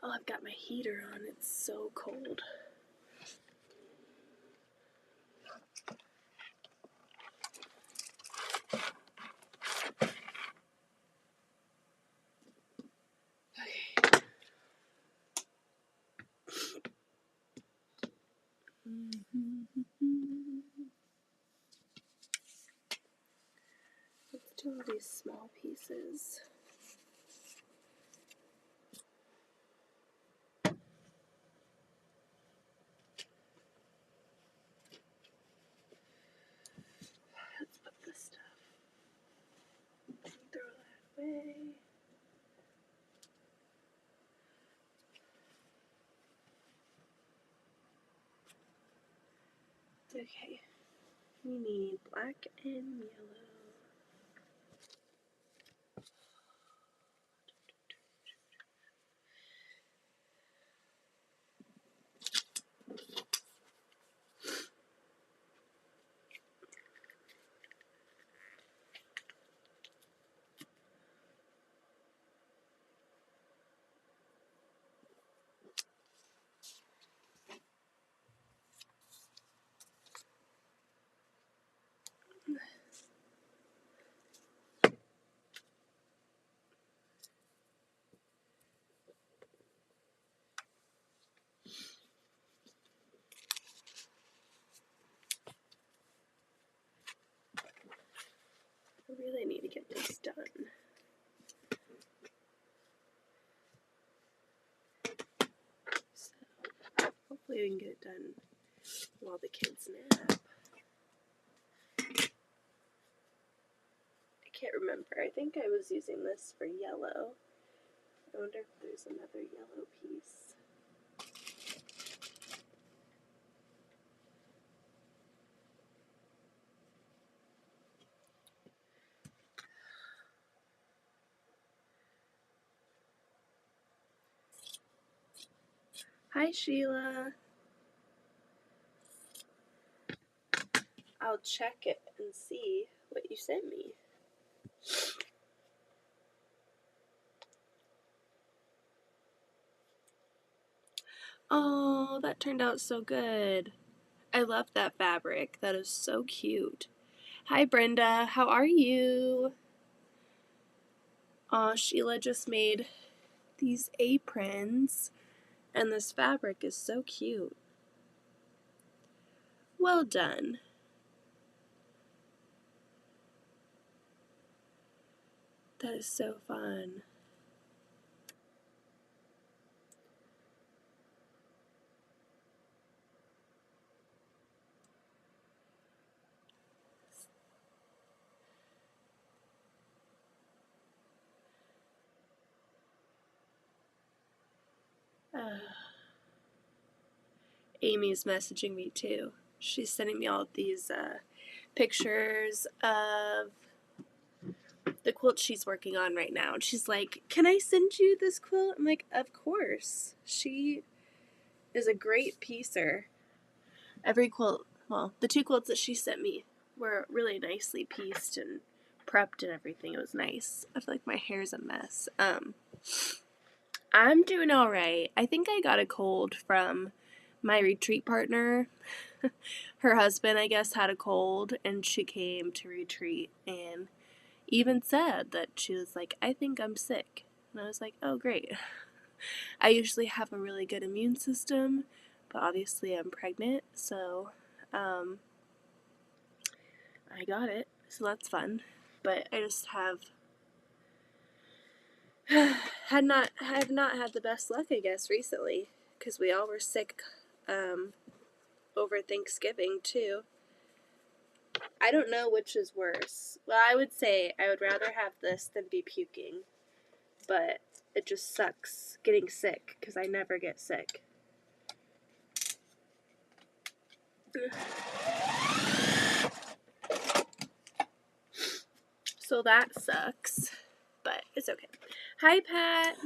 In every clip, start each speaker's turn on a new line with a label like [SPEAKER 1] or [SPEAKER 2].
[SPEAKER 1] Oh, I've got my heater on. It's so cold. Okay. Let's do all these small pieces. Let's put this stuff. Throw that away. Okay. We need black and yellow. I really need to get this done. So, hopefully we can get it done while the kids nap. I can't remember. I think I was using this for yellow. I wonder if there's another yellow piece. Hi, Sheila. I'll check it and see what you sent me. Oh, that turned out so good. I love that fabric. That is so cute. Hi, Brenda. How are you? Oh, Sheila just made these aprons, and this fabric is so cute. Well done. That is so fun. Amy's messaging me too. She's sending me all of these pictures of the quilt she's working on right now. And she's like, "Can I send you this quilt?" I'm like, "Of course." She is a great piecer. Every quilt, well, the 2 quilts that she sent me were really nicely pieced and prepped and everything. It was nice. I feel like my hair's a mess. I'm doing all right. I think I got a cold from my retreat partner. Her husband, I guess, had a cold, and she came to retreat and even said that she was like, "I think I'm sick." And I was like, "Oh, great." I usually have a really good immune system, but obviously I'm pregnant, so I got it, so that's fun. But I just have not had the best luck, I guess, recently, because we all were sick over Thanksgiving too. I don't know which is worse. Well, I would say I would rather have this than be puking, but it just sucks getting sick because I never get sick. So that sucks, but it's okay. Hi, Pat.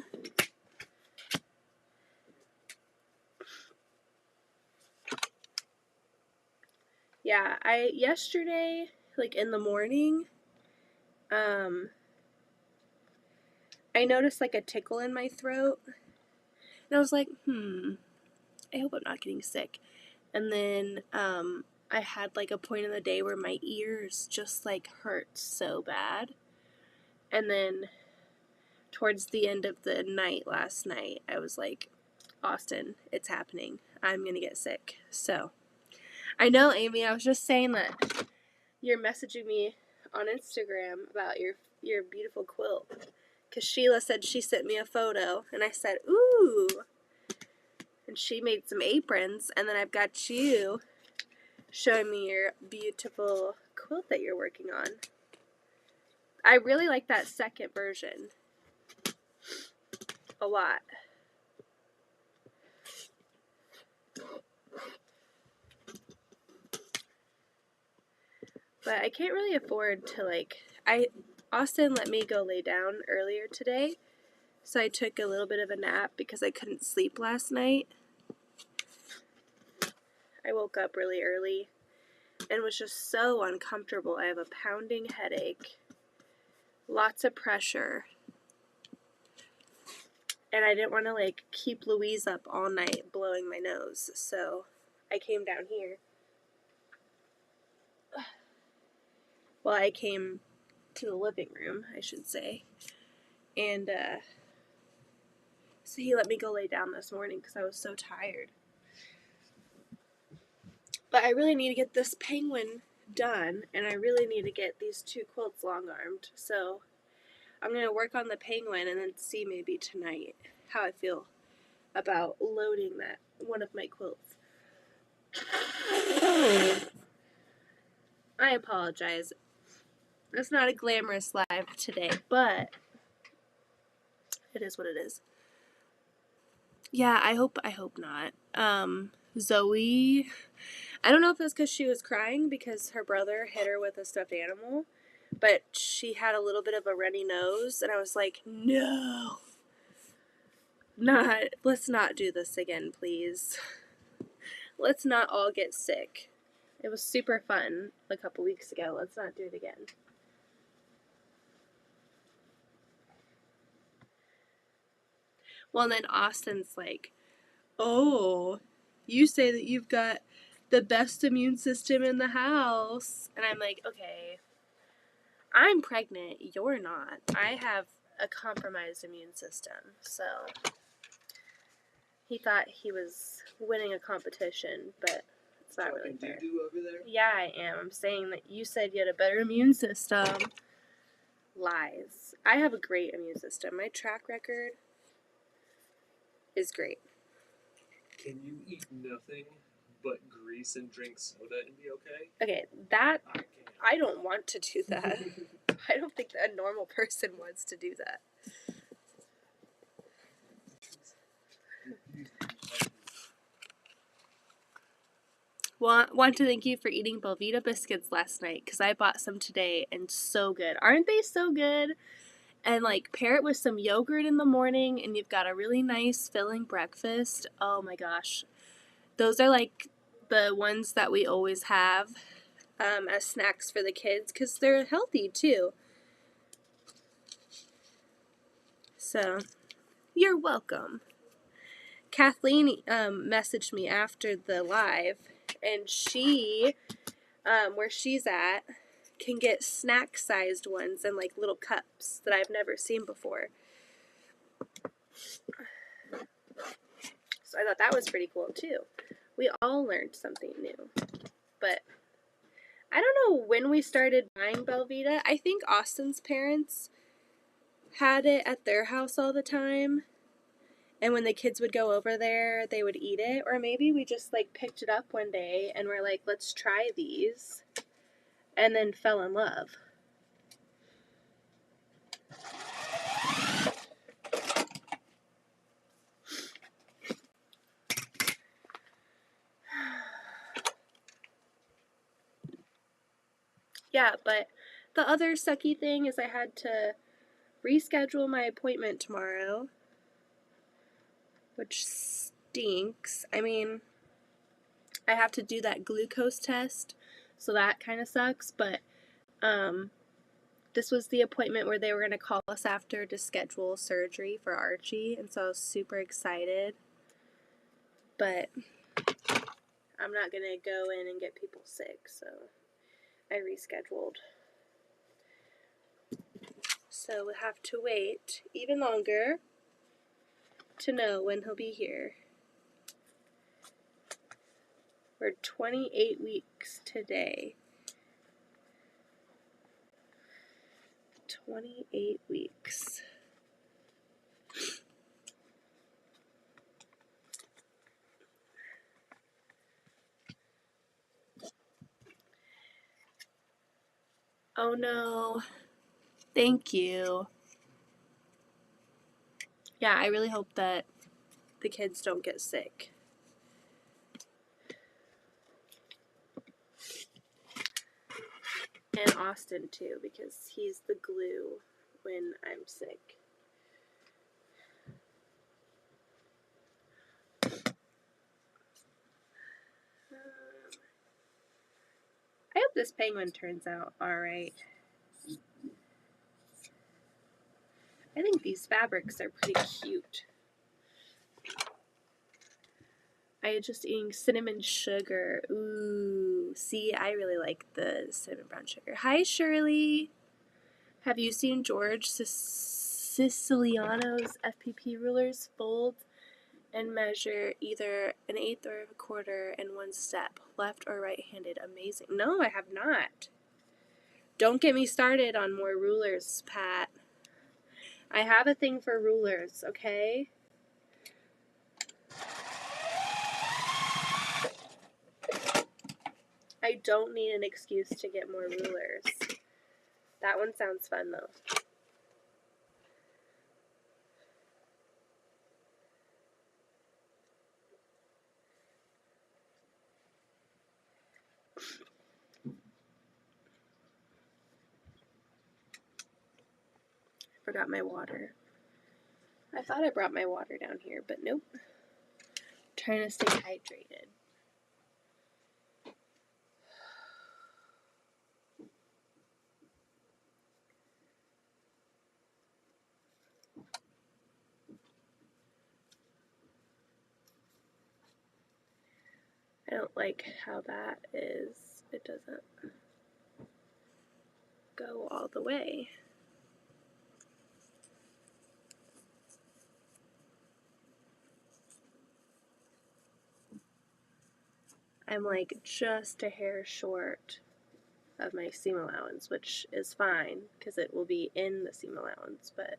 [SPEAKER 1] Yeah, yesterday, like in the morning, I noticed like a tickle in my throat, And I was like, I hope I'm not getting sick. And then I had like a point in the day where my ears just like hurt so bad. And then towards the end of the night last night, I was like, Austin, it's happening. I'm going to get sick. So I know, Amy, I was just saying that you're messaging me on Instagram about your beautiful quilt. Because Sheila said she sent me a photo. And I said, ooh. And she made some aprons. And then I've got you showing me your beautiful quilt that you're working on. I really like that second version a lot. But I can't really afford to Austin let me go lay down earlier today. So I took a little bit of a nap because I couldn't sleep last night. I woke up really early and was just so uncomfortable. I have a pounding headache, lots of pressure, and I didn't want to keep Louise up all night blowing my nose, so I came down here. Well, I came to the living room, I should say, and so he let me go lay down this morning because I was so tired. But I really need to get this penguin done, and I really need to get these two quilts long-armed, so I'm going to work on the penguin and then see maybe tonight how I feel about loading that one of my quilts. I apologize. It's not a glamorous live today, but it is what it is. Yeah, I hope not. Zoe, I don't know if it's because she was crying because her brother hit her with a stuffed animal, but she had a little bit of a runny nose, and I was like, no. Let's not do this again, please. Let's not all get sick. It was super fun a couple weeks ago. Let's not do it again. Well, and then Austin's like, oh, you say that you've got the best immune system in the house. And I'm like, okay, I'm pregnant. You're not. I have a compromised immune system. So he thought he was winning a competition, but it's not really fair.
[SPEAKER 2] Over there?
[SPEAKER 1] Yeah, I am. I'm saying that you said you had a better immune system. Lies. I have a great immune system. My track record is great.
[SPEAKER 2] Can you eat nothing but grease and drink soda and be okay?
[SPEAKER 1] Okay, that I don't want to do that. I don't think that a normal person wants to do that. Want to thank you for eating Belvita biscuits last night because I bought some today and so good. Aren't they so good? And pair it with some yogurt in the morning and you've got a really nice filling breakfast. Oh my gosh. Those are the ones that we always have as snacks for the kids because they're healthy too. So, you're welcome. Kathleen messaged me after the live, and she, where she's at, can get snack-sized ones in little cups that I've never seen before. So I thought that was pretty cool too. We all learned something new. But I don't know when we started buying Belvita. I think Austin's parents had it at their house all the time. And when the kids would go over there, they would eat it. Or maybe we just picked it up one day and we're like, let's try these. And then fell in love. Yeah, but the other sucky thing is I had to reschedule my appointment tomorrow, which stinks. I mean, I have to do that glucose test, so that kind of sucks, but this was the appointment where they were going to call us after to schedule surgery for Archie, and so I was super excited. but I'm not going to go in and get people sick, so I rescheduled. So we'll have to wait even longer to know when he'll be here. We're 28 weeks today. 28 weeks. Oh no. Thank you. Yeah, I really hope that the kids don't get sick. And Austin too, because he's the glue when I'm sick. I hope this penguin turns out alright. I think these fabrics are pretty cute. I was just eating cinnamon sugar. Ooh, see, I really like the cinnamon brown sugar. Hi, Shirley. Have you seen George Siciliano's FPP rulers? Fold and measure either an eighth or a quarter in one step, left or right-handed. Amazing. No, I have not. Don't get me started on more rulers, Pat. I have a thing for rulers, okay? I don't need an excuse to get more rulers. That one sounds fun, though. Forgot my water. I thought I brought my water down here, but nope. Trying to stay hydrated. I don't like how that is. It doesn't go all the way. I'm like just a hair short of my seam allowance, which is fine because it will be in the seam allowance, but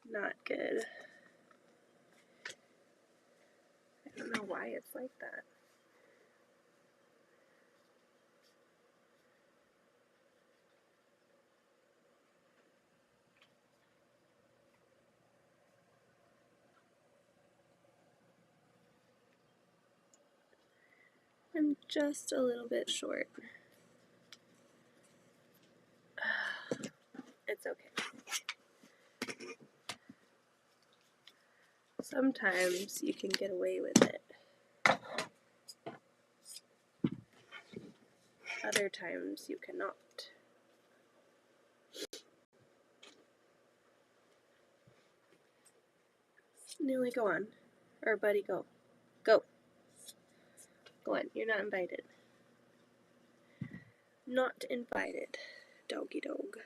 [SPEAKER 1] not good. I don't know why it's like that. I'm just a little bit short. It's okay. Sometimes you can get away with it. Other times you cannot. Nearly go on. Or buddy, go. Go. Go on. You're not invited. Not invited. Doggy dog.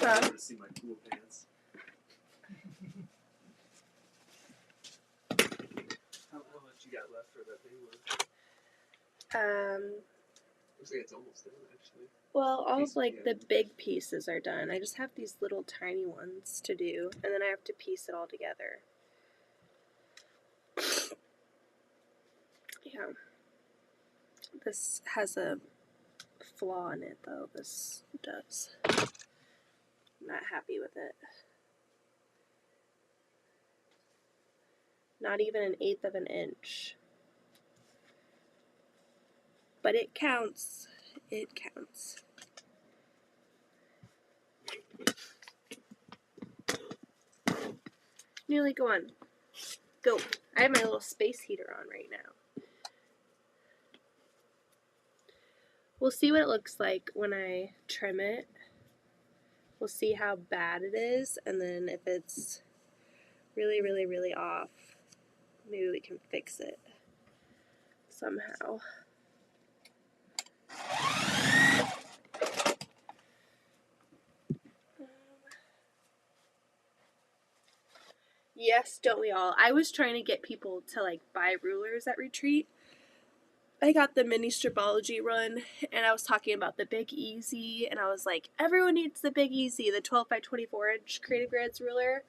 [SPEAKER 2] I want to see my cool pants. How much you got left for that big one? Looks like it's almost done, actually.
[SPEAKER 1] Well, all of like the big pieces are done. I just have these little tiny ones to do, and then I have to piece it all together. Yeah. This has a flaw in it, though. This does. I'm not happy with it. Not even an eighth of an inch. But it counts. It counts. Nearly, go on. Go. I have my little space heater on right now. We'll see what it looks like when I trim it. We'll see how bad it is, and then if it's really, really, really off, maybe we can fix it somehow. Yes, don't we all? I was trying to get people to like buy rulers at retreat. I got the mini stripology run, and I was talking about the Big Easy, and I was like, everyone needs the Big Easy, the 12 by 24 inch Creative Grids ruler.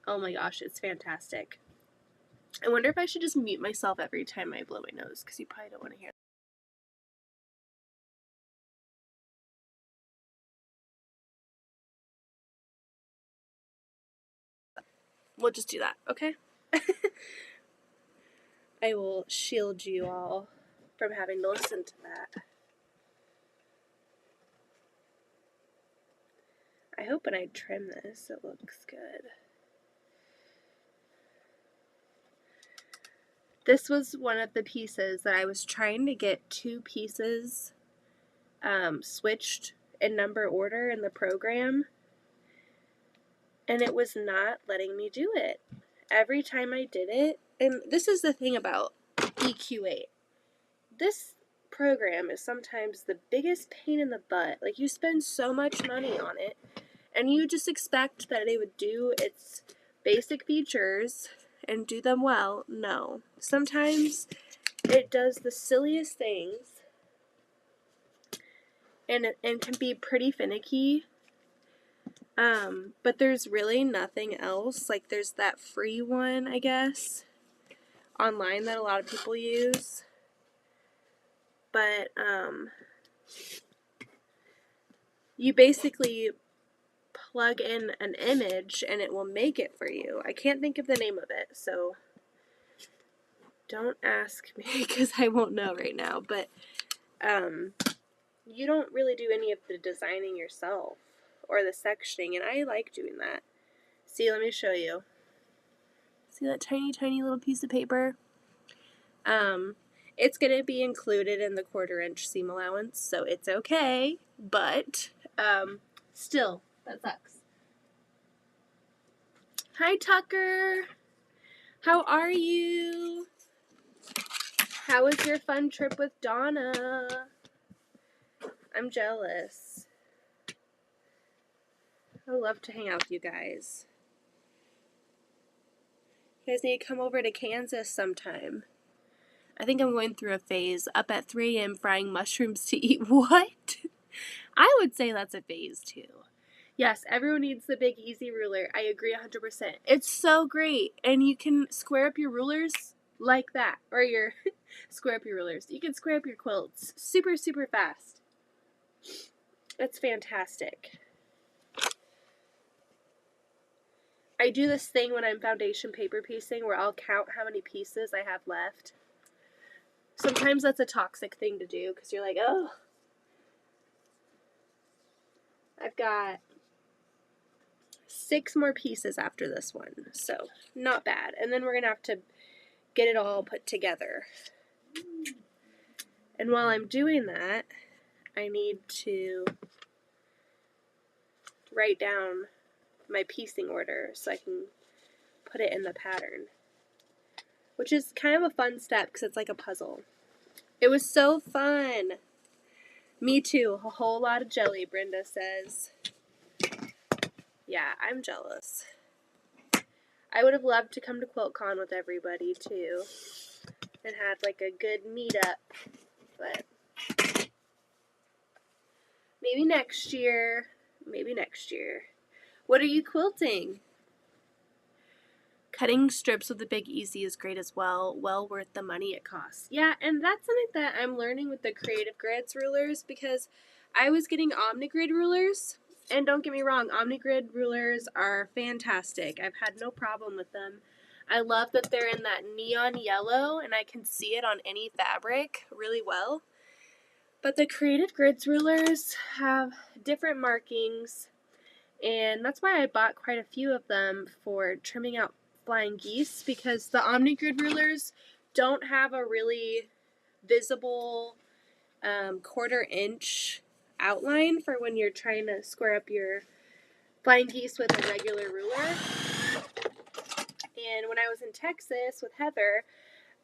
[SPEAKER 1] Oh my gosh, it's fantastic. I wonder if I should just mute myself every time I blow my nose, because you probably don't want to hear. We'll just do that, okay? I will shield you all from having to listen to that. I hope when I trim this, it looks good. This was one of the pieces that I was trying to get 2 pieces switched in number order in the program, and it was not letting me do it. Every time I did it, and this is the thing about EQ8. This program is sometimes the biggest pain in the butt. Like, you spend so much money on it, and you just expect that it would do its basic features and do them well. No. Sometimes it does the silliest things and can be pretty finicky. But there's really nothing else. Like, there's that free one, I guess, online that a lot of people use. But you basically plug in an image and it will make it for you. I can't think of the name of it, so don't ask me because I won't know right now. But you don't really do any of the designing yourself or the sectioning, and I like doing that. See, let me show you. See that tiny, tiny little piece of paper? It's going to be included in the 1/4 inch seam allowance, so it's okay, but still, that sucks. Hi, Tucker. How are you? How was your fun trip with Donna? I'm jealous. I love to hang out with you guys. You guys need to come over to Kansas sometime. I think I'm going through a phase. Up at 3 a.m. frying mushrooms to eat. What? I would say that's a phase too. Yes, everyone needs the Big Easy ruler. I agree 100%. It's so great. And you can square up your rulers like that. Or your square up your rulers. You can square up your quilts super, super fast. It's fantastic. I do this thing when I'm foundation paper piecing where I'll count how many pieces I have left. Sometimes that's a toxic thing to do because you're like, oh, I've got 6 more pieces after this one, so not bad. And then we're going to have to get it all put together. And while I'm doing that, I need to write down my piecing order so I can put it in the pattern, which is kind of a fun step because it's like a puzzle. It was so fun. Me too. A whole lot of jelly, Brenda says. Yeah, I'm jealous. I would have loved to come to QuiltCon with everybody too and had like a good meetup, but maybe next year. Maybe next year. What are you quilting? Cutting strips with the Big Easy is great as well. Well worth the money it costs. Yeah, and that's something that I'm learning with the Creative Grids rulers because I was getting OmniGrid rulers. And don't get me wrong, OmniGrid rulers are fantastic. I've had no problem with them. I love that they're in that neon yellow and I can see it on any fabric really well. But the Creative Grids rulers have different markings, and that's why I bought quite a few of them for trimming out flying geese, because the OmniGrid rulers don't have a really visible 1/4 inch outline for when you're trying to square up your flying geese with a regular ruler. And when I was in Texas with Heather,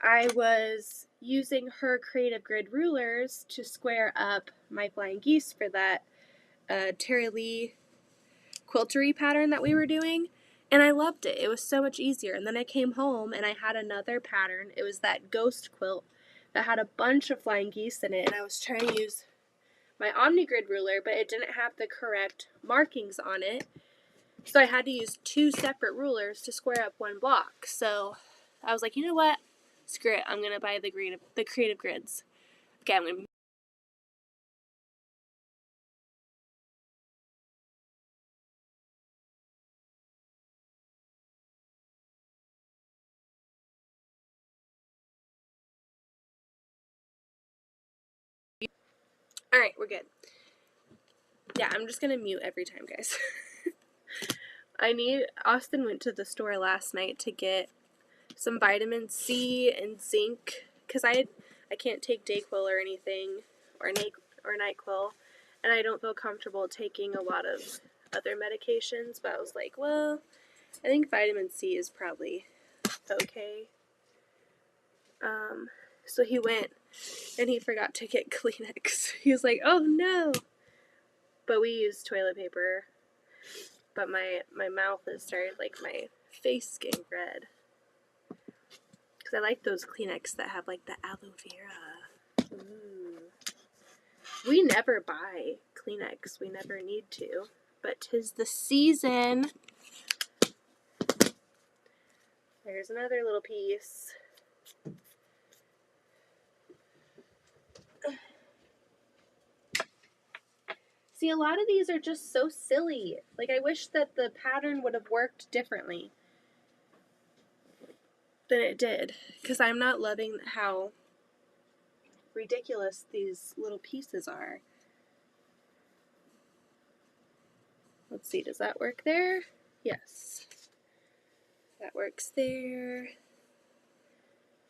[SPEAKER 1] I was using her Creative Grid rulers to square up my flying geese for that Terry Lee quiltery pattern that we were doing. And I loved it. It was so much easier. And then I came home and I had another pattern. It was that ghost quilt that had a bunch of flying geese in it. And I was trying to use my OmniGrid ruler, but it didn't have the correct markings on it. So I had to use 2 separate rulers to square up one block. So I was like, you know what? Screw it. I'm going to buy the Creative Grids. Okay, I'm going to... Alright, we're good. Yeah, I'm just going to mute every time, guys. Austin went to the store last night to get some vitamin C and zinc, because I can't take Dayquil or anything, or NyQuil, and I don't feel comfortable taking a lot of other medications, but I was like, well, I think vitamin C is probably okay. So he went, and he forgot to get Kleenex. He was like, oh no! But we used toilet paper, but my mouth has started, like, my face getting red. Because I like those Kleenex that have, like, the aloe vera. Ooh. We never buy Kleenex. We never need to. But 'tis the season. There's another little piece. See, a lot of these are just so silly. Like, I wish that the pattern would have worked differently than it did. Because I'm not loving how ridiculous these little pieces are. Let's see, does that work there? Yes. That works there.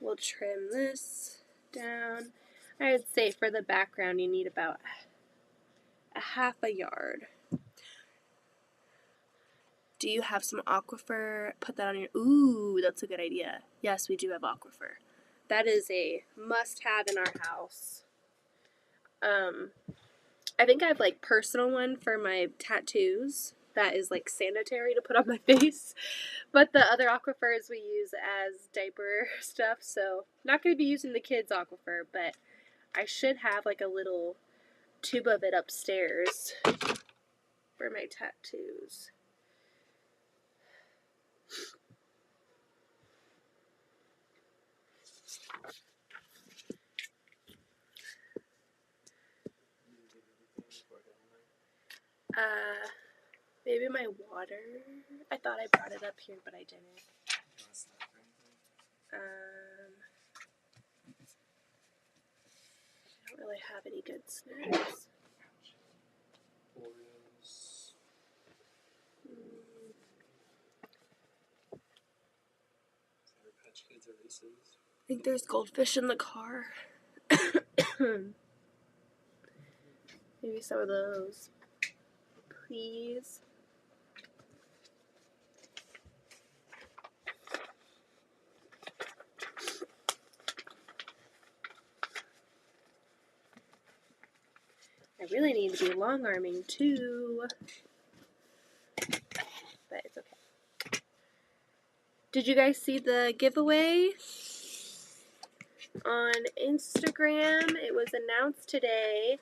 [SPEAKER 1] We'll trim this down. I would say for the background you need about a half a yard. Do you have some aquifer? Put that on your... Ooh, that's a good idea. Yes, we do have aquifer. That is a must-have in our house. I think I have, like, personal one for my tattoos. That is, like, sanitary to put on my face. But the other aquifers we use as diaper stuff, so not going to be using the kids' aquifer, but I should have, like, a little tube of it upstairs for my tattoos. Maybe my water. I thought I brought it up here, but I didn't. I don't really have any good snacks.
[SPEAKER 2] Oreos. Sour Patch Kids or Reese's.
[SPEAKER 1] I think there's goldfish in the car. Maybe some of those. Please. I really need to be long arming too. But it's okay. Did you guys see the giveaway on Instagram? It was announced today,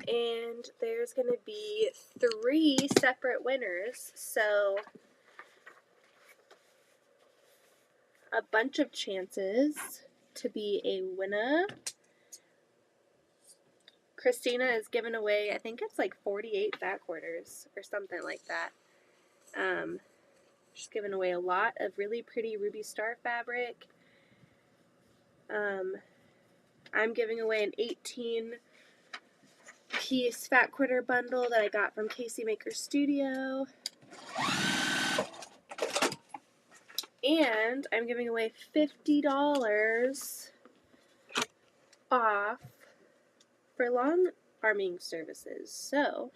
[SPEAKER 1] and there's going to be 3 separate winners. So a bunch of chances to be a winner. Christina is giving away, I think it's like 48 fat quarters or something like that. She's giving away a lot of really pretty Ruby Star fabric. I'm giving away an 18-piece fat quarter bundle that I got from Casey Maker Studio. And I'm giving away $50 off for long arming services. So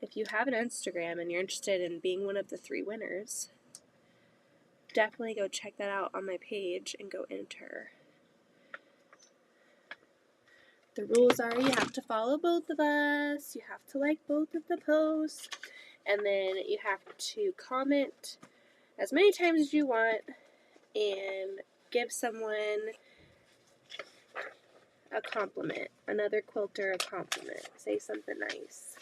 [SPEAKER 1] if you have an Instagram and you're interested in being one of the 3 winners, definitely go check that out on my page and go enter. The rules are you have to follow both of us, you have to like both of the posts, and then you have to comment as many times as you want and give someone a compliment, another quilter a compliment. Say something nice.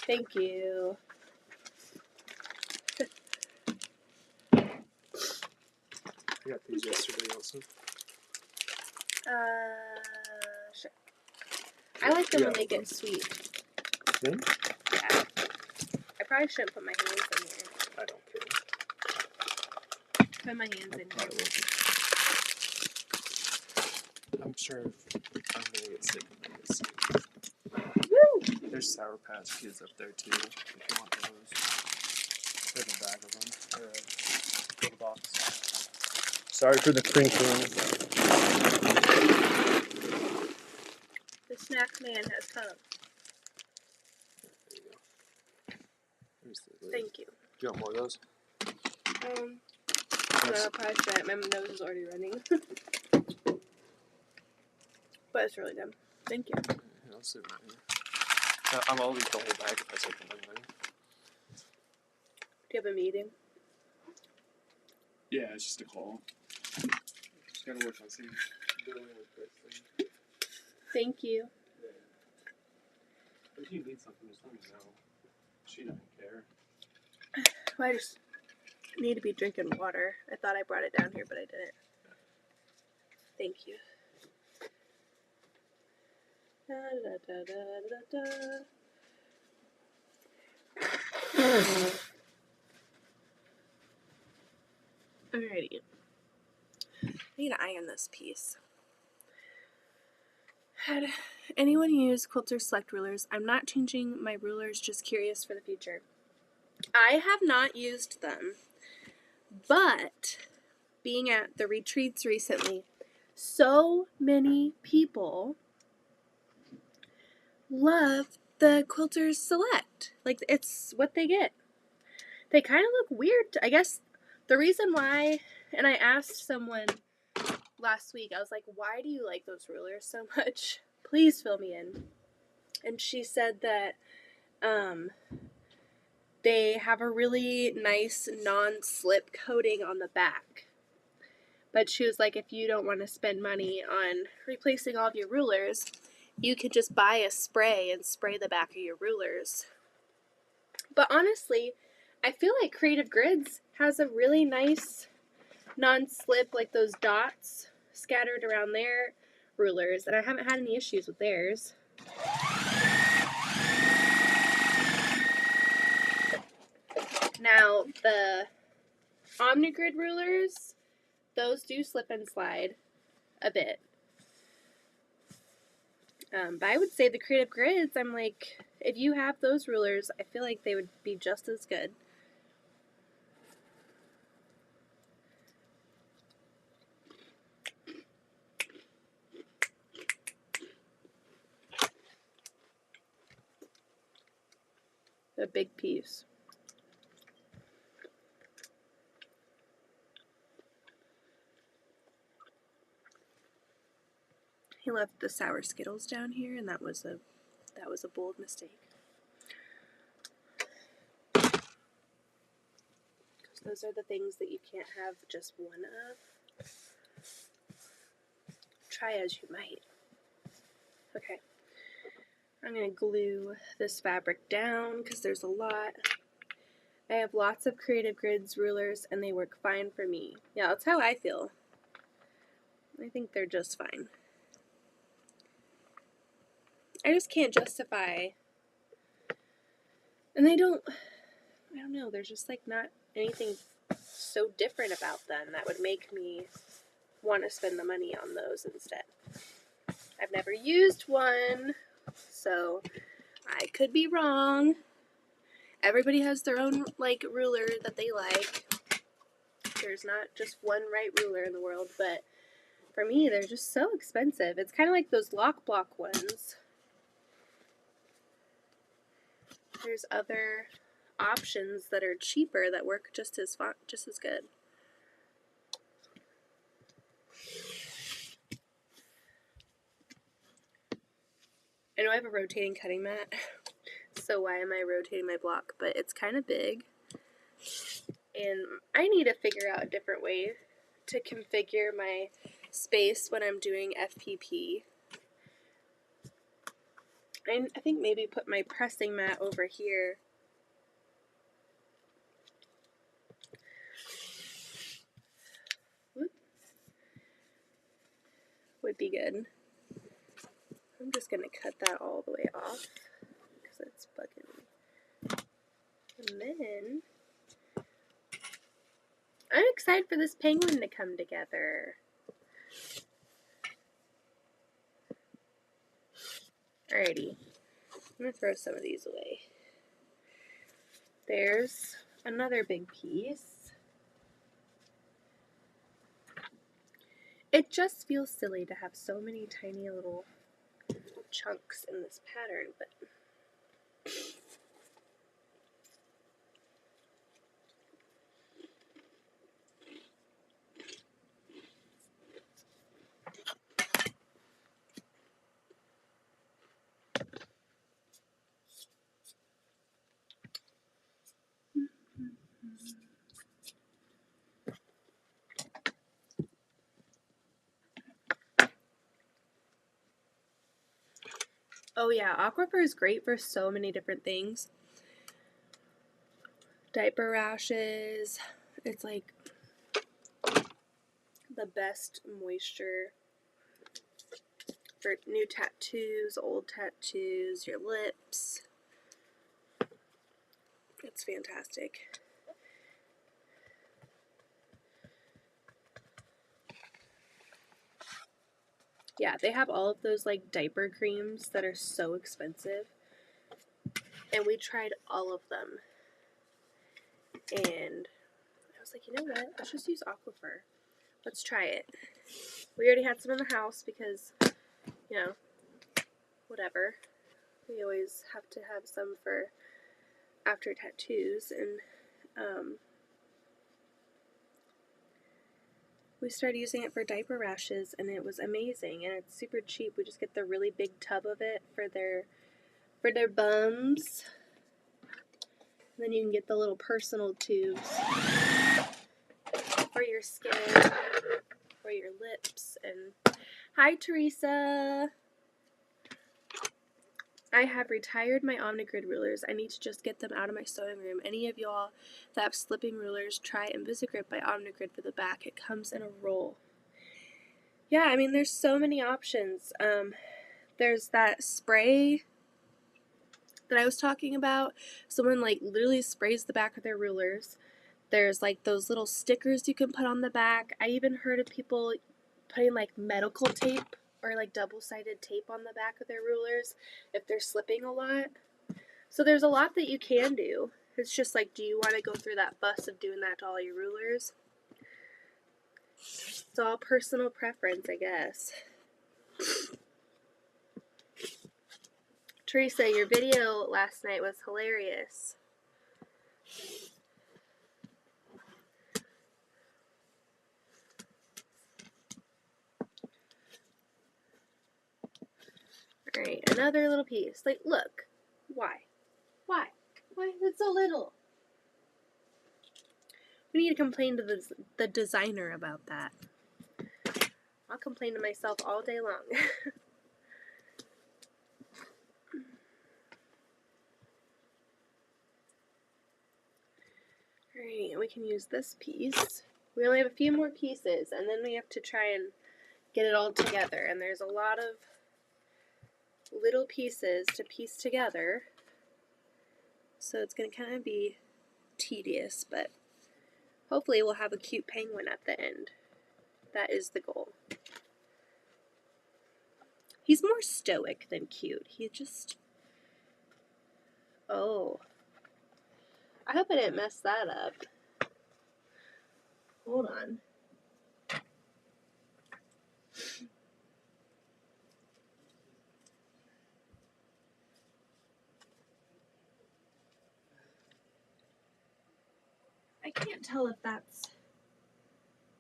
[SPEAKER 1] Thank you.
[SPEAKER 2] I got these yesterday also.
[SPEAKER 1] Sure. I like them when they get sweet.
[SPEAKER 2] Them?
[SPEAKER 1] Yeah. I probably shouldn't put my hands in here.
[SPEAKER 2] I don't care.
[SPEAKER 1] Put my hands in here.
[SPEAKER 2] I'm sure I'm gonna get sick when I get sick.
[SPEAKER 1] Woo!
[SPEAKER 2] There's Sour Patch Kids up there too, if you want those. There's a bag of them, or a big box. Sorry for the crinkling.
[SPEAKER 1] The snack man has come.
[SPEAKER 2] There you go. There's the lid.
[SPEAKER 1] Thank you.
[SPEAKER 2] Do you want more of those?
[SPEAKER 1] No, probably shouldn't. My nose is already running. But it's really good. Thank you.
[SPEAKER 2] Yeah, I'll sit right here. I'll eat the whole bag if I take them anyway.
[SPEAKER 1] Do you have a meeting?
[SPEAKER 2] Yeah, it's just a call. Just gotta work on some billing with Kristen.
[SPEAKER 1] Thank you.
[SPEAKER 2] If you need something, just let me know. She doesn't care.
[SPEAKER 1] Well, I just need to be drinking water. I thought I brought it down here, but I didn't. Thank you. Da, da, da, da, da, da. Alrighty. I need to iron this piece. Had anyone use Quilter Select rulers? I'm not changing my rulers, just curious for the future. I have not used them, but being at the retreats recently, so many people love the Quilter Select. Like, it's what they get. They kind of look weird. I guess the reason why, and I asked someone last week, I was like, why do you like those rulers so much? Please fill me in. And she said that they have a really nice non-slip coating on the back. But she was like, if you don't want to spend money on replacing all of your rulers, you could just buy a spray and spray the back of your rulers. But honestly, I feel like Creative Grids has a really nice non-slip, like those dots scattered around their rulers, and I haven't had any issues with theirs. Now, the Omnigrid rulers, those do slip and slide a bit. But I would say the Creative Grids, I'm like, if you have those rulers, I feel like they would be just as good. A big piece. He left the sour Skittles down here, and that was a bold mistake. Because those are the things that you can't have just one of. Try as you might. Okay. I'm going to glue this fabric down because there's a lot. I have lots of Creative Grids rulers, and they work fine for me. Yeah, that's how I feel. I think they're just fine. I just can't justify, and I don't know, there's just like not anything so different about them that would make me want to spend the money on those instead. I've never used one, so I could be wrong. Everybody has their own, like, ruler that they like. There's not just one right ruler in the world, but for me, they're just so expensive. It's kind of like those lock block ones. There's other options that are cheaper that work just as good. I know I have a rotating cutting mat, so why am I rotating my block? But it's kind of big, and I need to figure out a different way to configure my space when I'm doing FPP. I think maybe put my pressing mat over here. Would be good. I'm just going to cut that all the way off because it's bugging me. And then I'm excited for this penguin to come together. Alrighty. I'm going to throw some of these away. There's another big piece. It just feels silly to have so many tiny little chunks in this pattern, but oh yeah, Aquifer is great for so many different things. Diaper rashes, it's like the best moisture for new tattoos, old tattoos, your lips. It's fantastic. Yeah, they have all of those like diaper creams that are so expensive. And we tried all of them. And I was like, you know what? Let's just use Aquifer. Let's try it. We already had some in the house because, you know, whatever. We always have to have some for after tattoos. And we started using it for diaper rashes, and it was amazing. And it's super cheap. We just get the really big tub of it for their bums. And then you can get the little personal tubes for your skin, for your lips. And hi, Teresa. I have retired my Omnigrid rulers. I need to just get them out of my sewing room. Any of y'all that have slipping rulers, try Invisigrip by Omnigrid for the back. It comes in a roll. Yeah, I mean, there's so many options. There's that spray that I was talking about. Someone like literally sprays the back of their rulers. There's like those little stickers you can put on the back. I even heard of people putting like medical tape or like double-sided tape on the back of their rulers if they're slipping a lot. So there's a lot that you can do. It's just like, do you want to go through that fuss of doing that to all your rulers? It's all personal preference, I guess. Teresa, your video last night was hilarious. Alright, another little piece. Like, look. Why? Why? Why is it so little? We need to complain to the designer about that. I'll complain to myself all day long. Alright, we can use this piece. We only have a few more pieces, and then we have to try and get it all together. And there's a lot of little pieces to piece together, so it's going to kind of be tedious, but hopefully we'll have a cute penguin at the end. That is the goal. He's more stoic than cute. He just Oh. I hope I didn't mess that up. Hold on. I can't tell if that's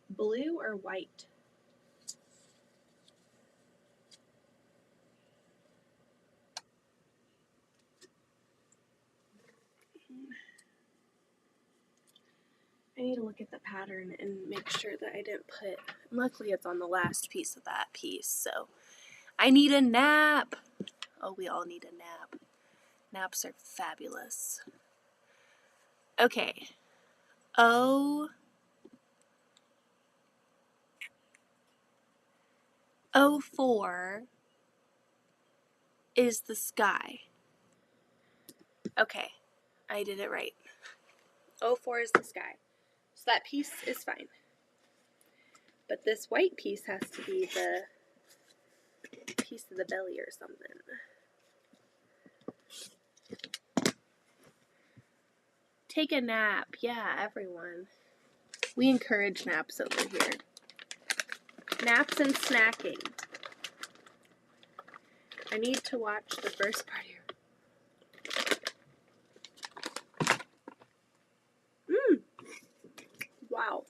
[SPEAKER 1] blue or white. I need to look at the pattern and make sure that I didn't put, luckily it's on the last piece of that piece, so I need a nap. Oh, we all need a nap. Naps are fabulous. Okay. O4 is the sky. Okay, I did it right. O4 is the sky. So that piece is fine. But this white piece has to be the piece of the belly or something. Take a nap. Yeah, everyone. We encourage naps over here. Naps and snacking. I need to watch the first part here. Wow.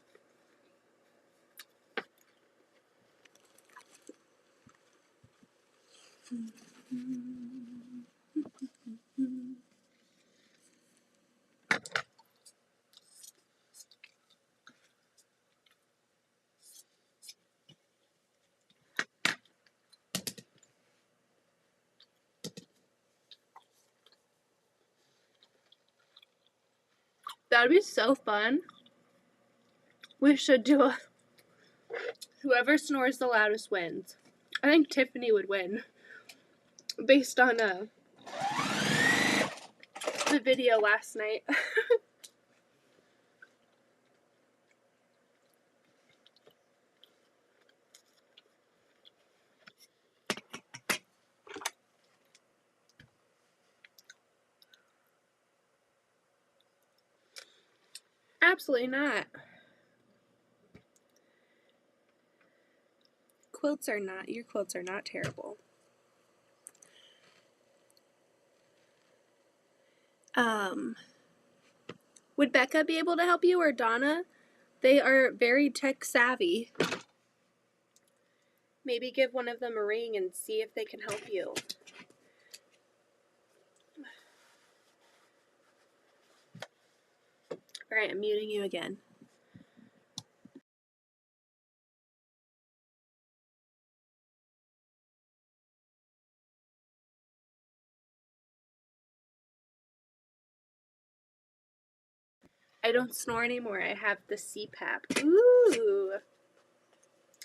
[SPEAKER 1] That would be so fun. We should do a whoever snores the loudest wins. I think Tiffany would win based on the video last night. Absolutely not. Your quilts are not terrible. Would Becca be able to help you or Donna? They are very tech savvy. Maybe give one of them a ring and see if they can help you. Alright, I'm muting you again. I don't snore anymore. I have the CPAP. Ooh.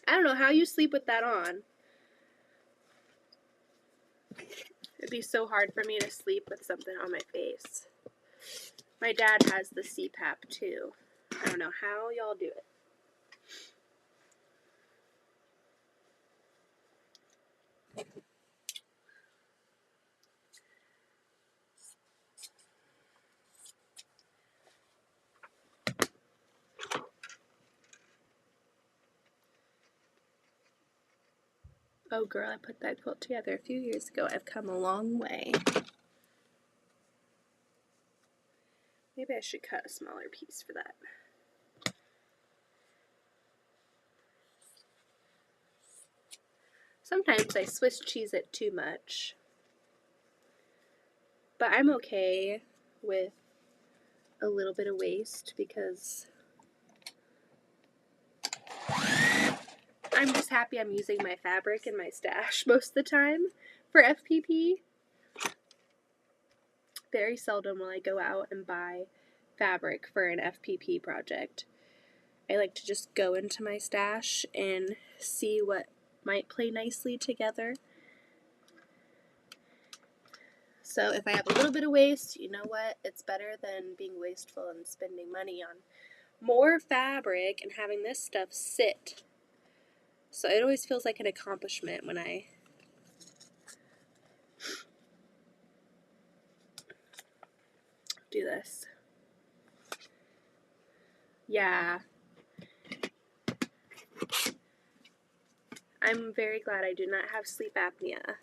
[SPEAKER 1] I don't know how you sleep with that on. It'd be so hard for me to sleep with something on my face. My dad has the CPAP too. I don't know how y'all do it. Oh girl, I put that quilt together a few years ago. I've come a long way. Maybe I should cut a smaller piece for that. Sometimes I Swiss cheese it too much. But I'm okay with a little bit of waste because I'm just happy I'm using my fabric in my stash most of the time for FPP. Very seldom will I go out and buy fabric for an FPP project. I like to just go into my stash and see what might play nicely together. So if I have a little bit of waste, you know what? It's better than being wasteful and spending money on more fabric and having this stuff sit. So it always feels like an accomplishment when I do this. Yeah. I'm very glad I do not have sleep apnea.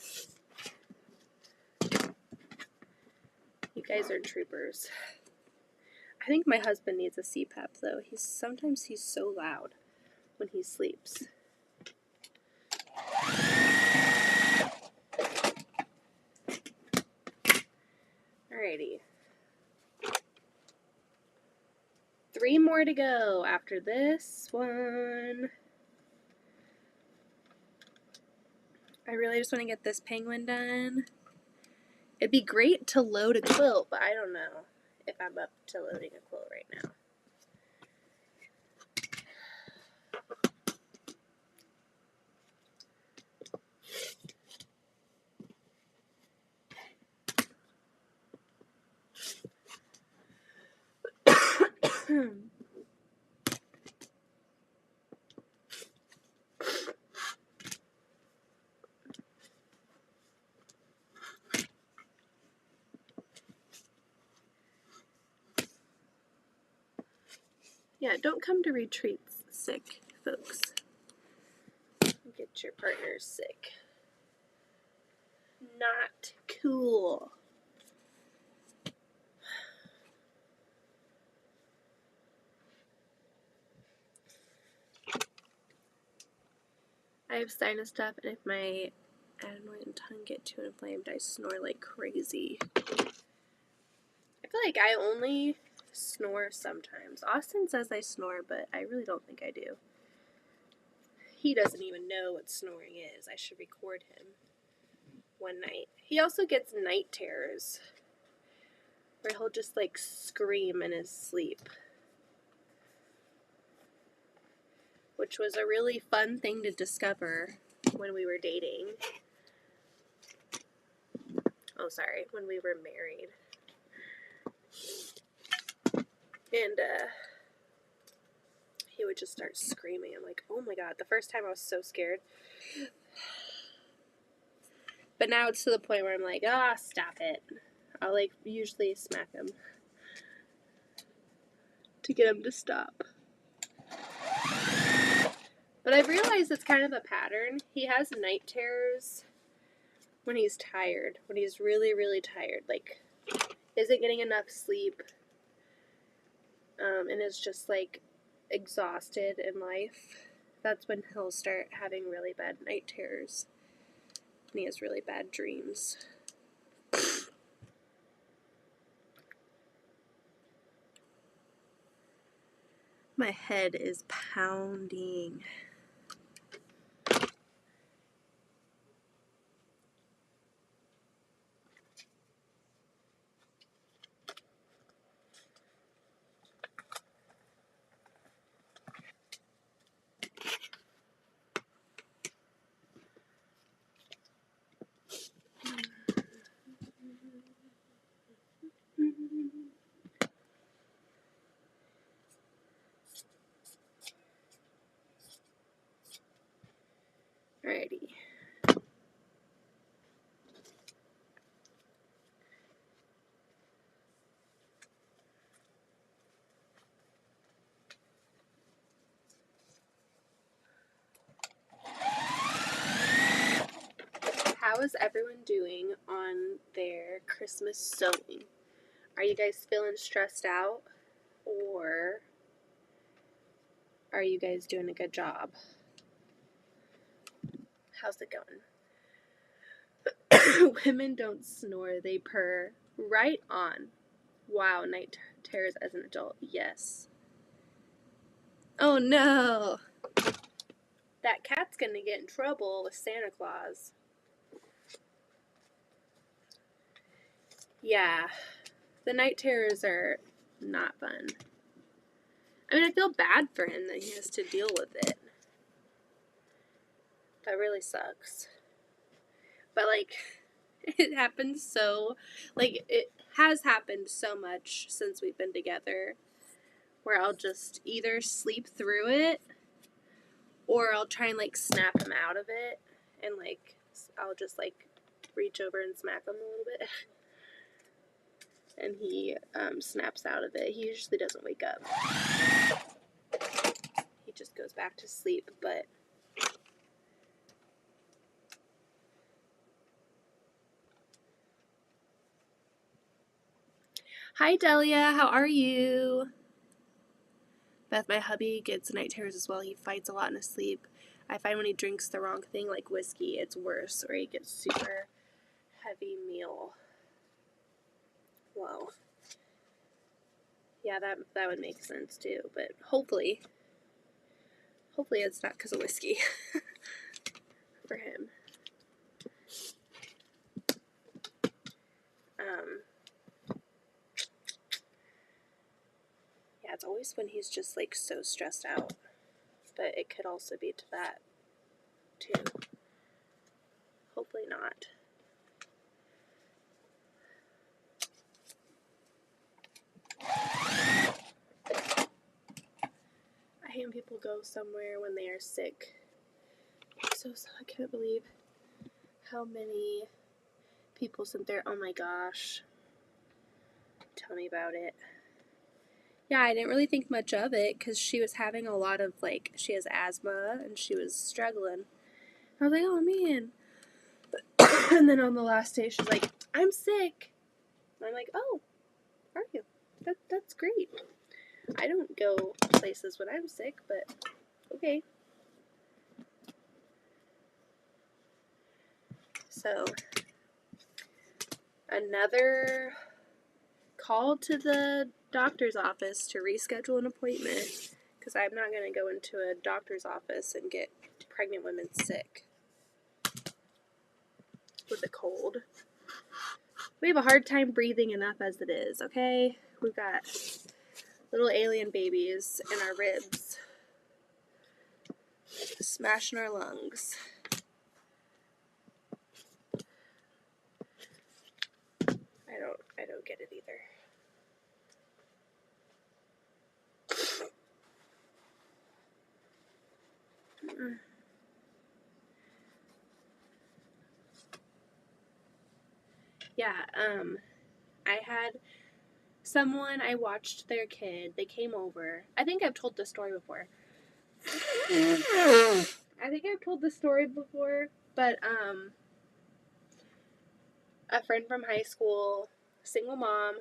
[SPEAKER 1] You guys are troopers. I think my husband needs a CPAP though. Sometimes he's so loud when he sleeps. Alrighty. 3 more to go after this one. I really just want to get this penguin done. It'd be great to load a quilt, but I don't know if I'm up to loading a quilt right now. Yeah, don't come to retreats sick, folks. Get your partners sick. Not cool. I have sinus stuff, and if my adenoid and tongue get too inflamed, I snore like crazy. I feel like I only snore sometimes. Austin says I snore, but I really don't think I do. He doesn't even know what snoring is. I should record him one night. He also gets night terrors, where he'll just like scream in his sleep, which was a really fun thing to discover when we were dating. Oh, sorry, when we were married. And he would just start screaming. I'm like, oh my god. The first time I was so scared. But now it's to the point where I'm like, stop it. I'll like usually smack him to get him to stop. But I've realized it's kind of a pattern. He has night terrors when he's tired. When he's really, really tired. Like, isn't getting enough sleep. And is just like exhausted in life. That's when he'll start having really bad night terrors. And he has really bad dreams. My head is pounding. Alrighty. How is everyone doing on their Christmas sewing? Are you guys feeling stressed out? Or are you guys doing a good job? How's it going? Women don't snore, they purr. Right on. Wow, night terrors as an adult. Yes. Oh no. That cat's gonna get in trouble with Santa Claus. Yeah. The night terrors are not fun. I mean, I feel bad for him that he has to deal with it. That really sucks. But, like, it happens so, like, it has happened so much since we've been together, where I'll just either sleep through it, or I'll try and, like, snap him out of it, and, like, I'll just, like, reach over and smack him a little bit. and he snaps out of it. He usually doesn't wake up. He just goes back to sleep, but hi Delia, how are you? Beth, my hubby gets night terrors as well. He fights a lot in his sleep. I find when he drinks the wrong thing, like whiskey, it's worse, or he gets super heavy meal. Whoa. Yeah, that would make sense too, but hopefully it's not because of whiskey for him. Yeah, it's always when he's just like so stressed out, but it could also be to that too. Hopefully not. I hate when people go somewhere when they are sick. So I can't believe how many people sent there. Oh my gosh. Tell me about it. Yeah, I didn't really think much of it because she was having a lot of, like, she has asthma and she was struggling. I was like, oh man. And then on the last day, she's like, I'm sick. And I'm like, oh, are you? That's great. I don't go places when I'm sick, but okay. So, another call to the doctor's office to reschedule an appointment because I'm not going to go into a doctor's office and get pregnant women sick with a cold. We have a hard time breathing enough as it is, okay? We've got little alien babies in our ribs, smashing our lungs. I don't get it either. Yeah, I had someone, I watched their kid, they came over. I think I've told this story before. But a friend from high school, single mom,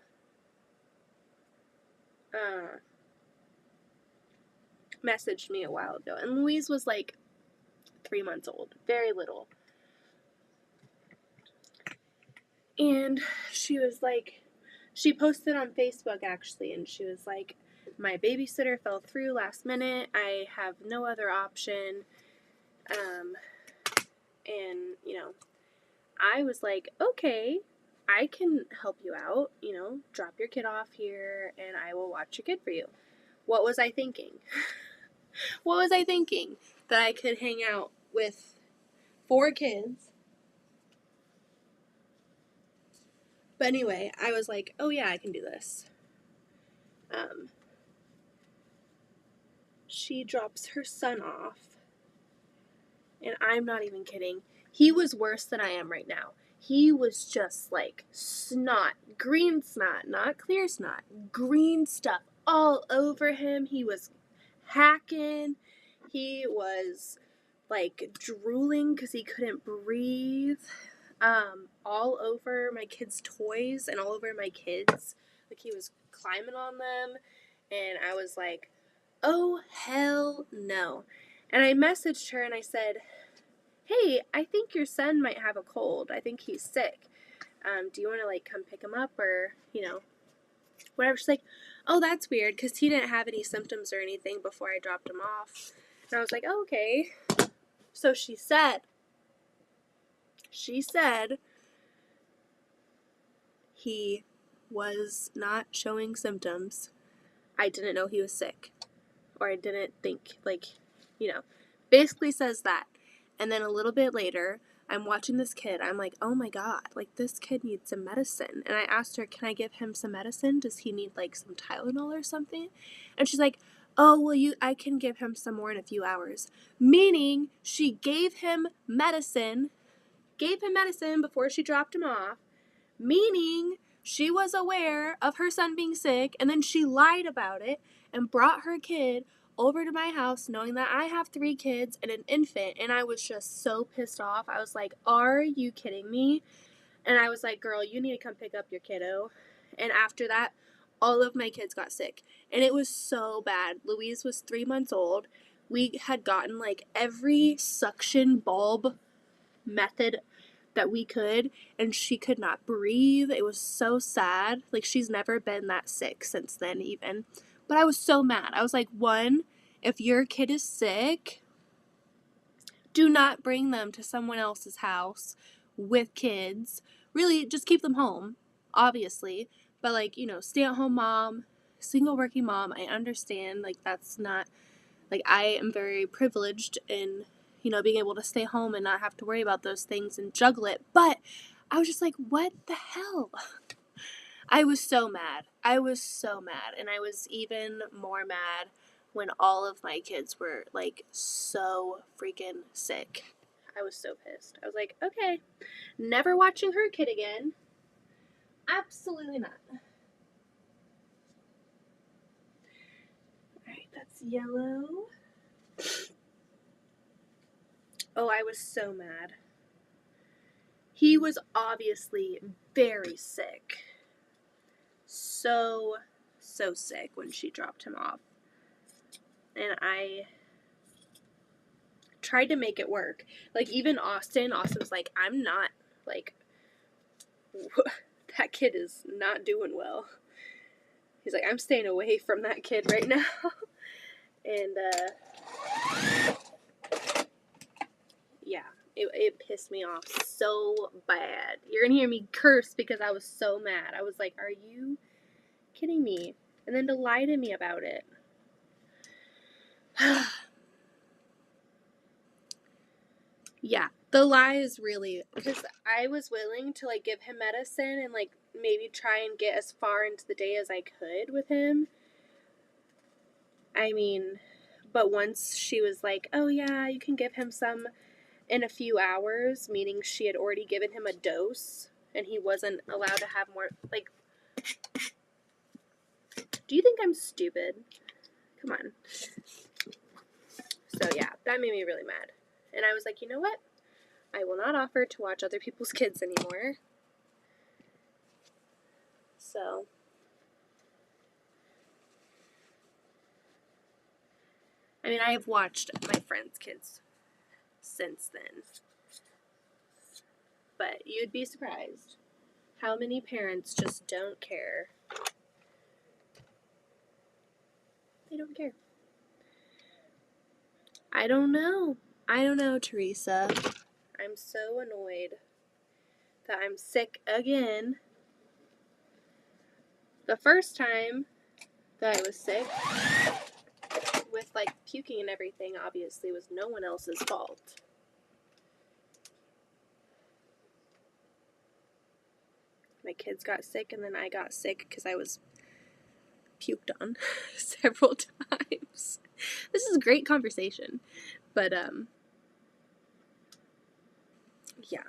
[SPEAKER 1] messaged me a while ago, and Louise was like 3 months old, very little. And she was like, she posted on Facebook actually, and she was like, my babysitter fell through last minute. I have no other option. And, you know, I was like, okay, I can help you out. You know, drop your kid off here and I will watch your kid for you. What was I thinking? What was I thinking? That I could hang out with 4 kids. But anyway, I was like, oh yeah, I can do this. She drops her son off. And I'm not even kidding. He was worse than I am right now. He was just like snot, green snot, not clear snot, green stuff all over him. He was hacking. He was like drooling because he couldn't breathe. All over my kids' toys and all over my kids. Like he was climbing on them. And I was like, oh, hell no. And I messaged her and I said, hey, I think your son might have a cold. I think he's sick. Do you want to, like, come pick him up or, you know, whatever. She's like, oh, that's weird because he didn't have any symptoms or anything before I dropped him off. And I was like, oh, okay. So she said he was not showing symptoms. I didn't know he was sick. Or I didn't think, like, you know, basically says that. And then a little bit later, I'm watching this kid. I'm like, oh my God, like this kid needs some medicine. And I asked her, can I give him some medicine? Does he need like some Tylenol or something? And she's like, oh, well, I can give him some more in a few hours. Meaning she gave him medicine before she dropped him off. Meaning She was aware of her son being sick, and then she lied about it and brought her kid over to my house knowing that I have 3 kids and an infant, and I was just so pissed off. I was like, are you kidding me? And I was like, girl, you need to come pick up your kiddo. And after that, all of my kids got sick. And it was so bad. Louise was 3 months old. We had gotten like every suction bulb method that we could, and she could not breathe. It was so sad. Like, she's never been that sick since then even. But I was so mad. I was like, one, if your kid is sick, do not bring them to someone else's house with kids. Really, just keep them home, obviously. But, like, you know, stay-at-home mom, single working mom, I understand. Like, that's not, like, I am very privileged in, you know, being able to stay home and not have to worry about those things and juggle it. But I was just like, what the hell? I was so mad. I was so mad. And I was even more mad when all of my kids were, like, so freaking sick. I was so pissed. I was like, okay, never watching her kid again. Absolutely not. Alright, that's yellow. Oh, I was so mad. He was obviously very sick. So sick when she dropped him off. And I tried to make it work. Like, even Austin was like, I'm not, like, that kid is not doing well. He's like, I'm staying away from that kid right now. And, yeah, it pissed me off so bad. You're gonna hear me curse because I was so mad. I was like, are you kidding me? And then to lie to me about it. Yeah, the lie is really, because I was willing to, like, give him medicine and, like, maybe try and get as far into the day as I could with him. I mean, but once she was like, oh yeah, you can give him some in a few hours, meaning she had already given him a dose and he wasn't allowed to have more, like, do you think I'm stupid? Come on. So yeah, that made me really mad. And I was like, you know what? I will not offer to watch other people's kids anymore. So, I mean, I have watched my friends' kids since then. But you'd be surprised how many parents just don't care. They don't care. I don't know, Teresa. I'm so annoyed that I'm sick again. The first time that I was sick, with, like, puking and everything, obviously was no one else's fault. My kids got sick, and then I got sick because I was puked on several times. This is a great conversation. But, yeah.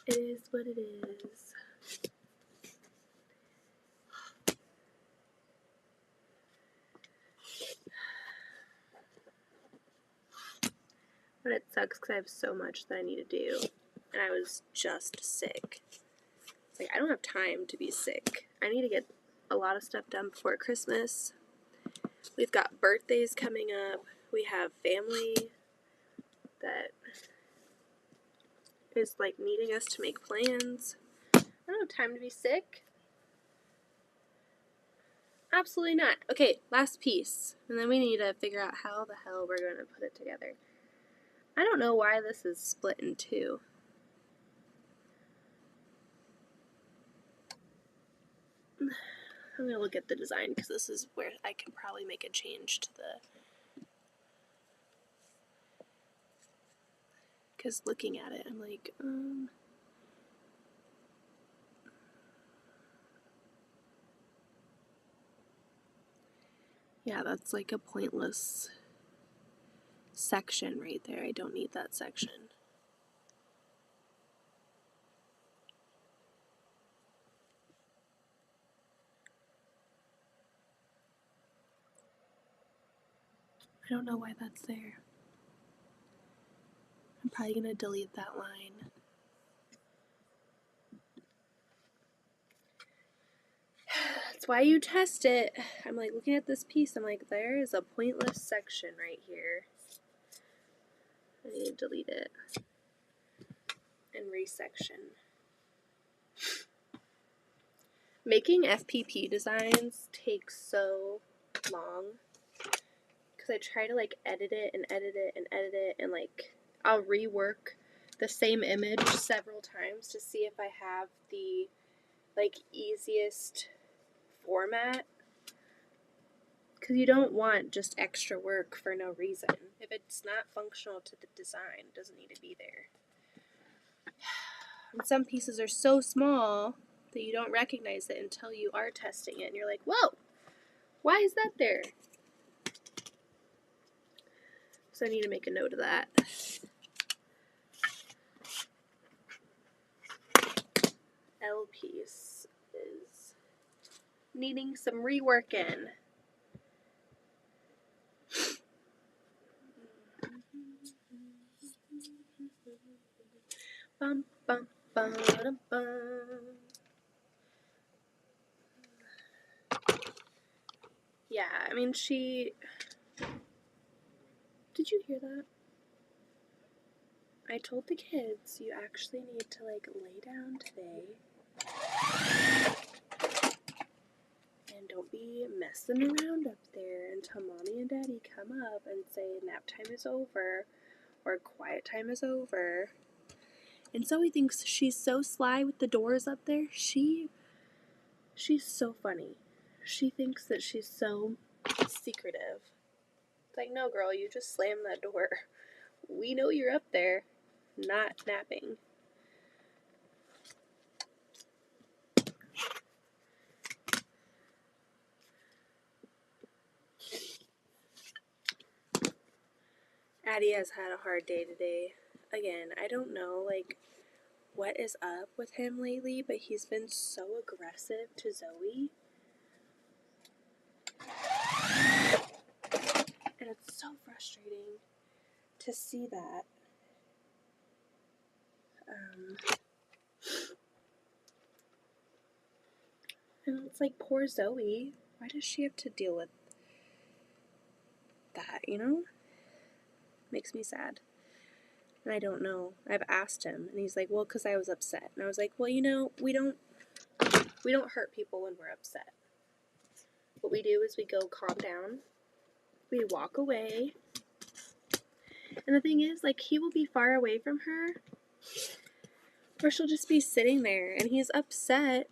[SPEAKER 1] It is what it is. But it sucks because I have so much that I need to do. And I was just sick. It's like, I don't have time to be sick. I need to get a lot of stuff done before Christmas. We've got birthdays coming up. We have family that is, like, needing us to make plans. I don't have time to be sick. Absolutely not. Okay, last piece. And then we need to figure out how the hell we're going to put it together. I don't know why this is split in two. I'm going to look at the design because this is where I can probably make a change to the... Because looking at it, I'm like, Yeah, that's like a pointless section right there. I don't need that section. I don't know why that's there. I'm probably gonna delete that line. That's why you test it. I'm like looking at this piece, I'm like, there is a pointless section right here. I need to delete it and resection. Making FPP designs takes so long because I try to like edit it and edit it and edit it, and like I'll rework the same image several times to see if I have the like easiest format, because you don't want just extra work for no reason. If it's not functional to the design, it doesn't need to be there. And some pieces are so small that you don't recognize it until you are testing it and you're like, whoa, why is that there? So I need to make a note of that. L piece is needing some reworking. Bum, bum, bum, bum, bum. Yeah, I mean, did you hear that? I told the kids you actually need to like lay down today and don't be messing around up there until mommy and daddy come up and say nap time is over or quiet time is over. And Zoe thinks she's so sly with the doors up there. She's so funny. She thinks that she's so secretive. It's like, no, girl, you just slammed that door. We know you're up there, not napping. Addie has had a hard day today. Again, I don't know, like, what is up with him lately, but he's been so aggressive to Zoe. And it's so frustrating to see that. And it's like, poor Zoe. Why does she have to deal with that, you know? Makes me sad. And I don't know. I've asked him, and he's like, well, because I was upset. And I was like, well, you know, we don't hurt people when we're upset. What we do is we go calm down. We walk away. And the thing is, like, he will be far away from her, or she'll just be sitting there, and he's upset.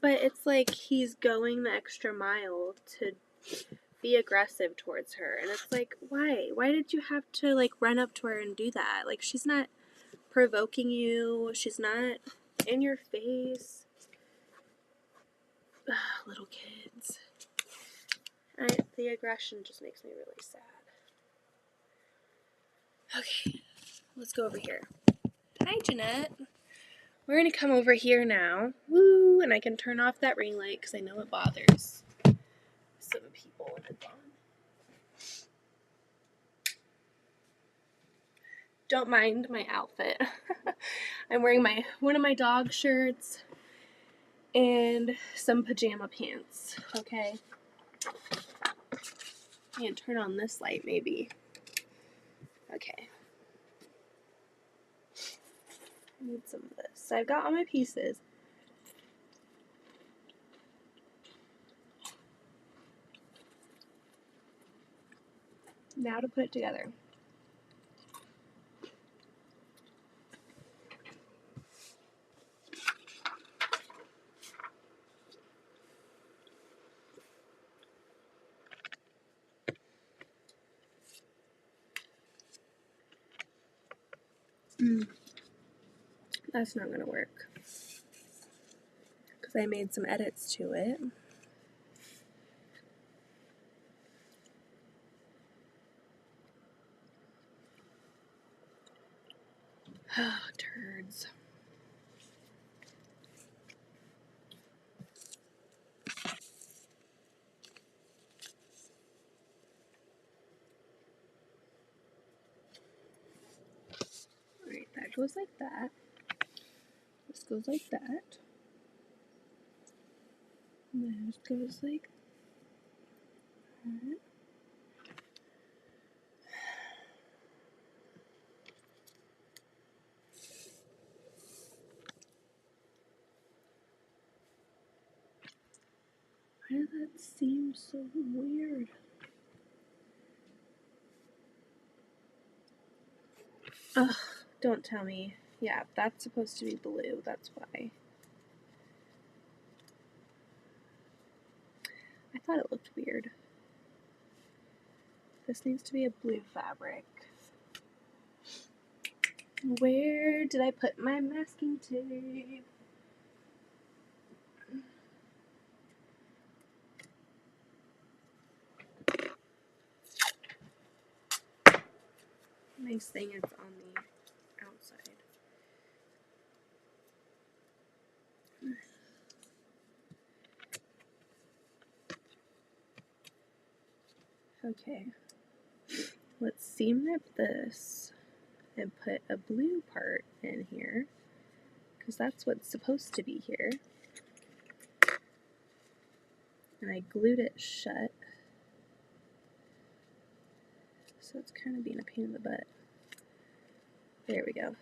[SPEAKER 1] But it's like he's going the extra mile to be aggressive towards her. And it's like, why? Why did you have to, like, run up to her and do that? Like, she's not provoking you. She's not in your face. Ugh, little kids. The aggression just makes me really sad. Okay, let's go over here. Hi, Jeanette. We're going to come over here now. Woo! And I can turn off that ring light because I know it bothers some people when it's on. Don't mind my outfit. I'm wearing one of my dog shirts and some pajama pants, okay? I can turn on this light maybe. Okay. I need some of this. So I've got all my pieces. Now to put it together. That's not going to work because I made some edits to it. Turds. Alright, that goes like that. This goes like that. And this goes like that. Why does that seem so weird? Ugh, don't tell me. Yeah, that's supposed to be blue, that's why. I thought it looked weird. This needs to be a blue fabric. Where did I put my masking tape? Nice thing it's on the outside. Okay, let's seam rip this and put a blue part in here, because that's what's supposed to be here. And I glued it shut, so it's kind of being a pain in the butt. There we go.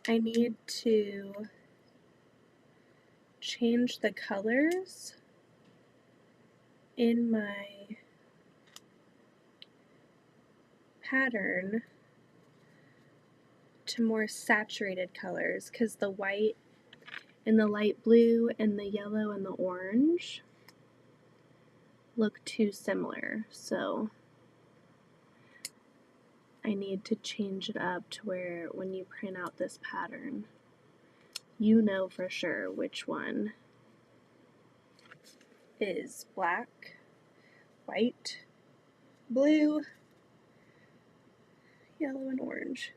[SPEAKER 1] I need to change the colors in my pattern to more saturated colors, because the white and the light blue and the yellow and the orange look too similar, so I need to change it up to where when you print out this pattern, you know for sure which one is black, white, blue, yellow, and orange.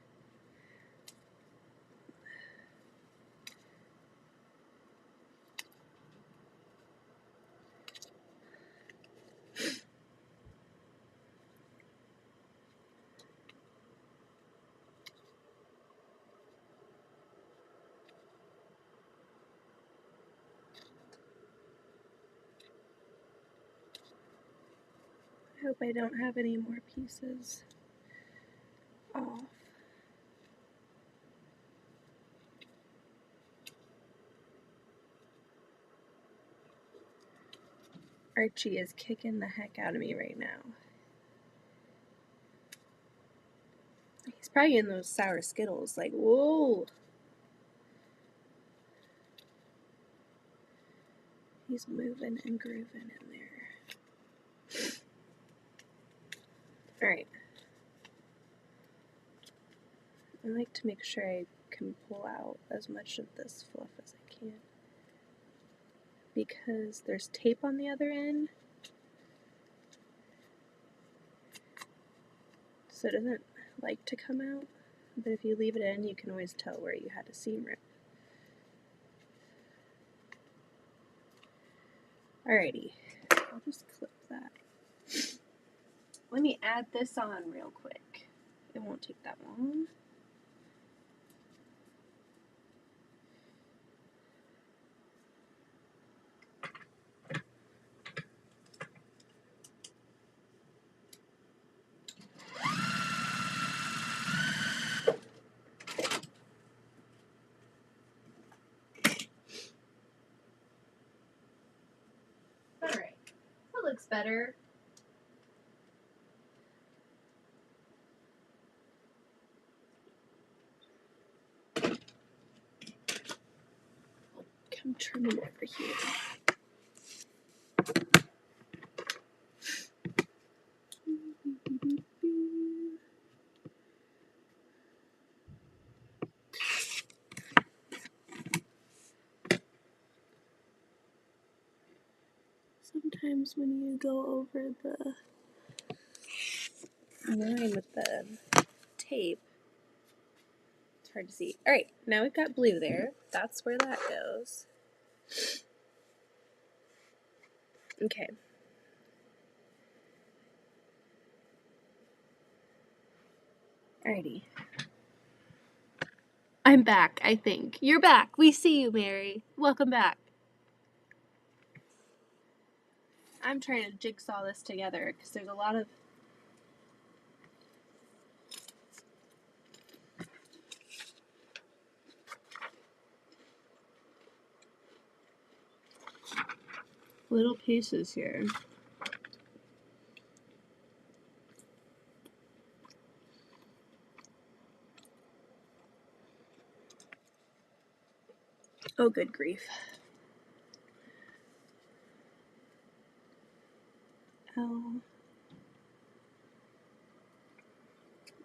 [SPEAKER 1] I hope I don't have any more pieces off. Archie is kicking the heck out of me right now. He's probably in those sour Skittles, like, whoa! He's moving and grooving in there. Alright. I like to make sure I can pull out as much of this fluff as I can, because there's tape on the other end, so it doesn't like to come out, but if you leave it in, you can always tell where you had a seam rip. Alrighty, I'll just clip that. Let me add this on real quick. It won't take that long. Alright, that looks better. Come trim them over here. Sometimes when you go over the line with the tape, it's hard to see. Alright, now we've got blue there. That's where that goes. Okay. Alrighty. I'm back, I think. You're back. We see you, Mary. Welcome back. I'm trying to jigsaw this together because there's a lot of little pieces here. Oh, good grief. Oh.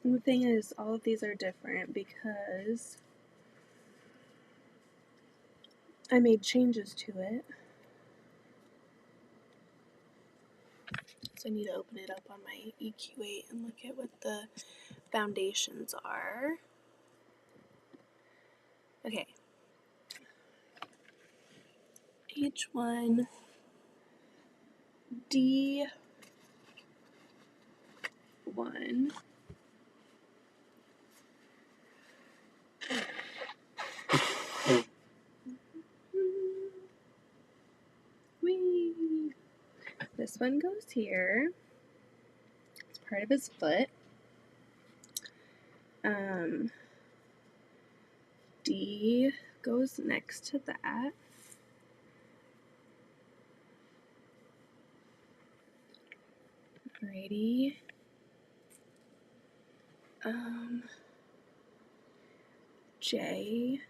[SPEAKER 1] And the thing is, all of these are different because I made changes to it. So I need to open it up on my EQ8 and look at what the foundations are. Okay. H1 D1 Whee! This one goes here. It's part of his foot. D goes next to that. Alrighty. J.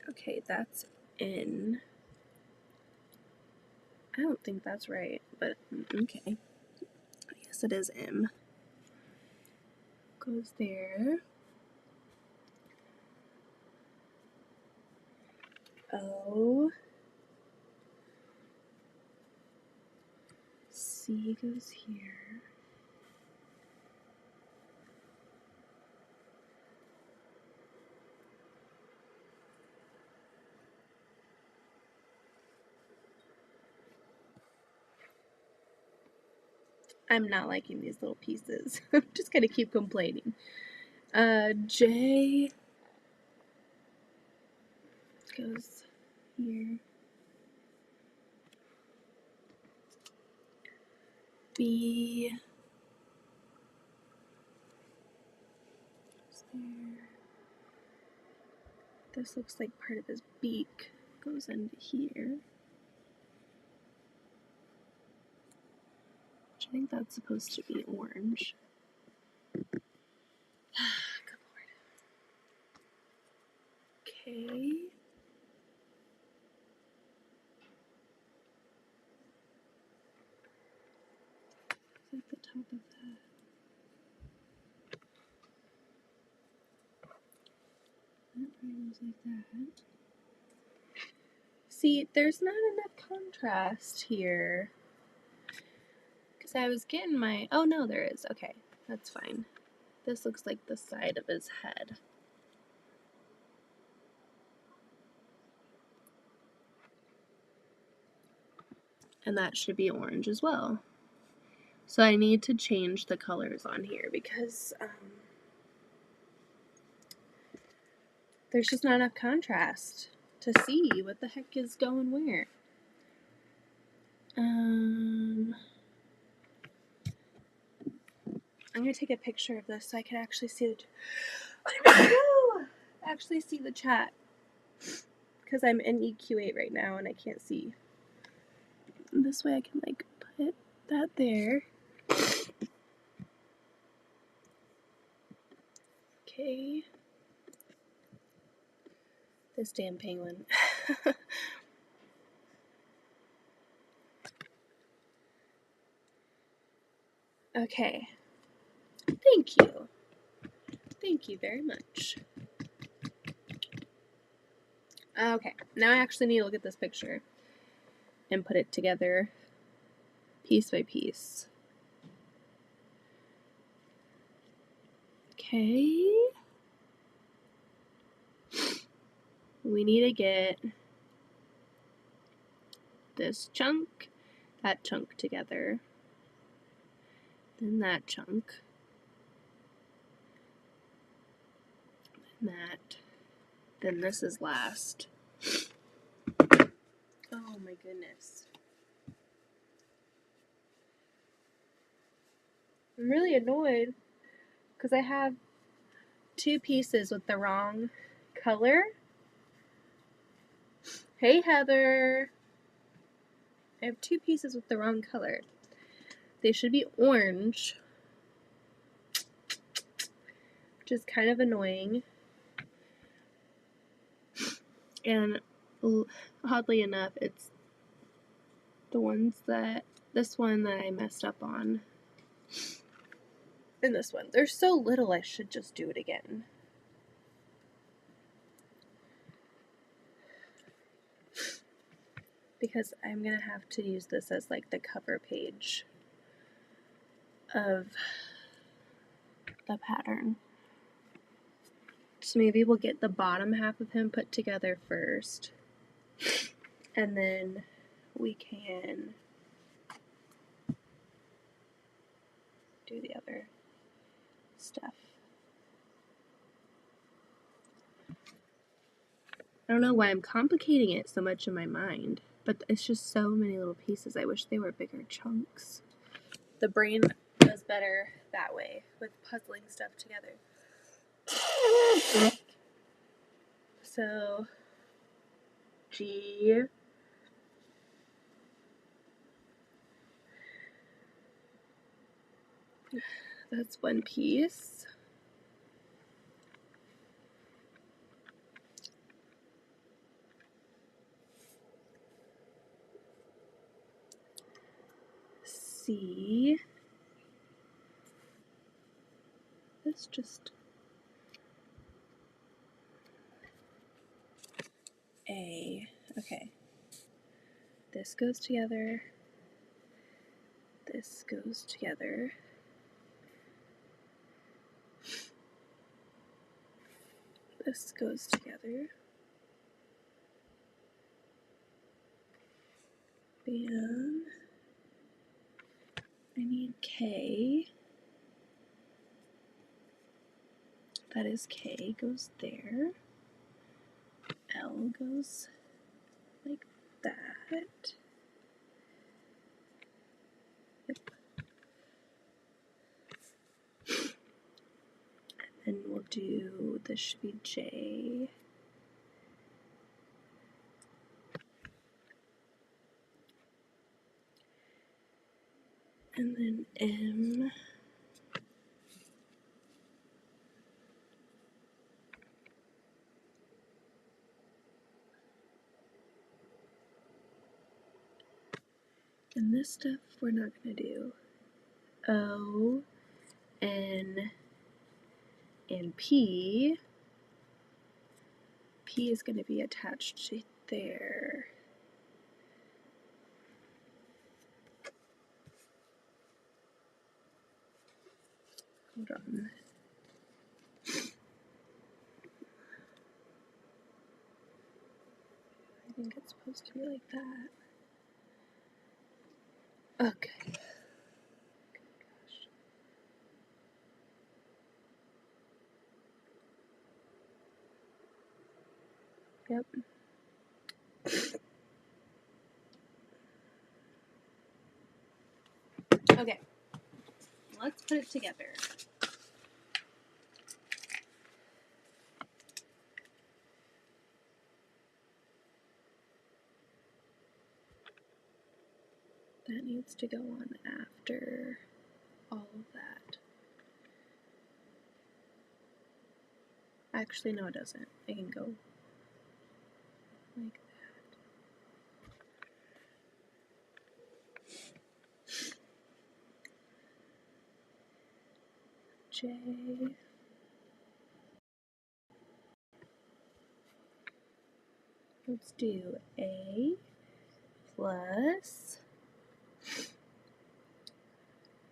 [SPEAKER 1] Okay, that's N. I don't think that's right, but okay. I guess it is M. Goes there. O. C goes here. I'm not liking these little pieces. I'm just gonna keep complaining. J goes here. B goes there. This looks like part of his beak goes into here. Which I think that's supposed to be orange. Good lord. Okay. It's like the top of that. That goes like that. See, there's not enough contrast here. Because I was getting my... Oh, no, there is. Okay, that's fine. This looks like the side of his head. And that should be orange as well. So I need to change the colors on here because there's just not enough contrast to see what the heck is going where. I'm gonna take a picture of this so I can actually see the chat because I'm in EQ8 right now and I can't see. And this way I can like put that there. Okay. This damn penguin. Okay. Thank you. Thank you very much. Okay, now I actually need to look at this picture and put it together piece by piece. Okay. We need to get this chunk, that chunk together, then that chunk, then that, then this is last. Oh my goodness. I'm really annoyed because I have two pieces with the wrong color. Hey Heather. I have two pieces with the wrong color. They should be orange, which is kind of annoying. And oddly enough, it's the ones that, this one that I messed up on. And this one. They're so little, I should just do it again. Because I'm going to have to use this as like the cover page of the pattern. So maybe we'll get the bottom half of him put together first. And then we can do the other stuff. I don't know why I'm complicating it so much in my mind, but it's just so many little pieces. I wish they were bigger chunks. The brain does better that way, with puzzling stuff together. So, G, that's one piece. C, that's just A. Okay. This goes together. This goes together. This goes together. Bam. I need K. That is K goes there. L goes like that. Yep. And we'll do, this should be J. And then M. And this stuff we're not going to do. O, N, and P. P is going to be attached to there. Hold on. I think it's supposed to be like that. Okay. Yep. Okay. Let's put it together. That needs to go on after all of that. Actually, no, it doesn't. I can go like that. J. let's do A plus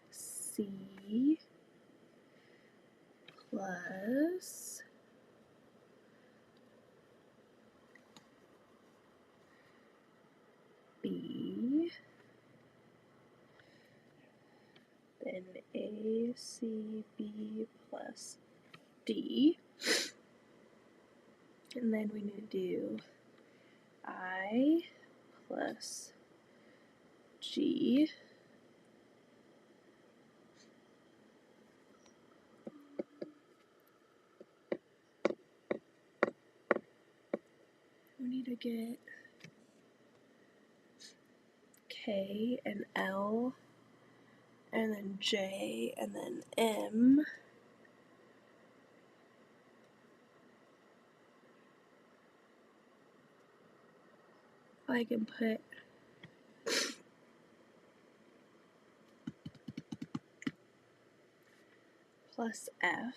[SPEAKER 1] C plus B, then A, C, B plus D, and then we need to do I plus G we need to get K and L and then J and then M. I can put plus F.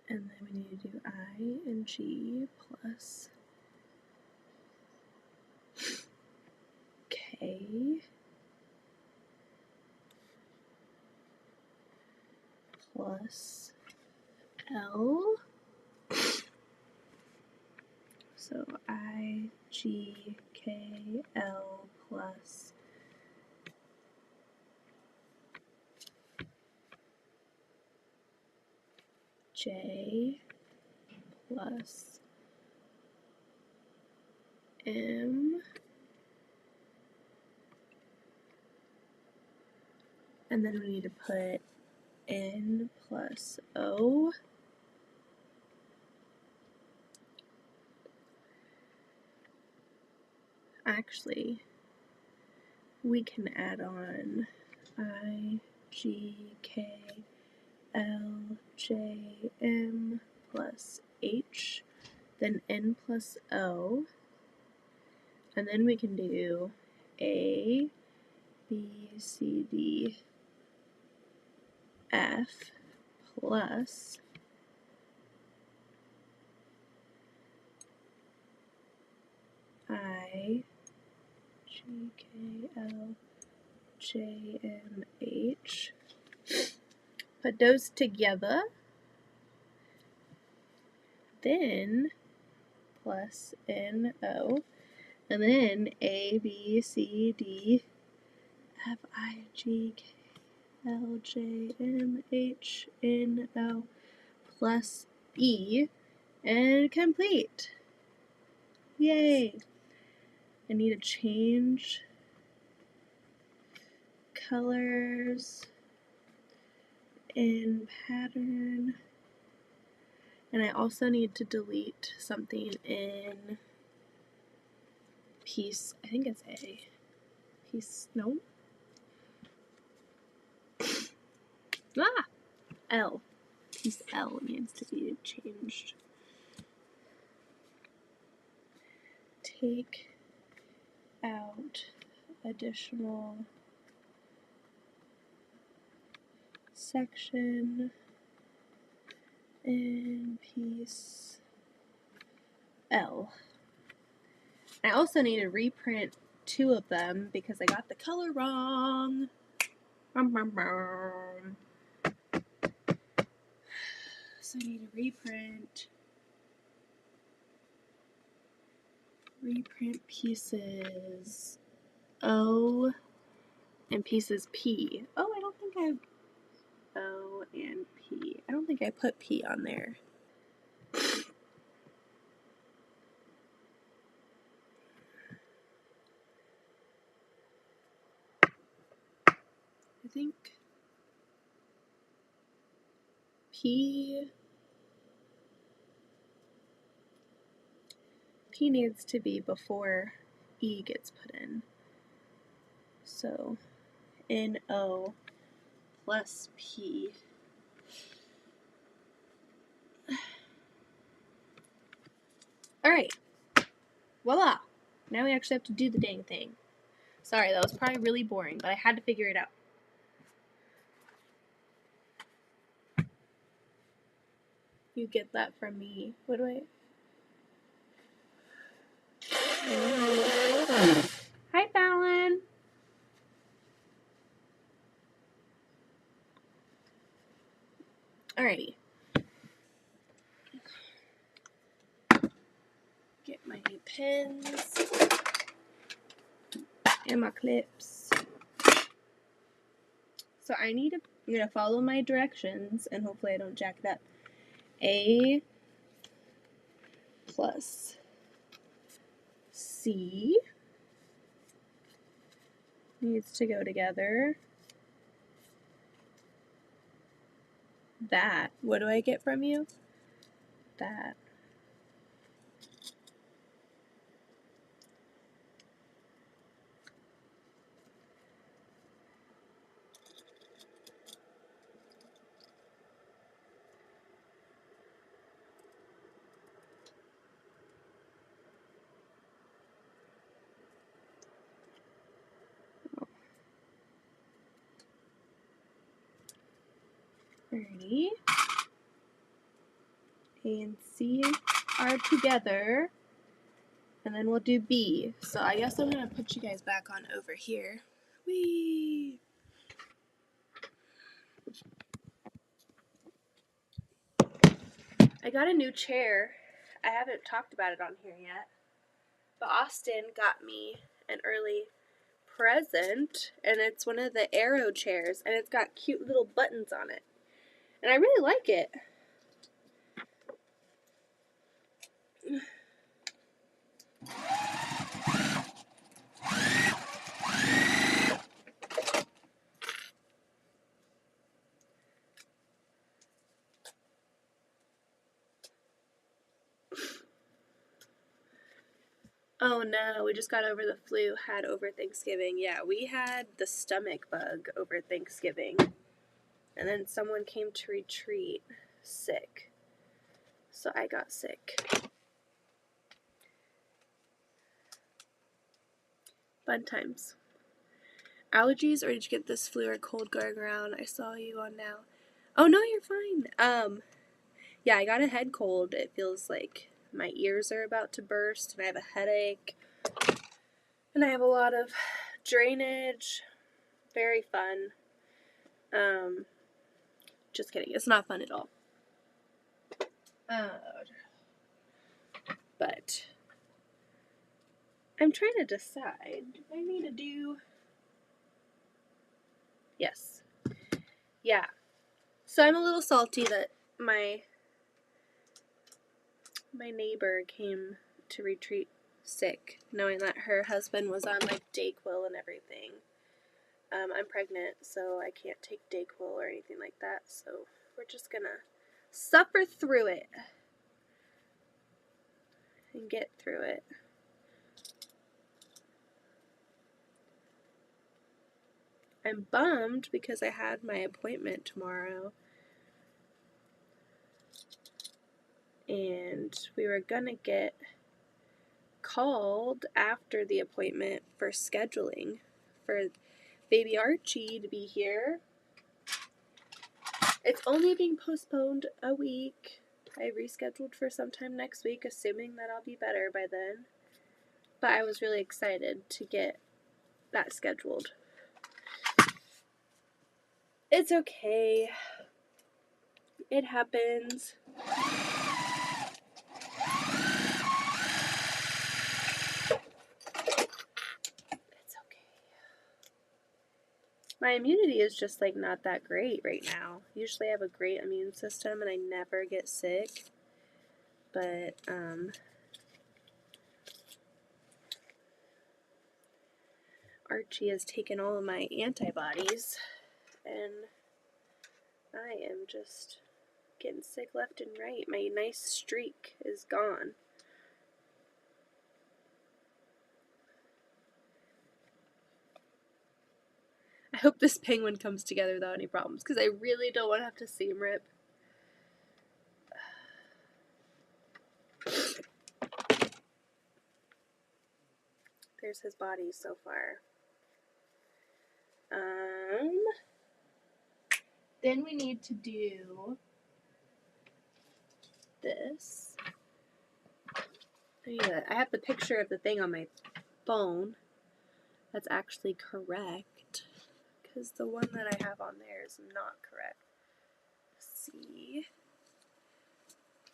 [SPEAKER 1] And then we need to do I and G plus K plus L. So I, G, K, L plus J plus M. And then we need to put N plus O. Actually, we can add on I, G, K, L, J, M plus H, then N plus O, and then we can do A, B, C, D, F plus I, G, K, L, J, M, H. Put those together, then plus N, O, and then A, B, C, D, F, I, G, K, L, J, M, H, N, O, plus E, and complete. Yay! I need to change colors in pattern, and I also need to delete something in piece, I think it's A, piece, no, L, piece L needs to be changed. Take out additional section in piece L. I also need to reprint 2 of them because I got the color wrong. So I need to reprint pieces O and pieces P. Oh, I don't think I have O and P. I don't think I put P on there. I think P needs to be before E gets put in. So NO plus P. Alright. Voila! Now we actually have to do the dang thing. Sorry, that was probably really boring, but I had to figure it out. you get that from me. What do I... Hi, Fallon. Alrighty. Get my pins and my clips. So I'm gonna follow my directions and hopefully I don't jack it up. A plus C needs to go together. That. What do I get from you? That. Alrighty. A and C are together. And then we'll do B. So I guess I'm going to put you guys back on over here. Whee! I got a new chair. I haven't talked about it on here yet. But Austin got me an early present. And it's one of the Aero chairs. And it's got cute little buttons on it. And I really like it. Oh no, we just got over the flu, had over Thanksgiving. Yeah, we had the stomach bug over Thanksgiving. And then someone came to retreat sick. So I got sick. Fun times. Allergies, or did you get this flu or cold going around? I saw you on now. Oh no, you're fine. Yeah, I got a head cold. It feels like my ears are about to burst and I have a headache. And I have a lot of drainage. Very fun. Just kidding. It's not fun at all. But I'm trying to decide. Do I need to do... Yes. Yeah. So I'm a little salty that my neighbor came to retreat sick, knowing that her husband was on like Dayquil and everything. I'm pregnant, so I can't take Dayquil or anything like that, so we're just gonna suffer through it and get through it. I'm bummed because I had my appointment tomorrow and we were gonna get called after the appointment for scheduling for baby Archie to be here. It's only being postponed a week. I rescheduled for sometime next week, assuming that I'll be better by then. But I was really excited to get that scheduled. It's okay. It happens. It's okay. My immunity is just like not that great right now. Usually I have a great immune system and I never get sick. But Archie has taken all of my antibodies and I am just getting sick left and right. My nice streak is gone. I hope this penguin comes together without any problems, because I really don't want to have to seam rip. There's his body so far. Then we need to do this. I have the picture of the thing on my phone that's actually correct, because the one that I have on there is not correct. Let's see.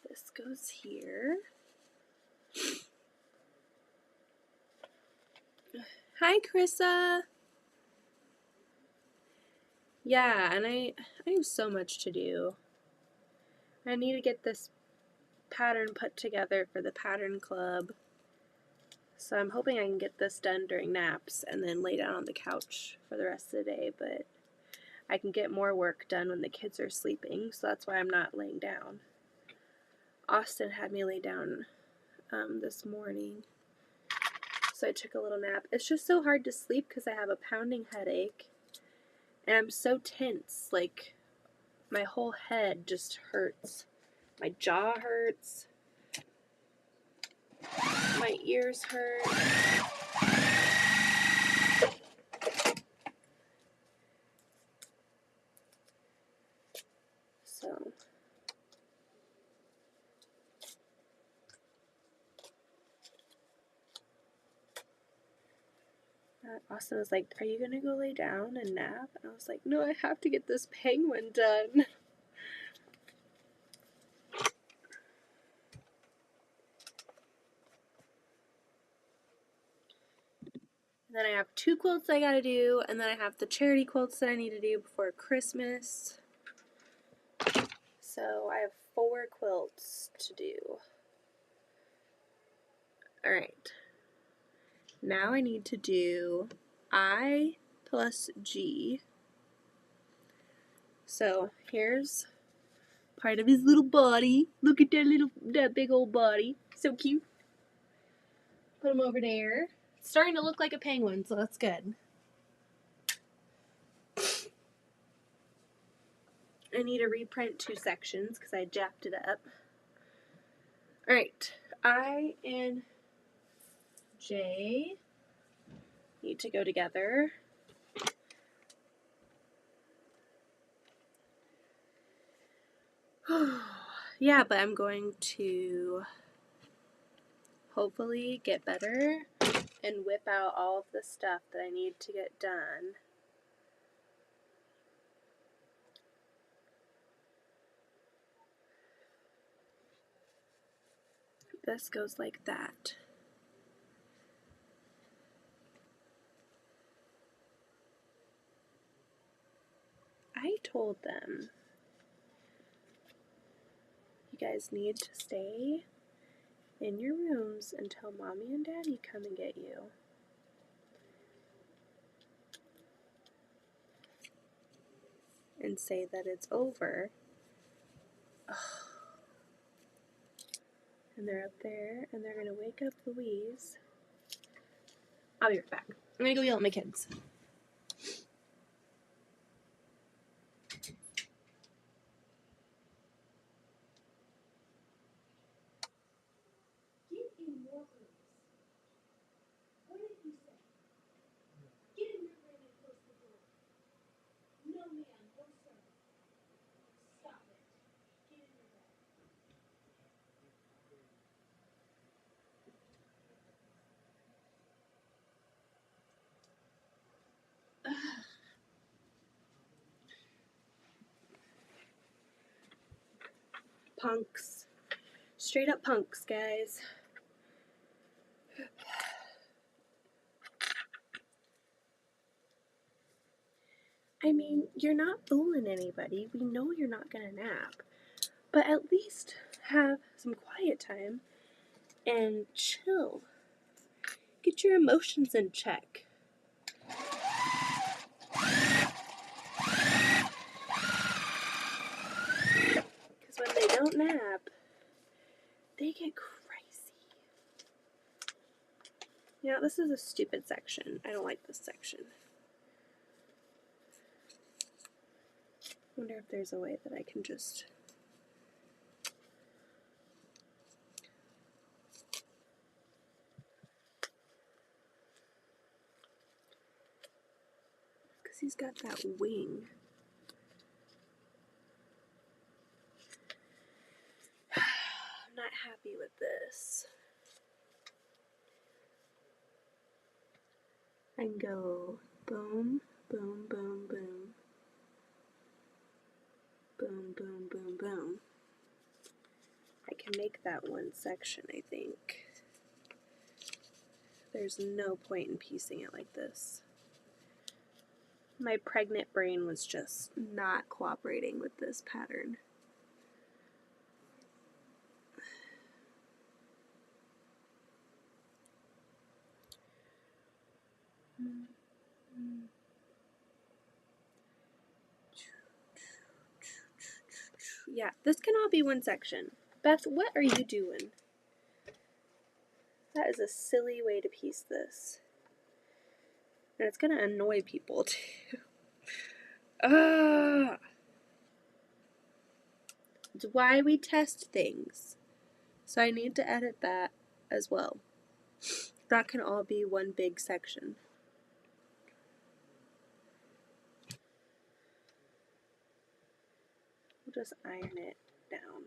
[SPEAKER 1] This goes here. Hi, Krissa. Yeah, and I have so much to do. I need to get this pattern put together for the pattern club. So I'm hoping I can get this done during naps and then lay down on the couch for the rest of the day, but I can get more work done when the kids are sleeping, so that's why I'm not laying down. Austin had me lay down this morning, so I took a little nap. It's just so hard to sleep because I have a pounding headache, and I'm so tense, like my whole head just hurts. My jaw hurts. My ears hurt. So Austin was like, "Are you gonna go lay down and nap?" And I was like, "No, I have to get this penguin done." And then I have 2 quilts I gotta do, and then I have the charity quilts that I need to do before Christmas. So I have 4 quilts to do. Alright. Now I need to do I plus G. So here's part of his little body. Look at that big old body. So cute. Put him over there. It's starting to look like a penguin, so that's good. I need to reprint 2 sections because I jacked it up. Alright, I and J need to go together. Yeah, but I'm going to hopefully get better and whip out all of the stuff that I need to get done. This goes like that. I told them, you guys need to stay in your rooms until Mommy and Daddy come and get you. And say that it's over. And they're up there, and they're gonna wake up Louise. I'll be right back. I'm gonna go yell at my kids. Get in your rooms. What did you say? Get in your room and close the door. No, ma'am. No, sir. Stop it. Get in your bed. Punks. Straight up punks, guys. I mean, you're not fooling anybody. We know you're not gonna nap. But at least have some quiet time and chill. Get your emotions in check. Because when they don't nap, they get crazy. You know, this is a stupid section. I don't like this section. I wonder if there's a way that I can just... Because he's got that wing. happy with this. I can go boom, boom, boom, boom. Boom, boom, boom, boom. I can make that one section, I think. There's no point in piecing it like this. My pregnant brain was just not cooperating with this pattern. Yeah, this can all be one section. Beth, what are you doing? That is a silly way to piece this. And it's gonna annoy people too. It's why we test things. So I need to edit that as well. That can all be one big section. We'll just iron it down.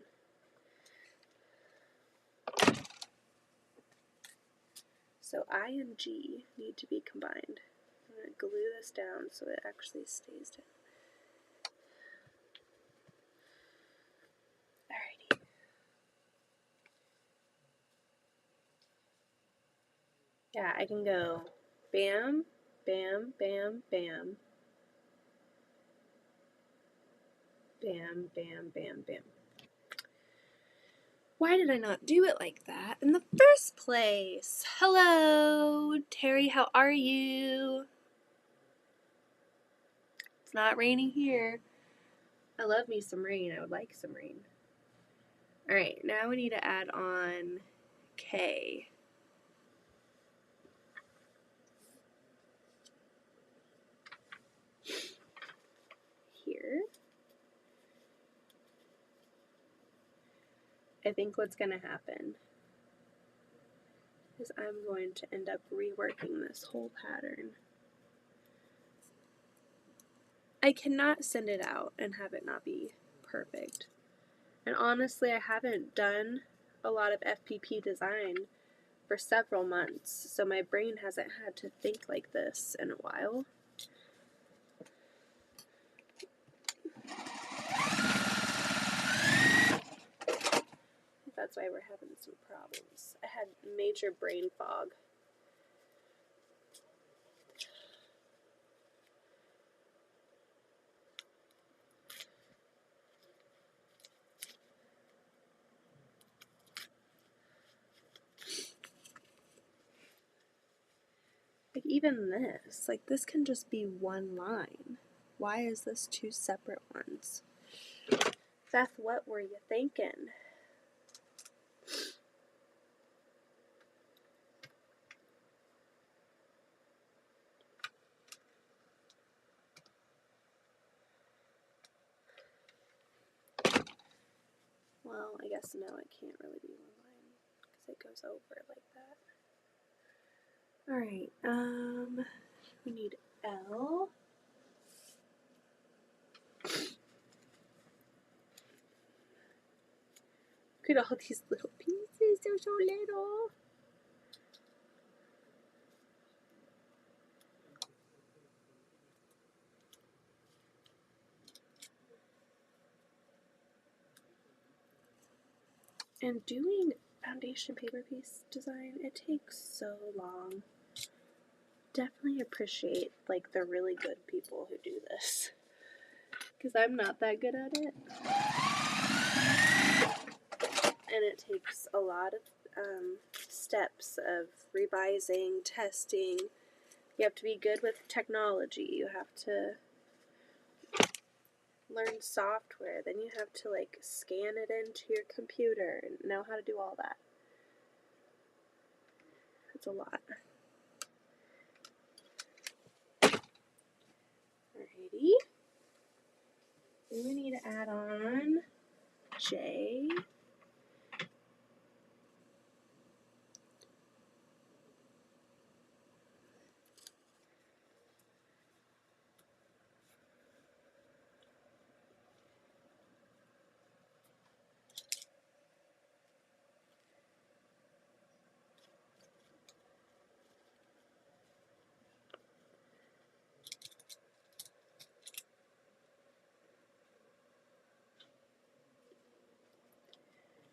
[SPEAKER 1] So I and G need to be combined. I'm going to glue this down so it actually stays down. Alrighty. Yeah, I can go bam, bam, bam, bam. Bam, bam, bam, bam. Why did I not do it like that in the first place? Hello, Terry, how are you? It's not raining here. I love me some rain. I would like some rain. Alright, now we need to add on K. Here. I think what's going to happen is I'm going to end up reworking this whole pattern. I cannot send it out and have it not be perfect. And honestly, I haven't done a lot of FPP design for several months, so my brain hasn't had to think like this in a while. That's why we're having some problems. I had major brain fog. Like even this, like this can just be one line. Why is this two separate ones? Beth, what were you thinking? Well, I guess no, it can't really be one line because it goes over like that. Alright, we need L. Look at all these little pieces, they're so little. And doing foundation paper piece design, it takes so long. Definitely appreciate like the really good people who do this, because I'm not that good at it. And it takes a lot of steps of revising, testing. You have to be good with technology. You have to learn software. Then you have to like scan it into your computer and know how to do all that. It's a lot. Alrighty. Then we need to add on J.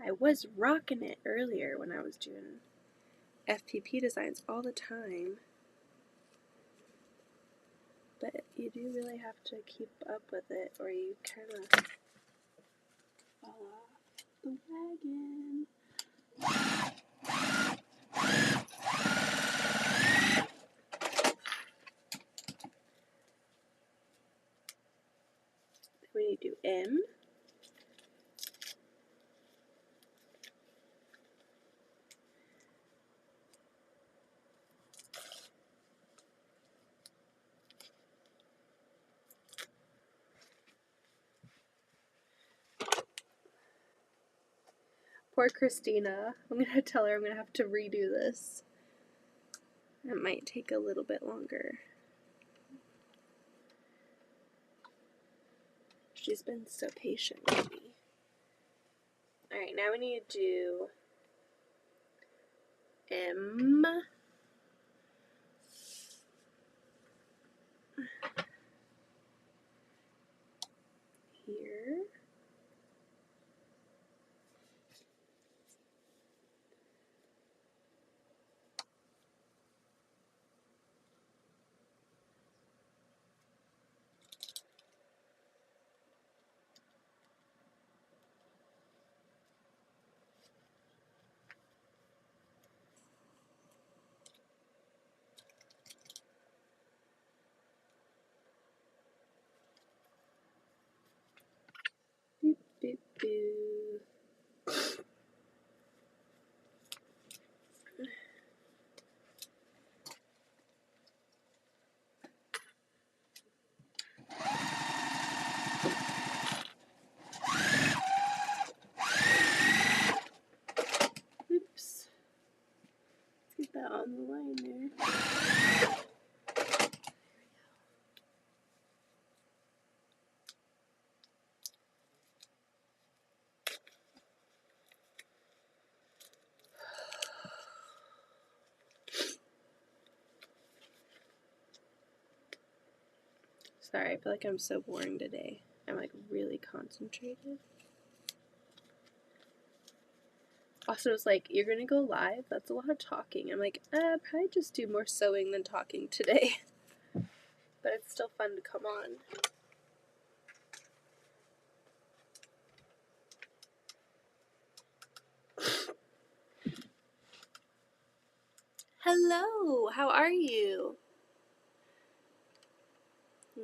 [SPEAKER 1] I was rocking it earlier when I was doing FPP designs all the time. But you do really have to keep up with it or you kind of fall off the wagon. When you do M, poor Christina. I'm going to tell her I'm going to have to redo this. It might take a little bit longer. She's been so patient with me. Alright, now we need to do M. Here. Boop, boop, boop. Oops. Get that on the line there. Sorry, I feel like I'm so boring today. I'm like really concentrated. Austin was like, you're gonna go live? That's a lot of talking. I'm like, probably just do more sewing than talking today. But it's still fun to come on. Hello, how are you?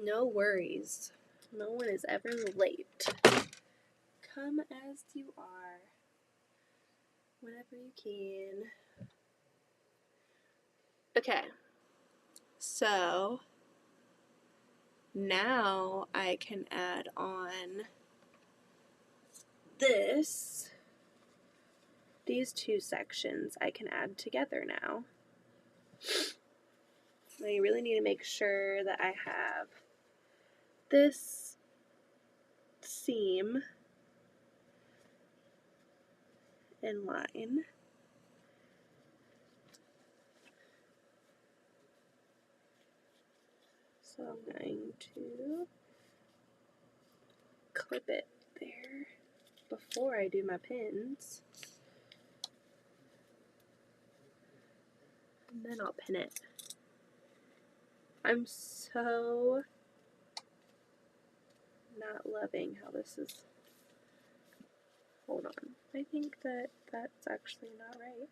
[SPEAKER 1] No worries. No one is ever late. Come as you are. Whenever you can. Okay. So now I can add on this. These two sections I can add together now. Now you really need to make sure that I have this seam in line. So I'm going to clip it there before I do my pins. And then I'll pin it. I'm so not loving how this is. Hold on. I think that that's actually not right.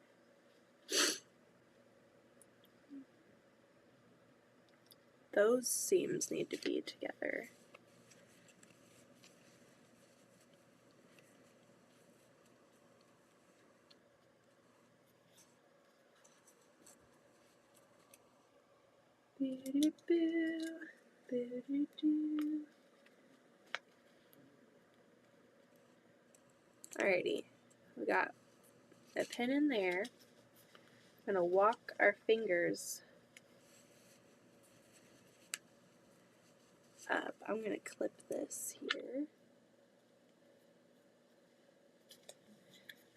[SPEAKER 1] Those seams need to be together. Alrighty, we got a pin in there. I'm gonna walk our fingers up. I'm gonna clip this here.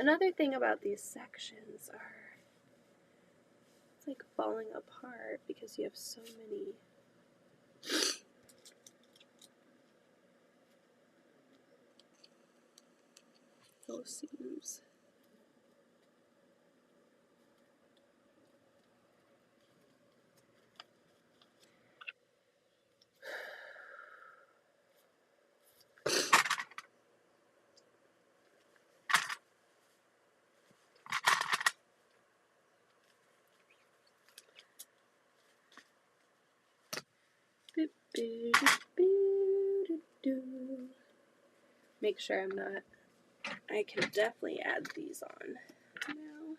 [SPEAKER 1] Another thing about these sections are it's like falling apart because you have so many. those seams. Make sure I'm not. I can definitely add these on now.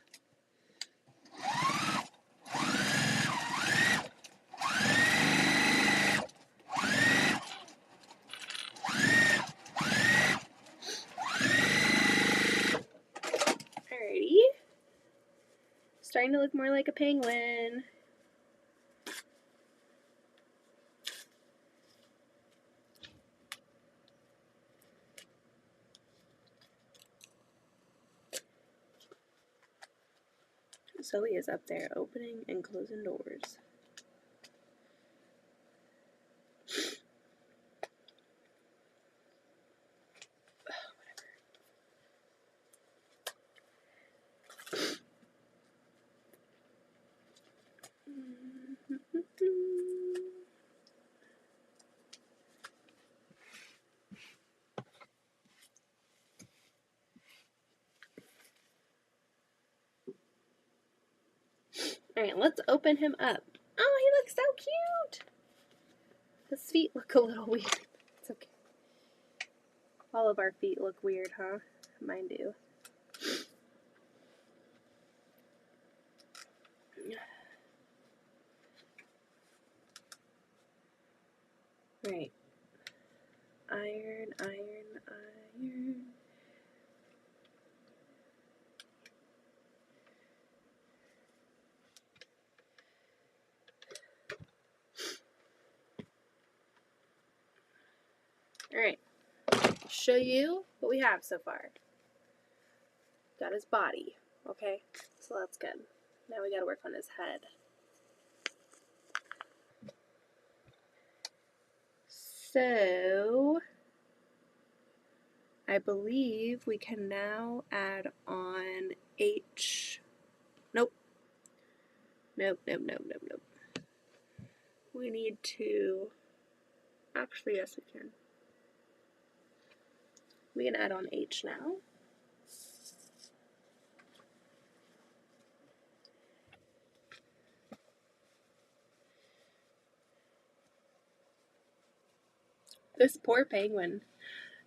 [SPEAKER 1] Alrighty. Starting to look more like a penguin. Zoe is up there opening and closing doors. Alright, let's open him up. Oh, he looks so cute! His feet look a little weird. It's okay. All of our feet look weird, huh? Mine do. Right. Iron, iron, iron. Alright. I'll show you what we have so far. Got his body. Okay? So that's good. Now we gotta work on his head. So I believe we can now add on H. Nope. Nope. We need to. Actually, yes, we can. We can add on H now. This poor penguin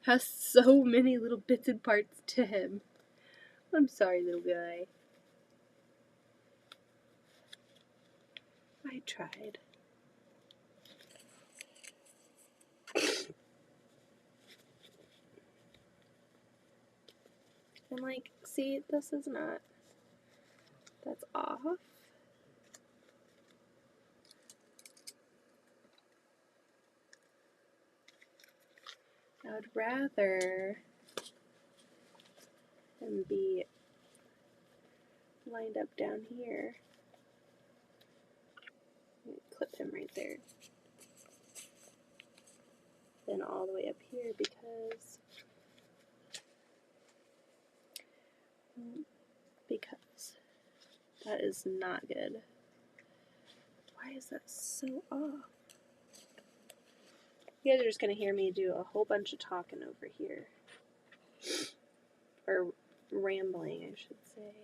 [SPEAKER 1] has so many little bits and parts to him. I'm sorry, little guy. I tried. And like, see, this is not. That's off. I would rather them be lined up down here. Clip him right there. Then all the way up here because that is not good. Why is that so off? You guys are just going to hear me do a whole bunch of talking over here. Or rambling, I should say.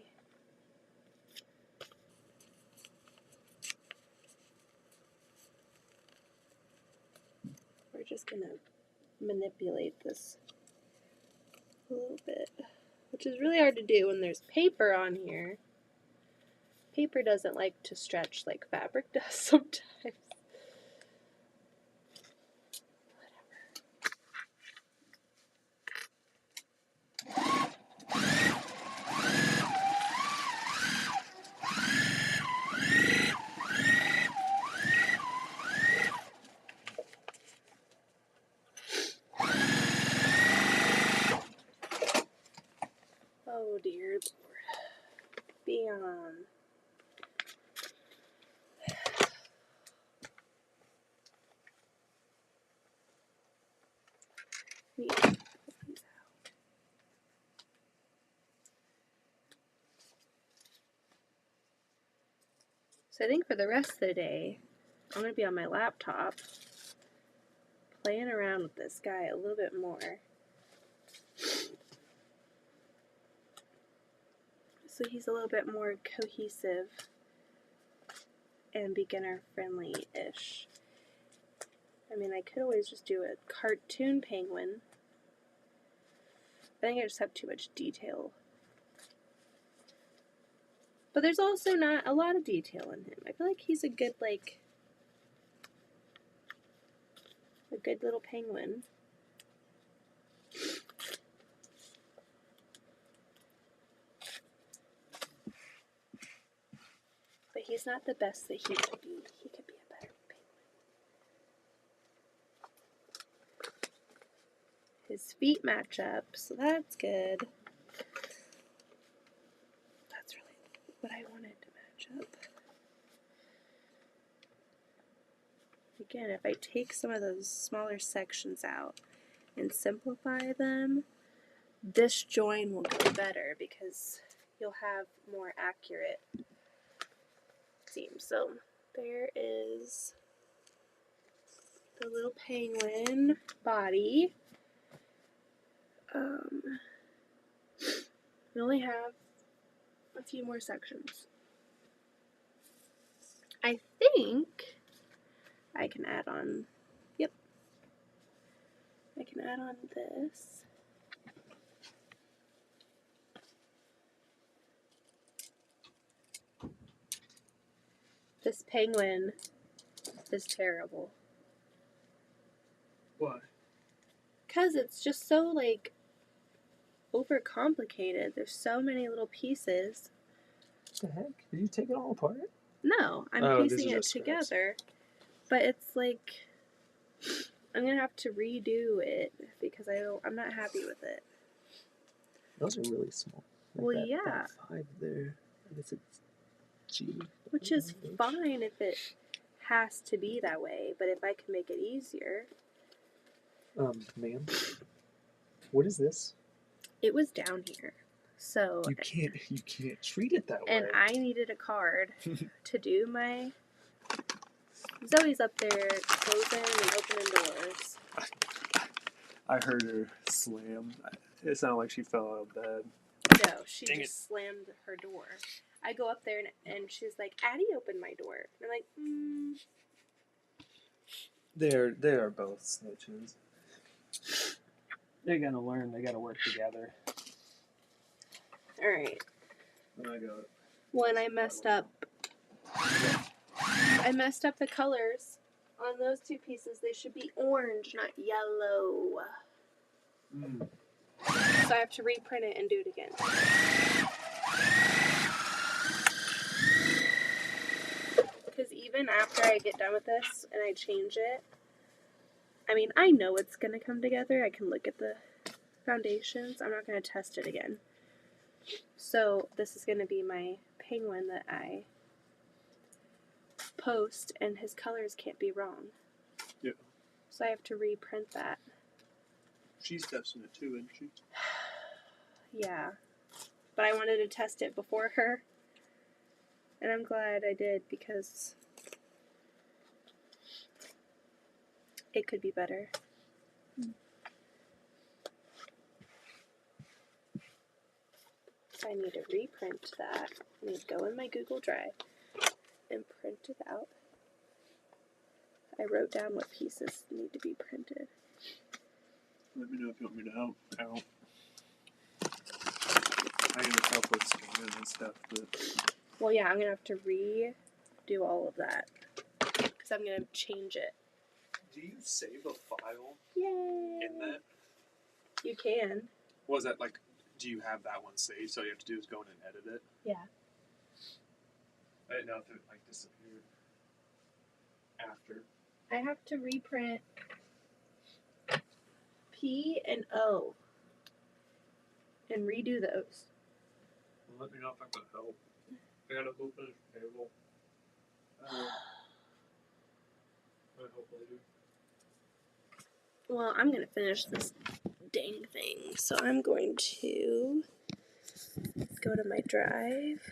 [SPEAKER 1] We're just going to manipulate this a little bit, which is really hard to do when there's paper on here. Paper doesn't like to stretch like fabric does sometimes. Oh dear Lord. Beyond. So I think for the rest of the day, I'm going to be on my laptop playing around with this guy a little bit more. So he's a little bit more cohesive and beginner friendly-ish. I mean, I could always just do a cartoon penguin. I think I just have too much detail. But there's also not a lot of detail in him. I feel like he's a good, like, a good little penguin. But he's not the best that he could be. He could be a better penguin. His feet match up, so that's good. That's really what I wanted to match up. Again, if I take some of those smaller sections out and simplify them, this join will go better because you'll have more accurate seams. So there is the little penguin body. We only have a few more sections. I think I can add on, yep, I can add on this. This penguin is terrible.
[SPEAKER 2] Why?
[SPEAKER 1] Because it's just so, like, overcomplicated. There's so many little pieces.
[SPEAKER 2] What the heck? Did you take it all apart?
[SPEAKER 1] No, I'm piecing it together. But it's like, I'm going to have to redo it because I'm not happy with it.
[SPEAKER 2] Those are really small. Like
[SPEAKER 1] Well,
[SPEAKER 2] that,
[SPEAKER 1] yeah.
[SPEAKER 2] That 5 there. I guess it's G.
[SPEAKER 1] Which is fine if it has to be that way, but if I can make it easier.
[SPEAKER 2] Ma'am, what is this?
[SPEAKER 1] It was down here. So
[SPEAKER 2] you can't treat it that way.
[SPEAKER 1] And I needed a card to do my Zoe's up there closing and opening doors.
[SPEAKER 2] I heard her slam. It sounded like she fell out of bed.
[SPEAKER 1] No, she just slammed her door. I go up there and she's like, Addie opened my door. And I'm like,
[SPEAKER 2] They are both snitches. They're gonna learn. They gotta work together.
[SPEAKER 1] All right.
[SPEAKER 2] And I got it.
[SPEAKER 1] When I messed up the colors on those two pieces. They should be orange, not yellow. So I have to reprint it and do it again. Because even after I get done with this and I change it, I mean, I know it's going to come together. I can look at the foundations. I'm not going to test it again. So this is going to be my penguin that I post, and his colors can't be wrong.
[SPEAKER 2] Yeah.
[SPEAKER 1] So I have to reprint that.
[SPEAKER 2] She's testing it too, isn't she?
[SPEAKER 1] Yeah. But I wanted to test it before her. And I'm glad I did, because it could be better. So I need to reprint that. I need to go in my Google Drive and print it out. I wrote down what pieces need to be printed.
[SPEAKER 2] Let me know if you want me to help. I need help with scanning and stuff, but...
[SPEAKER 1] Well, yeah, I'm going to have to redo all of that, because I'm going to change it.
[SPEAKER 2] Do you save a file
[SPEAKER 1] Yay!
[SPEAKER 2] in that?
[SPEAKER 1] You can.
[SPEAKER 2] Was that like, do you have that one saved, so all you have to do is go in and edit it?
[SPEAKER 1] Yeah.
[SPEAKER 2] I didn't know if it like disappeared after.
[SPEAKER 1] I have to reprint P and O and redo those.
[SPEAKER 2] Well, let me know if I can help. I gotta open this table. I'll help later.
[SPEAKER 1] Well, I'm going to finish this dang thing, so I'm going to go to my drive.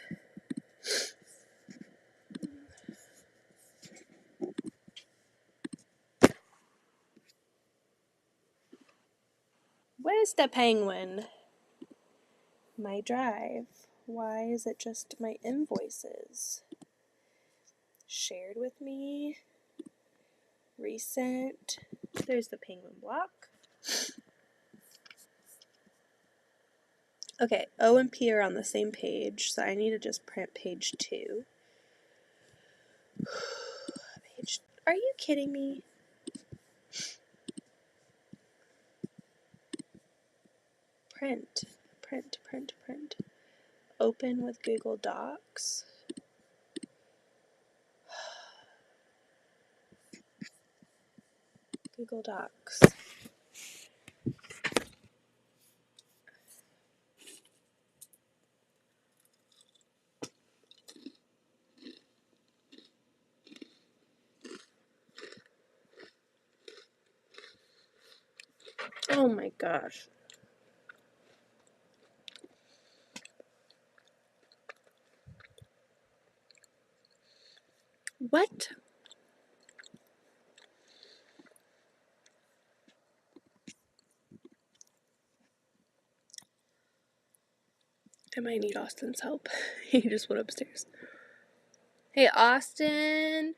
[SPEAKER 1] Mr. Penguin? My drive. Why is it just my invoices? Shared with me. Recent. There's the Penguin Block. Okay, O and P are on the same page, so I need to just print page 2. Are you kidding me? Print. Open with Google Docs. Google Docs. Oh my gosh. What? I might need Austin's help. He just went upstairs. Hey, Austin.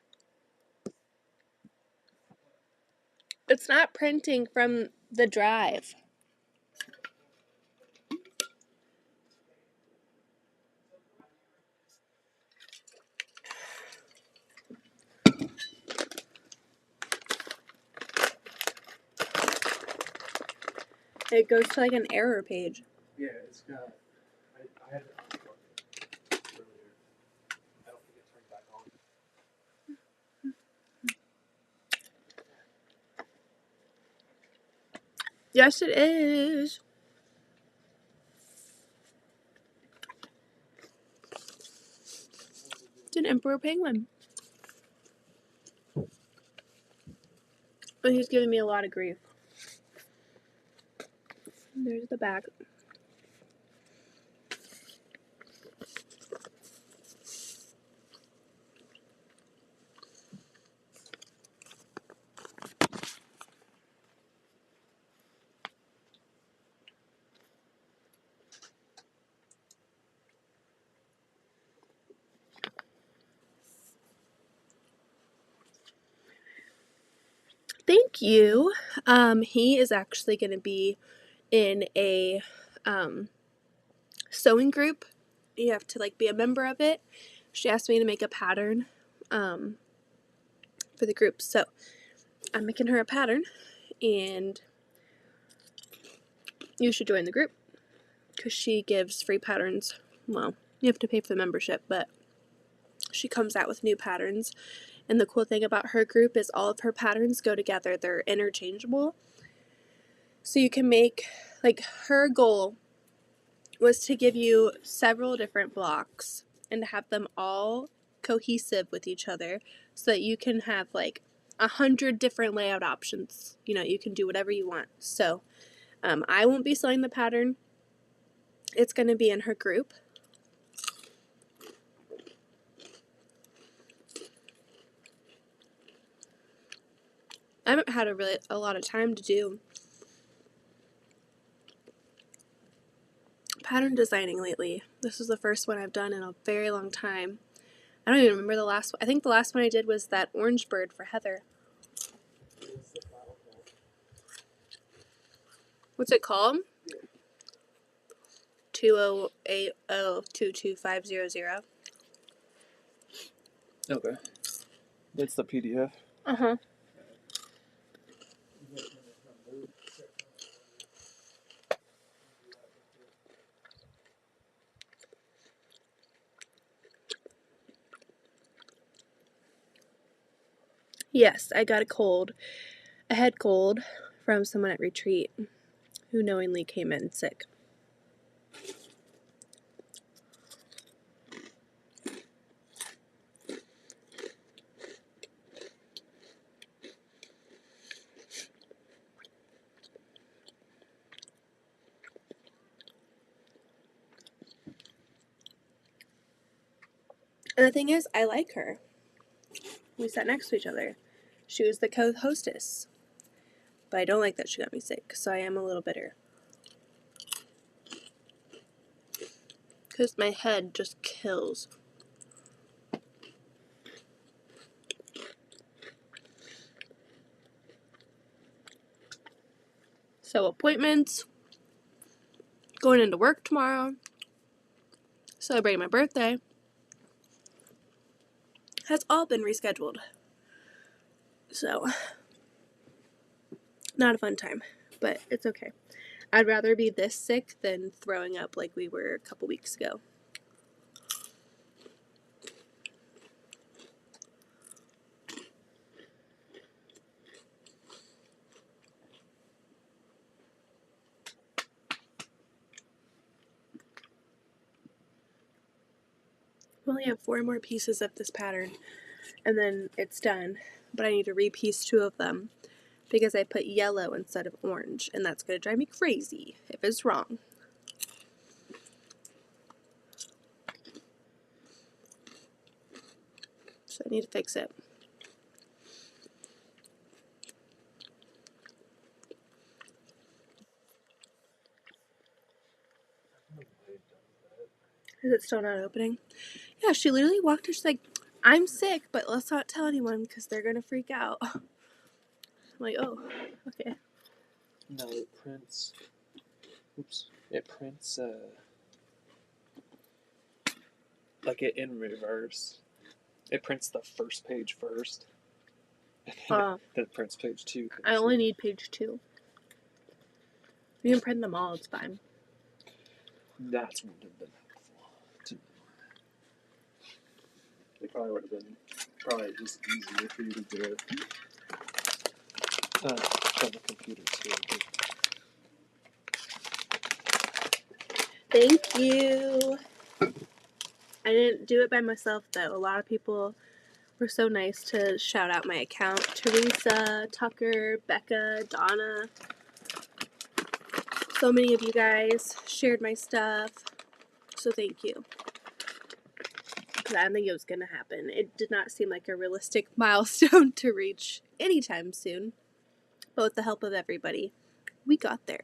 [SPEAKER 1] It's not printing from the drive. It goes to like an error page.
[SPEAKER 2] Yeah, it's got. I had it unplugged earlier. I don't think it turned back on.
[SPEAKER 1] Yes, it is. It's an emperor penguin. And he's giving me a lot of grief. There's the back. Thank you. He is actually going to be in a sewing group. You have to like be a member of it. She asked me to make a pattern for the group, so I'm making her a pattern, and you should join the group because she gives free patterns. Well, you have to pay for the membership, but she comes out with new patterns. And the cool thing about her group is all of her patterns go together. They're interchangeable. So you can make, like, her goal was to give you several different blocks and to have them all cohesive with each other so that you can have like 100 different layout options. You know, you can do whatever you want. So I won't be sewing the pattern. It's going to be in her group. I haven't had a lot of time to do pattern designing lately. This is the first one I've done in a very long time. I don't even remember the last one. I think the last one I did was that orange bird for Heather. What's it called? 20802250.
[SPEAKER 2] Okay. That's the PDF.
[SPEAKER 1] Uh-huh. Yes, I got a head cold from someone at retreat who knowingly came in sick. And the thing is, I like her. We sat next to each other. She was the co-hostess. But I don't like that she got me sick, so I am a little bitter. because my head just kills. So appointments, going into work tomorrow, celebrating my birthday, has all been rescheduled. So, not a fun time, but it's okay. I'd rather be this sick than throwing up like we were a couple weeks ago. We only have 4 more pieces of this pattern, and then it's done. But I need to repiece 2 of them because I put yellow instead of orange, and that's going to drive me crazy if it's wrong. So I need to fix it. Is it still not opening? Yeah, she literally walked in. She's like, I'm sick, but let's not tell anyone because they're going to freak out. I'm like, oh, okay.
[SPEAKER 2] No, it prints. Oops. It prints, like it in reverse. It prints the first page first. And then it prints page 2.
[SPEAKER 1] I only need page 2. You can print them all, it's fine.
[SPEAKER 2] That's what would have been helpful. It probably would have been just easier for you to do it from the computer too.
[SPEAKER 1] Thank you. I didn't do it by myself though. A lot of people were so nice to shout out my account. Teresa, Tucker, Becca, Donna. So many of you guys shared my stuff. So thank you. Because I didn't think it was going to happen. It did not seem like a realistic milestone to reach anytime soon. But with the help of everybody, we got there.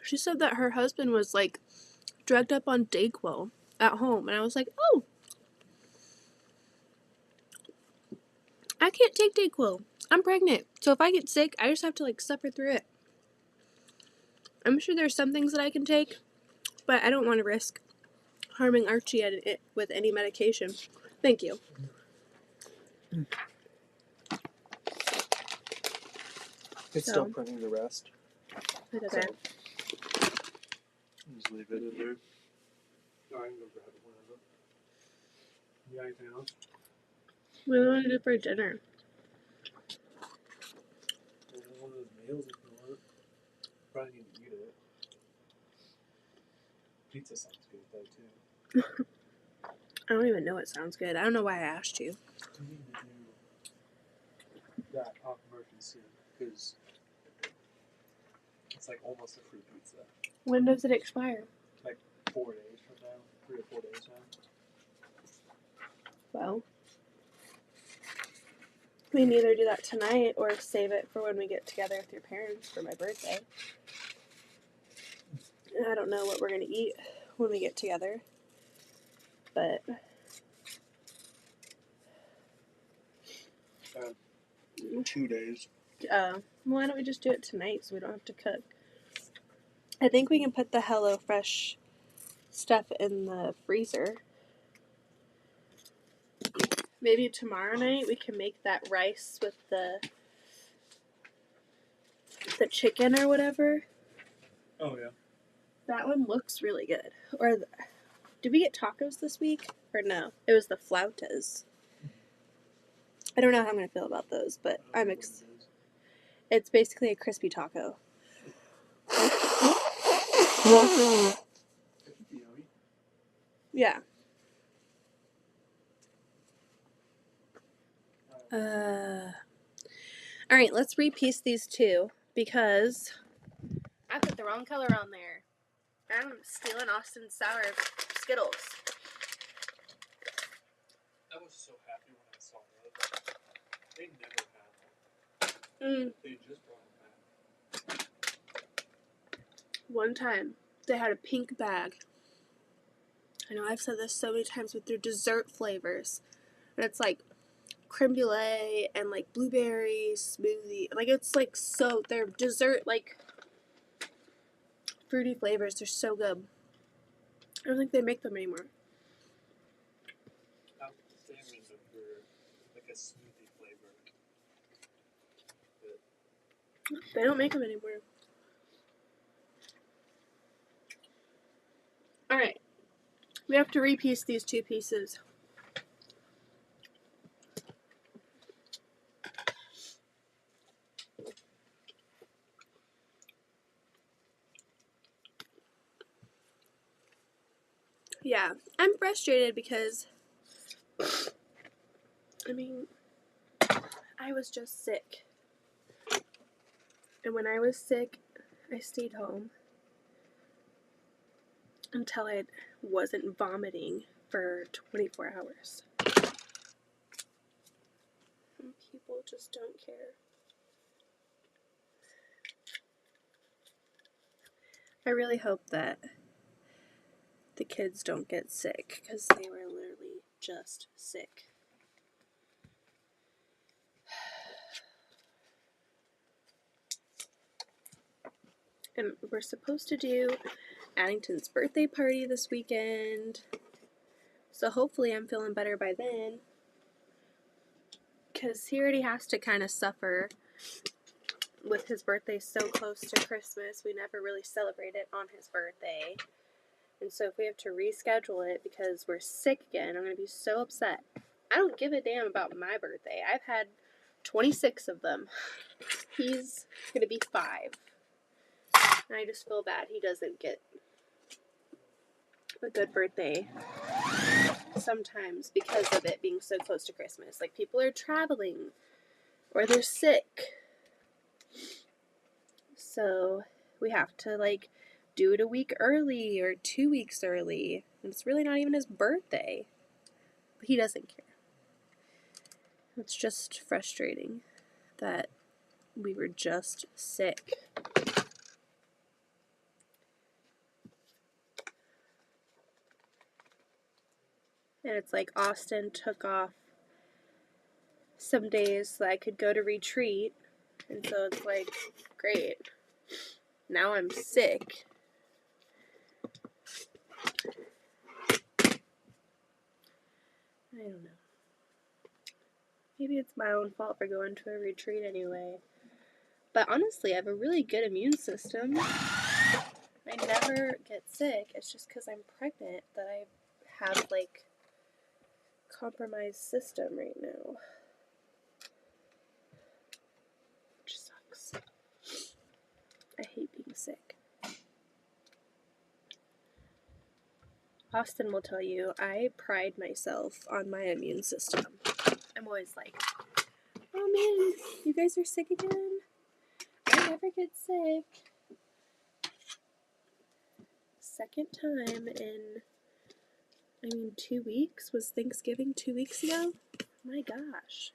[SPEAKER 1] She said that her husband was like drugged up on Dayquil at home. And I was like, oh, I can't take Dayquil. I'm pregnant. So if I get sick, I just have to like suffer through it. I'm sure there's some things that I can take, but I don't want to risk harming Archie with any medication. Thank you.
[SPEAKER 2] It's still printing the rest.
[SPEAKER 1] Okay.
[SPEAKER 2] So, just leave it in there. No, I can go grab one of them. You got anything else?
[SPEAKER 1] What do we want to do for dinner?
[SPEAKER 2] One of those meals if you want. Probably need to eat it. Pizza sounds good though too.
[SPEAKER 1] I don't even know it sounds good. I don't know why I asked you.
[SPEAKER 2] We need to do that off immersion soon because it's like almost a free pizza.
[SPEAKER 1] When does it expire?
[SPEAKER 2] Like 4 days from now, 3 or 4 days now.
[SPEAKER 1] Well, we can either do that tonight or save it for when we get together with your parents for my birthday. I don't know what we're going to eat when we get together, but
[SPEAKER 2] 2 days.
[SPEAKER 1] why don't we just do it tonight so we don't have to cook? I think we can put the HelloFresh stuff in the freezer. Maybe tomorrow night we can make that rice with the chicken or whatever.
[SPEAKER 2] Oh yeah.
[SPEAKER 1] That one looks really good. Or did we get tacos this week? Or no? It was the flautas. I don't know how I'm going to feel about those, but it's basically a crispy taco. Yeah. Alright, let's repiece these 2 because I put the wrong color on there. I'm stealing Austin's sour Skittles.
[SPEAKER 2] They never had them. They just brought them back.
[SPEAKER 1] One time, they had a pink bag. I know I've said this so many times with their dessert flavors. And it's like creme brulee and like blueberry smoothie. Like it's like so, their dessert like fruity flavors, they're so good. I don't think they make them anymore.
[SPEAKER 2] How damn remember like a smoothie flavor.
[SPEAKER 1] They don't make them anymore. Alright. We have to repiece these two pieces. Yeah, I'm frustrated because, I mean, I was just sick. And when I was sick, I stayed home until I wasn't vomiting for 24 hours. And people just don't care. I really hope that the kids don't get sick because they were literally just sick. And we're supposed to do Addington's birthday party this weekend. So hopefully I'm feeling better by then. Because he already has to kind of suffer with his birthday so close to Christmas. We never really celebrate it on his birthday. And so if we have to reschedule it because we're sick again, I'm going to be so upset. I don't give a damn about my birthday. I've had 26 of them. He's going to be 5. And I just feel bad he doesn't get a good birthday sometimes because of it being so close to Christmas. Like, people are traveling or they're sick. So we have to, like, do it a week early or 2 weeks early. And it's really not even his birthday. But he doesn't care. It's just frustrating that we were just sick. And it's like Austin took off some days so I could go to retreat. And so it's like, great. Now I'm sick. I don't know. Maybe it's my own fault for going to a retreat anyway. But honestly, I have a really good immune system. I never get sick. It's just because I'm pregnant that I have, like, compromised system right now. Which sucks. I hate being sick. Austin will tell you, I pride myself on my immune system. I'm always like, oh man, you guys are sick again? I never get sick. Second time in, 2 weeks? Was Thanksgiving 2 weeks ago? My gosh.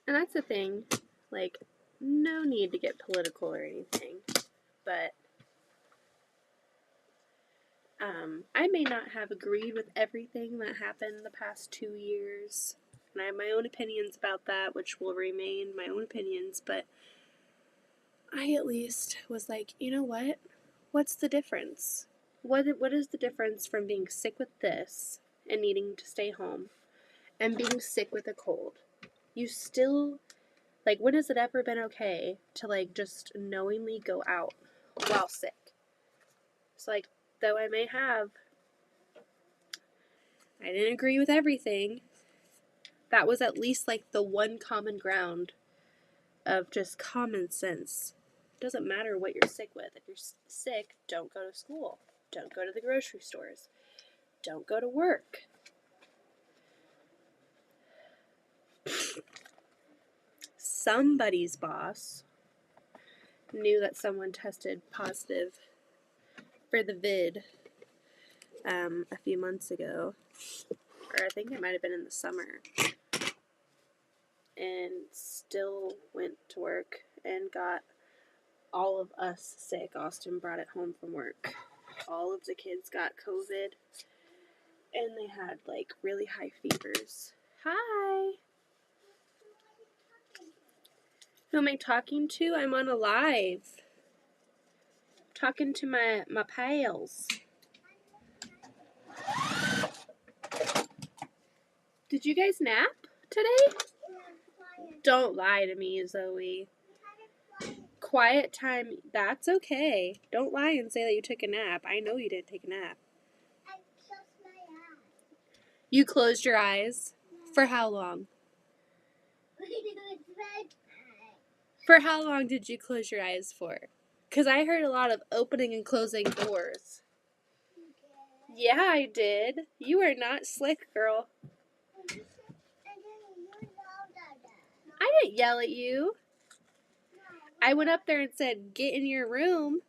[SPEAKER 1] And that's the thing, like, no need to get political or anything, but I may not have agreed with everything that happened the past 2 years, and I have my own opinions about that, which will remain my own opinions, but I at least was like, you know what? What's the difference? What is the difference from being sick with this and needing to stay home and being sick with a cold? You still, like, when has it ever been okay to, like, just knowingly go out while sick? It's like, though I didn't agree with everything, that was at least, like, the one common ground of just common sense doesn't matter what you're sick with. If you're sick, don't go to school. Don't go to the grocery stores. Don't go to work. Somebody's boss knew that someone tested positive for the vid a few months ago, or I think it might have been in the summer, and still went to work and got all of us sick. Austin brought it home from work. All of the kids got COVID, and they had like really high fevers. Hi. Who am I talking to? I'm on a live. Talking to my pals. Did you guys nap today? Don't lie to me, Zoe. Quiet time, that's okay. Don't lie and say that you took a nap. I know you didn't take a nap.
[SPEAKER 3] I closed my eyes.
[SPEAKER 1] You closed your eyes? For how long? For how long did you close your eyes for? Because I heard a lot of opening and closing doors. Yeah, I did. You are not slick, girl. I didn't yell at you. I went up there and said, get in your room.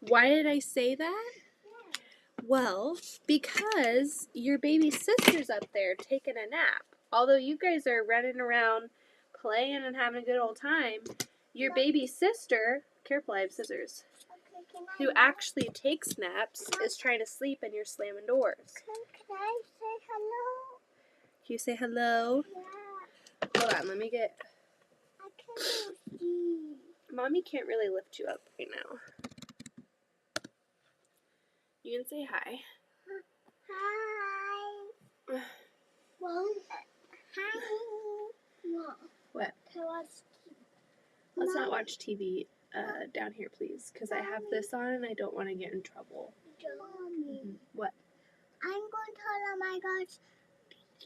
[SPEAKER 1] Why did I say that? Well, because your baby sister's up there taking a nap. Although you guys are running around playing and having a good old time, your baby sister, careful, I have scissors, who actually takes naps is trying to sleep and you're slamming doors.
[SPEAKER 3] Can I say hello?
[SPEAKER 1] Can you say hello?
[SPEAKER 3] Yeah.
[SPEAKER 1] Hold on, let me get...
[SPEAKER 3] I can't see.
[SPEAKER 1] Mommy can't really lift you up right now. You can say hi.
[SPEAKER 3] Hi. Mom. Hi. Mom.
[SPEAKER 1] What?
[SPEAKER 3] Can I watch
[SPEAKER 1] Let's not watch TV down here, please, because I have this on and I don't want to get in trouble.
[SPEAKER 3] Mommy.
[SPEAKER 1] What?
[SPEAKER 3] I'm going to tell them I got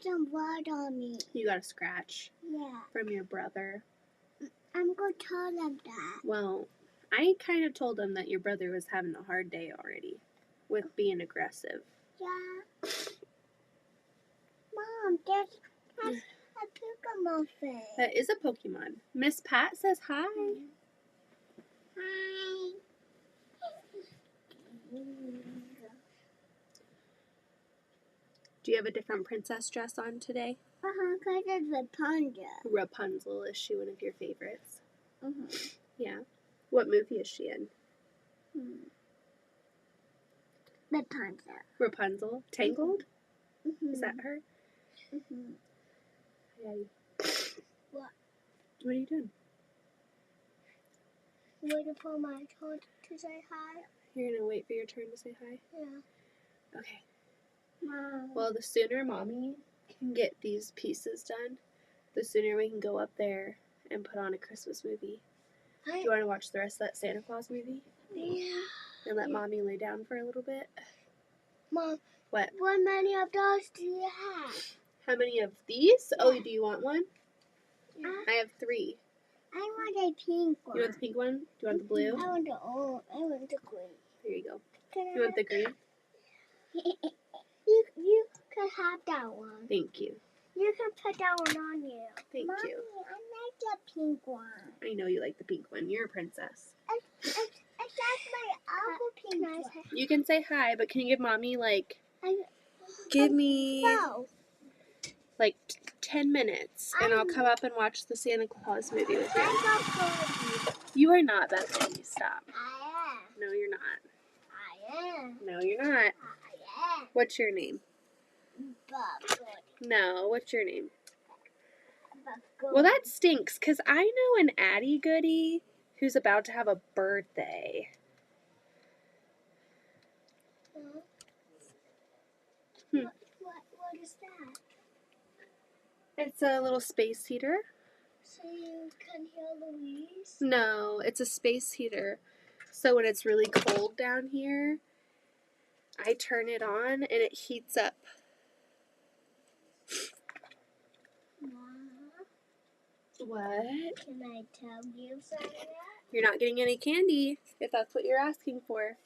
[SPEAKER 3] some blood on me.
[SPEAKER 1] You got a scratch
[SPEAKER 3] Yeah.
[SPEAKER 1] from your brother.
[SPEAKER 3] I'm going to tell them that.
[SPEAKER 1] Well, I kind of told them that your brother was having a hard day already with being aggressive.
[SPEAKER 3] Yeah. Mom, that's a Pokemon face.
[SPEAKER 1] That is a Pokemon. Miss Pat says hi.
[SPEAKER 3] Hi.
[SPEAKER 1] Do you have a different princess dress on today?
[SPEAKER 3] Because it's Rapunzel.
[SPEAKER 1] Rapunzel, is she one of your favorites?
[SPEAKER 3] Mm-hmm.
[SPEAKER 1] Yeah. What movie is she in?
[SPEAKER 3] Rapunzel.
[SPEAKER 1] Rapunzel? Tangled?
[SPEAKER 3] Mm-hmm.
[SPEAKER 1] Is that her?
[SPEAKER 3] Mm-hmm.
[SPEAKER 1] Yeah.
[SPEAKER 3] What?
[SPEAKER 1] What are you doing?
[SPEAKER 3] Waiting for my turn to say hi.
[SPEAKER 1] You're going to wait for your turn to say hi?
[SPEAKER 3] Yeah.
[SPEAKER 1] Okay.
[SPEAKER 3] Mom.
[SPEAKER 1] Well, the sooner Mommy can get these pieces done, the sooner we can go up there and put on a Christmas movie. Do you want to watch the rest of that Santa Claus movie?
[SPEAKER 3] Yeah.
[SPEAKER 1] And let Mommy lay down for a little bit?
[SPEAKER 3] Mom.
[SPEAKER 1] What?
[SPEAKER 3] How many of those do you have?
[SPEAKER 1] How many of these? Oh, do you want one?
[SPEAKER 3] Yeah.
[SPEAKER 1] I have 3.
[SPEAKER 3] I want a pink one.
[SPEAKER 1] You want the pink one? Do you want the blue?
[SPEAKER 3] I want the orange. I want the green.
[SPEAKER 1] Here you go.
[SPEAKER 3] Can
[SPEAKER 1] You want the green?
[SPEAKER 3] You can have that one.
[SPEAKER 1] Thank you.
[SPEAKER 3] You can put that one on you.
[SPEAKER 1] Thank
[SPEAKER 3] Mommy,
[SPEAKER 1] you.
[SPEAKER 3] I like the pink one.
[SPEAKER 1] I know you like the pink one. You're a princess.
[SPEAKER 3] It's like my uncle pink one.
[SPEAKER 1] You can say hi, but can you give Mommy, give me,
[SPEAKER 3] No.
[SPEAKER 1] 10 minutes, and I'll come up and watch the Santa Claus movie with you.
[SPEAKER 3] I'm not going.
[SPEAKER 1] You are not, Bethany. Stop.
[SPEAKER 3] I am.
[SPEAKER 1] No, you're not.
[SPEAKER 3] I am.
[SPEAKER 1] No, you're not.
[SPEAKER 3] I am.
[SPEAKER 1] What's your name?
[SPEAKER 3] Buffalo.
[SPEAKER 1] No, what's your name?
[SPEAKER 3] Buffalo.
[SPEAKER 1] Well, that stinks, because I know an Addie Goody who's about to have a birthday.
[SPEAKER 3] What is that?
[SPEAKER 1] It's a little space heater.
[SPEAKER 3] So you can hear Louise?
[SPEAKER 1] No, it's a space heater. So when it's really cold down here, I turn it on and it heats up.
[SPEAKER 3] Mom.
[SPEAKER 1] What?
[SPEAKER 3] Can I tell you something?
[SPEAKER 1] You're not getting any candy, if that's what you're asking for.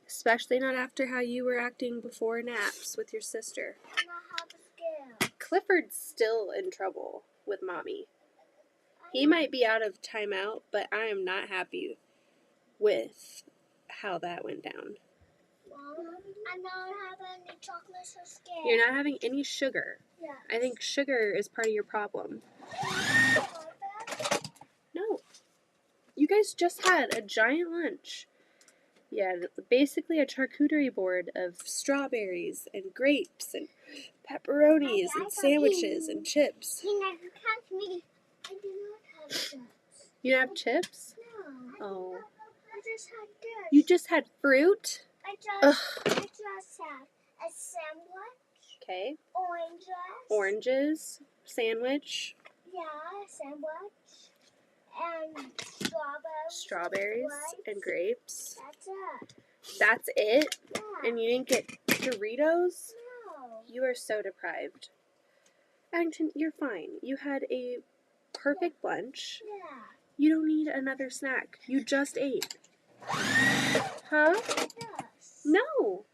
[SPEAKER 1] Especially not after how you were acting before naps with your sister.
[SPEAKER 3] I'm not scared.
[SPEAKER 1] Clifford's still in trouble with Mommy. He might be out of timeout, but I am not happy with how that went down.
[SPEAKER 3] Mom, I'm not having any chocolate, so scared.
[SPEAKER 1] You're not having any sugar.
[SPEAKER 3] Yeah.
[SPEAKER 1] I think sugar is part of your problem. No. You guys just had a giant lunch. Yeah, basically a charcuterie board of strawberries and grapes and pepperonis and sandwiches and chips.
[SPEAKER 3] He never touched me. I do not have chips.
[SPEAKER 1] You have chips?
[SPEAKER 3] No.
[SPEAKER 1] Oh.
[SPEAKER 3] I just had this.
[SPEAKER 1] You just had fruit?
[SPEAKER 3] I just had a sandwich.
[SPEAKER 1] Okay.
[SPEAKER 3] Oranges.
[SPEAKER 1] Oranges. Sandwich.
[SPEAKER 3] Yeah, a sandwich. And
[SPEAKER 1] Strawberries and grapes.
[SPEAKER 3] That's it.
[SPEAKER 1] That's it?
[SPEAKER 3] Yeah.
[SPEAKER 1] And you didn't get Doritos?
[SPEAKER 3] No.
[SPEAKER 1] You are so deprived. Addington, you're fine. You had a perfect lunch.
[SPEAKER 3] Yeah.
[SPEAKER 1] You don't need another snack. You just ate. Huh?
[SPEAKER 3] Yes.
[SPEAKER 1] No.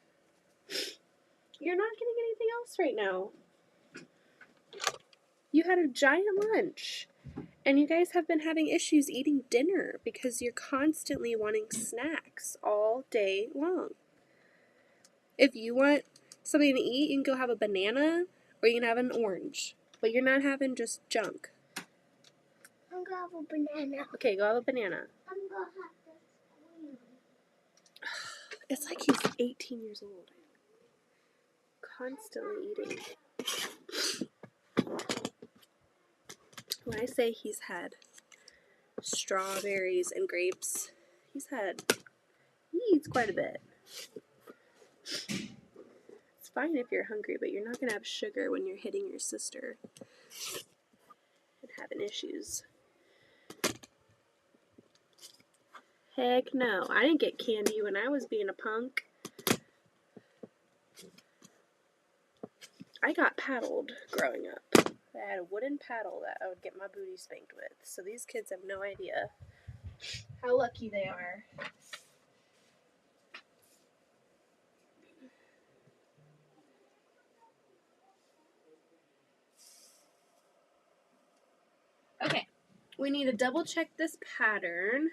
[SPEAKER 1] You're not getting anything else right now. You had a giant lunch. And you guys have been having issues eating dinner because you're constantly wanting snacks all day long. If you want something to eat, you can go have a banana or you can have an orange. But you're not having just junk.
[SPEAKER 3] I'm gonna have a banana.
[SPEAKER 1] Okay, go have a banana.
[SPEAKER 3] I'm gonna have this green.
[SPEAKER 1] It's like he's 18 years old. Constantly eating. When I say he's had strawberries and grapes, he eats quite a bit. It's fine if you're hungry, but you're not going to have sugar when you're hitting your sister and having issues. Heck no. I didn't get candy when I was being a punk. I got paddled growing up. I had a wooden paddle that I would get my booty spanked with. So these kids have no idea how lucky they are. Okay, we need to double check this pattern.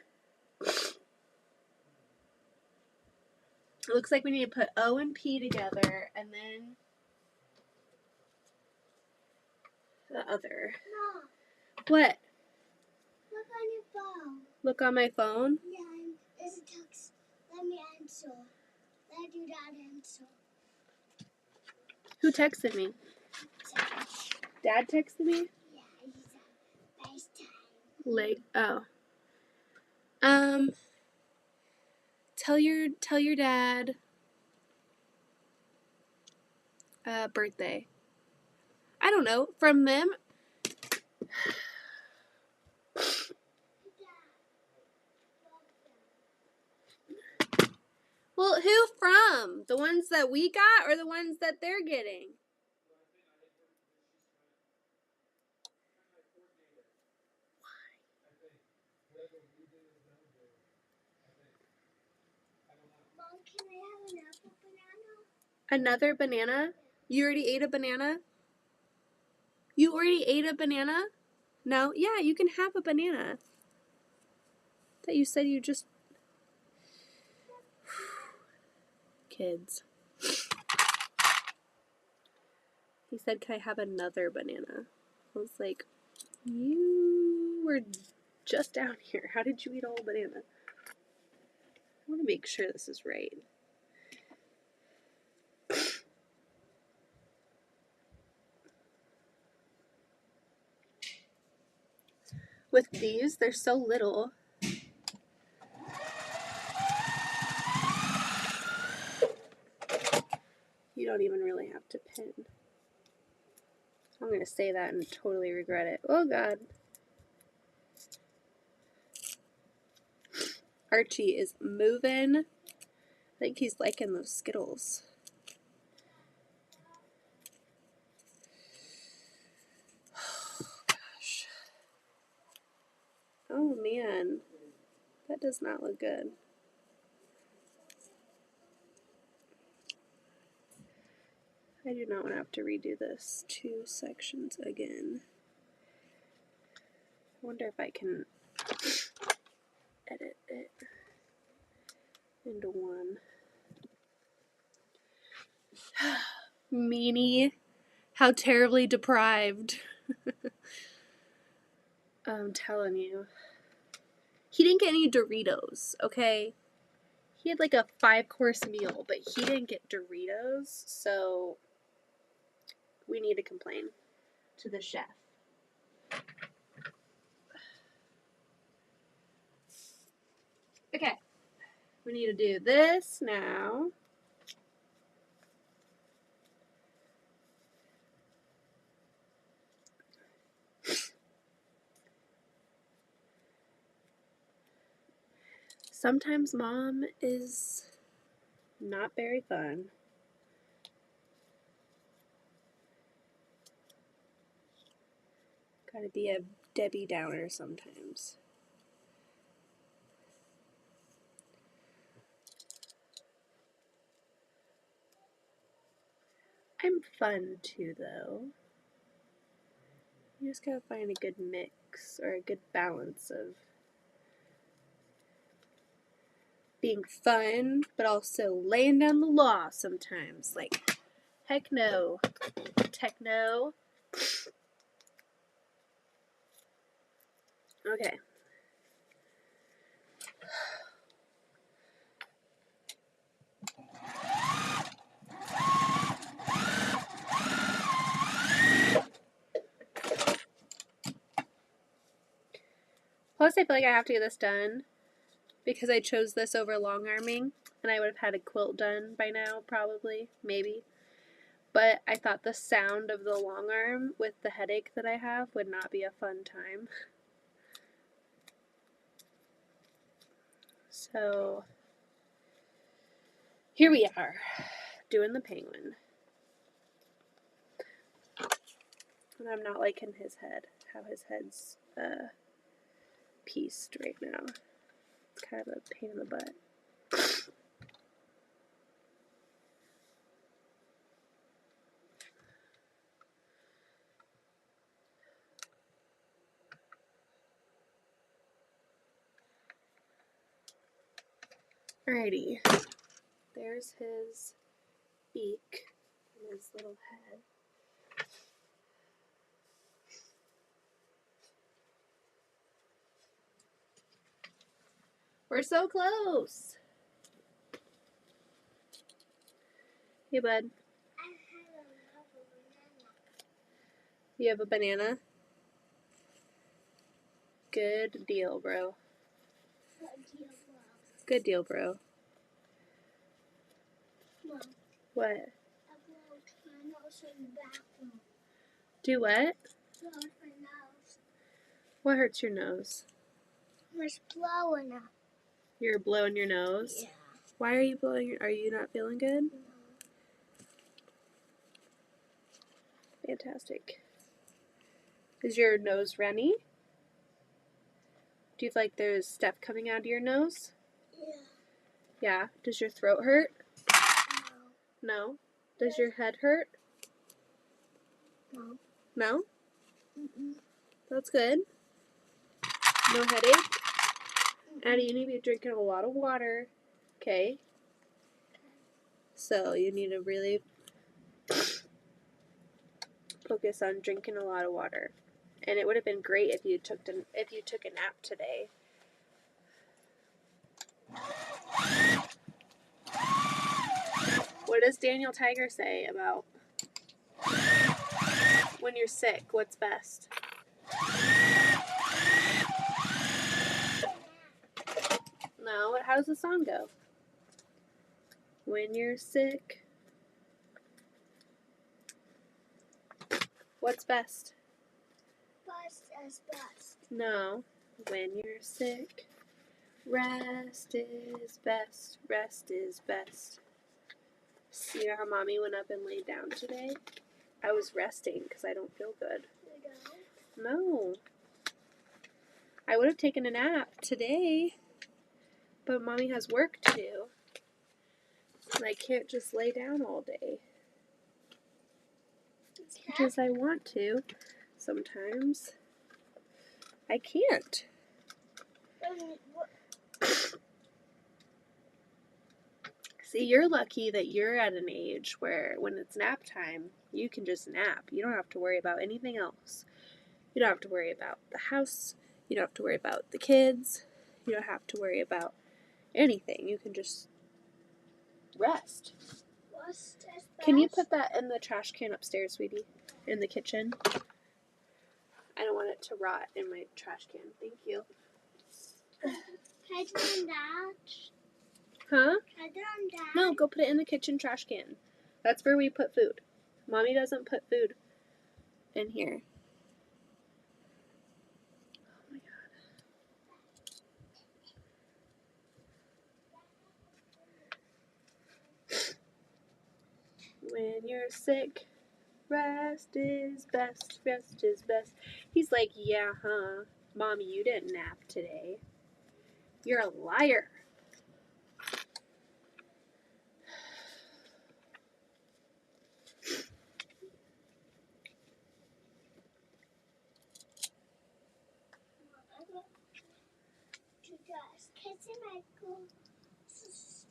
[SPEAKER 1] It looks like we need to put O and P together and then the other.
[SPEAKER 3] No.
[SPEAKER 1] What?
[SPEAKER 3] Look on your phone.
[SPEAKER 1] Look on my phone?
[SPEAKER 3] Yeah, there's a text. Let me answer. Let you dad answer.
[SPEAKER 1] Who texted me? Dad texted me?
[SPEAKER 3] Yeah, he's on FaceTime.
[SPEAKER 1] Tell your dad birthday. I don't know. From them? Well, who from? The ones that we got or the ones that they're getting?
[SPEAKER 3] Mom, can I have an apple banana?
[SPEAKER 1] Another banana? You already ate a banana? You already ate a banana? No? Yeah, you can have a banana. That you said you just... Kids. He said, can I have another banana? I was like, you were just down here. How did you eat a whole banana? I want to make sure this is right. With these, they're so little. You don't even really have to pin. I'm going to say that and totally regret it. Oh, God. Archie is moving. I think he's liking those Skittles. man. That does not look good. I do not want to have to redo this 2 sections again. I wonder if I can edit it into one. Meanie. How terribly deprived. I'm telling you. He didn't get any Doritos, okay? He had like a 5-course meal, but he didn't get Doritos, so we need to complain to the chef. Okay, we need to do this now. Sometimes mom is not very fun. Gotta be a Debbie Downer sometimes. I'm fun too, though. You just gotta find a good mix or a good balance of being fun, but also laying down the law sometimes. Like, heck no. Techno. Okay. Plus, I feel like I have to get this done because I chose this over long arming, and I would have had a quilt done by now, probably, maybe. But I thought the sound of the long arm with the headache that I have would not be a fun time. So, here we are, doing the penguin. And I'm not liking his head, how his head's pieced right now. It's kind of a pain in the butt. Alrighty, there's his beak and his little head. We're so close! Hey, bud. You have a banana? Good deal, bro. Good deal, bro.
[SPEAKER 3] Mom,
[SPEAKER 1] What?
[SPEAKER 3] I broke my nose in the bathroom.
[SPEAKER 1] Do what?
[SPEAKER 3] Broke my nose.
[SPEAKER 1] What hurts your nose?
[SPEAKER 3] Was blowing up.
[SPEAKER 1] You're blowing your nose?
[SPEAKER 3] Yeah.
[SPEAKER 1] Why are you blowing your... Are you not feeling good?
[SPEAKER 3] No.
[SPEAKER 1] Fantastic. Is your nose runny? Do you feel like there's stuff coming out of your nose?
[SPEAKER 3] Yeah.
[SPEAKER 1] Yeah. Does your throat hurt?
[SPEAKER 3] No.
[SPEAKER 1] No. Does your head hurt?
[SPEAKER 3] No.
[SPEAKER 1] No?
[SPEAKER 3] Mm-mm.
[SPEAKER 1] That's good. No headache? Addie, you need to be drinking a lot of water. Okay? So, you need to really focus on drinking a lot of water. And it would have been great if you took a nap today. What does Daniel Tiger say about when you're sick, what's best? No, how does the song go? When you're sick, what's best?
[SPEAKER 3] Bust is bust.
[SPEAKER 1] No, when you're sick, rest is best, rest is best. See how mommy went up and laid down today? I was resting because I don't feel good.
[SPEAKER 3] You don't?
[SPEAKER 1] No. I would have taken a nap today, but Mommy has work to do. And I can't just lay down all day. As much as I want to, sometimes I can't. See, you're lucky that you're at an age where when it's nap time, you can just nap. You don't have to worry about anything else. You don't have to worry about the house. You don't have to worry about the kids. You don't have to worry about anything. You can just rest. Can you put that in the trash can upstairs, sweetie? In the kitchen? I don't want it to rot in my trash can. Thank you.
[SPEAKER 3] Can I do on that?
[SPEAKER 1] Huh?
[SPEAKER 3] Can I do on that?
[SPEAKER 1] No, go put it in the kitchen trash can. That's where we put food. Mommy doesn't put food in here. Oh my God. When you're sick, rest is best. Rest is best. He's like, yeah, huh? Mommy, you didn't nap today. You're a liar.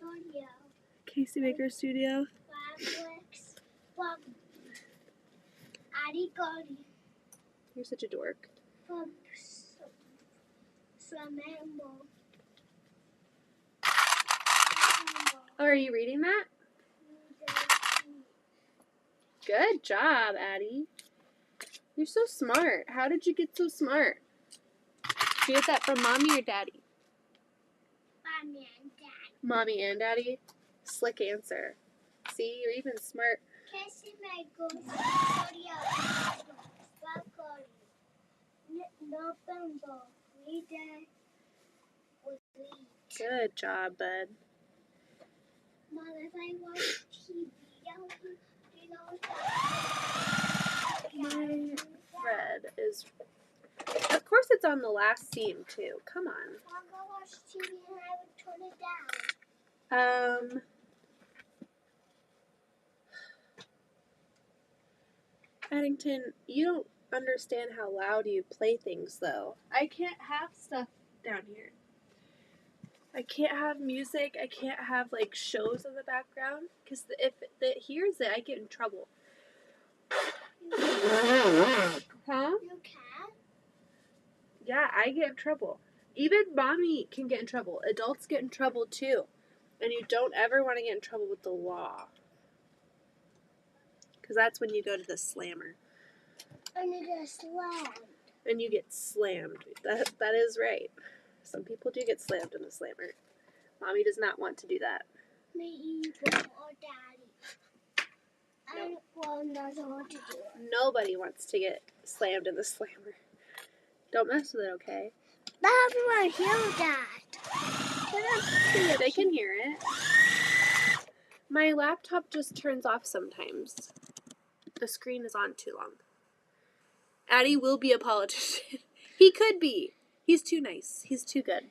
[SPEAKER 3] Studio.
[SPEAKER 1] Casey Baker Studio.
[SPEAKER 3] Fabrics. From Addie Gotti.
[SPEAKER 1] You're such a dork.
[SPEAKER 3] From Swamambo.
[SPEAKER 1] Oh, are you reading that? Good job, Addie. You're so smart. How did you get so smart? Did you get that from Mommy or Daddy?
[SPEAKER 3] Mommy and Dad.
[SPEAKER 1] Mommy and Daddy? Slick answer. See, you're even smart.
[SPEAKER 3] Casey Baker Studio. November. Read it.
[SPEAKER 1] Good job, bud.
[SPEAKER 3] Mom, if I watch TV, you know
[SPEAKER 1] My red is... Of course it's on the last scene, too. Come on.
[SPEAKER 3] I'll go watch TV and I would turn it down.
[SPEAKER 1] Addington, you don't understand how loud you play things, though. I can't have stuff down here. I can't have music. I can't have, like, shows in the background. Because if it hears it, I get in trouble. Huh?
[SPEAKER 3] You can?
[SPEAKER 1] Yeah, I get in trouble. Even Mommy can get in trouble. Adults get in trouble, too. And you don't ever want to get in trouble with the law. Because that's when you go to the slammer.
[SPEAKER 3] I need a slam.
[SPEAKER 1] And you get slammed. That is right. Some people do get slammed in the slammer. Mommy does not want to do that.
[SPEAKER 3] Me either, or Daddy. I doesn't want to do it.
[SPEAKER 1] Nobody wants to get slammed in the slammer. Don't mess with it, okay?
[SPEAKER 3] But everyone hear that.
[SPEAKER 1] They can hear it. My laptop just turns off sometimes. The screen is on too long. Addie will be a politician. He could be. He's too nice. He's too good.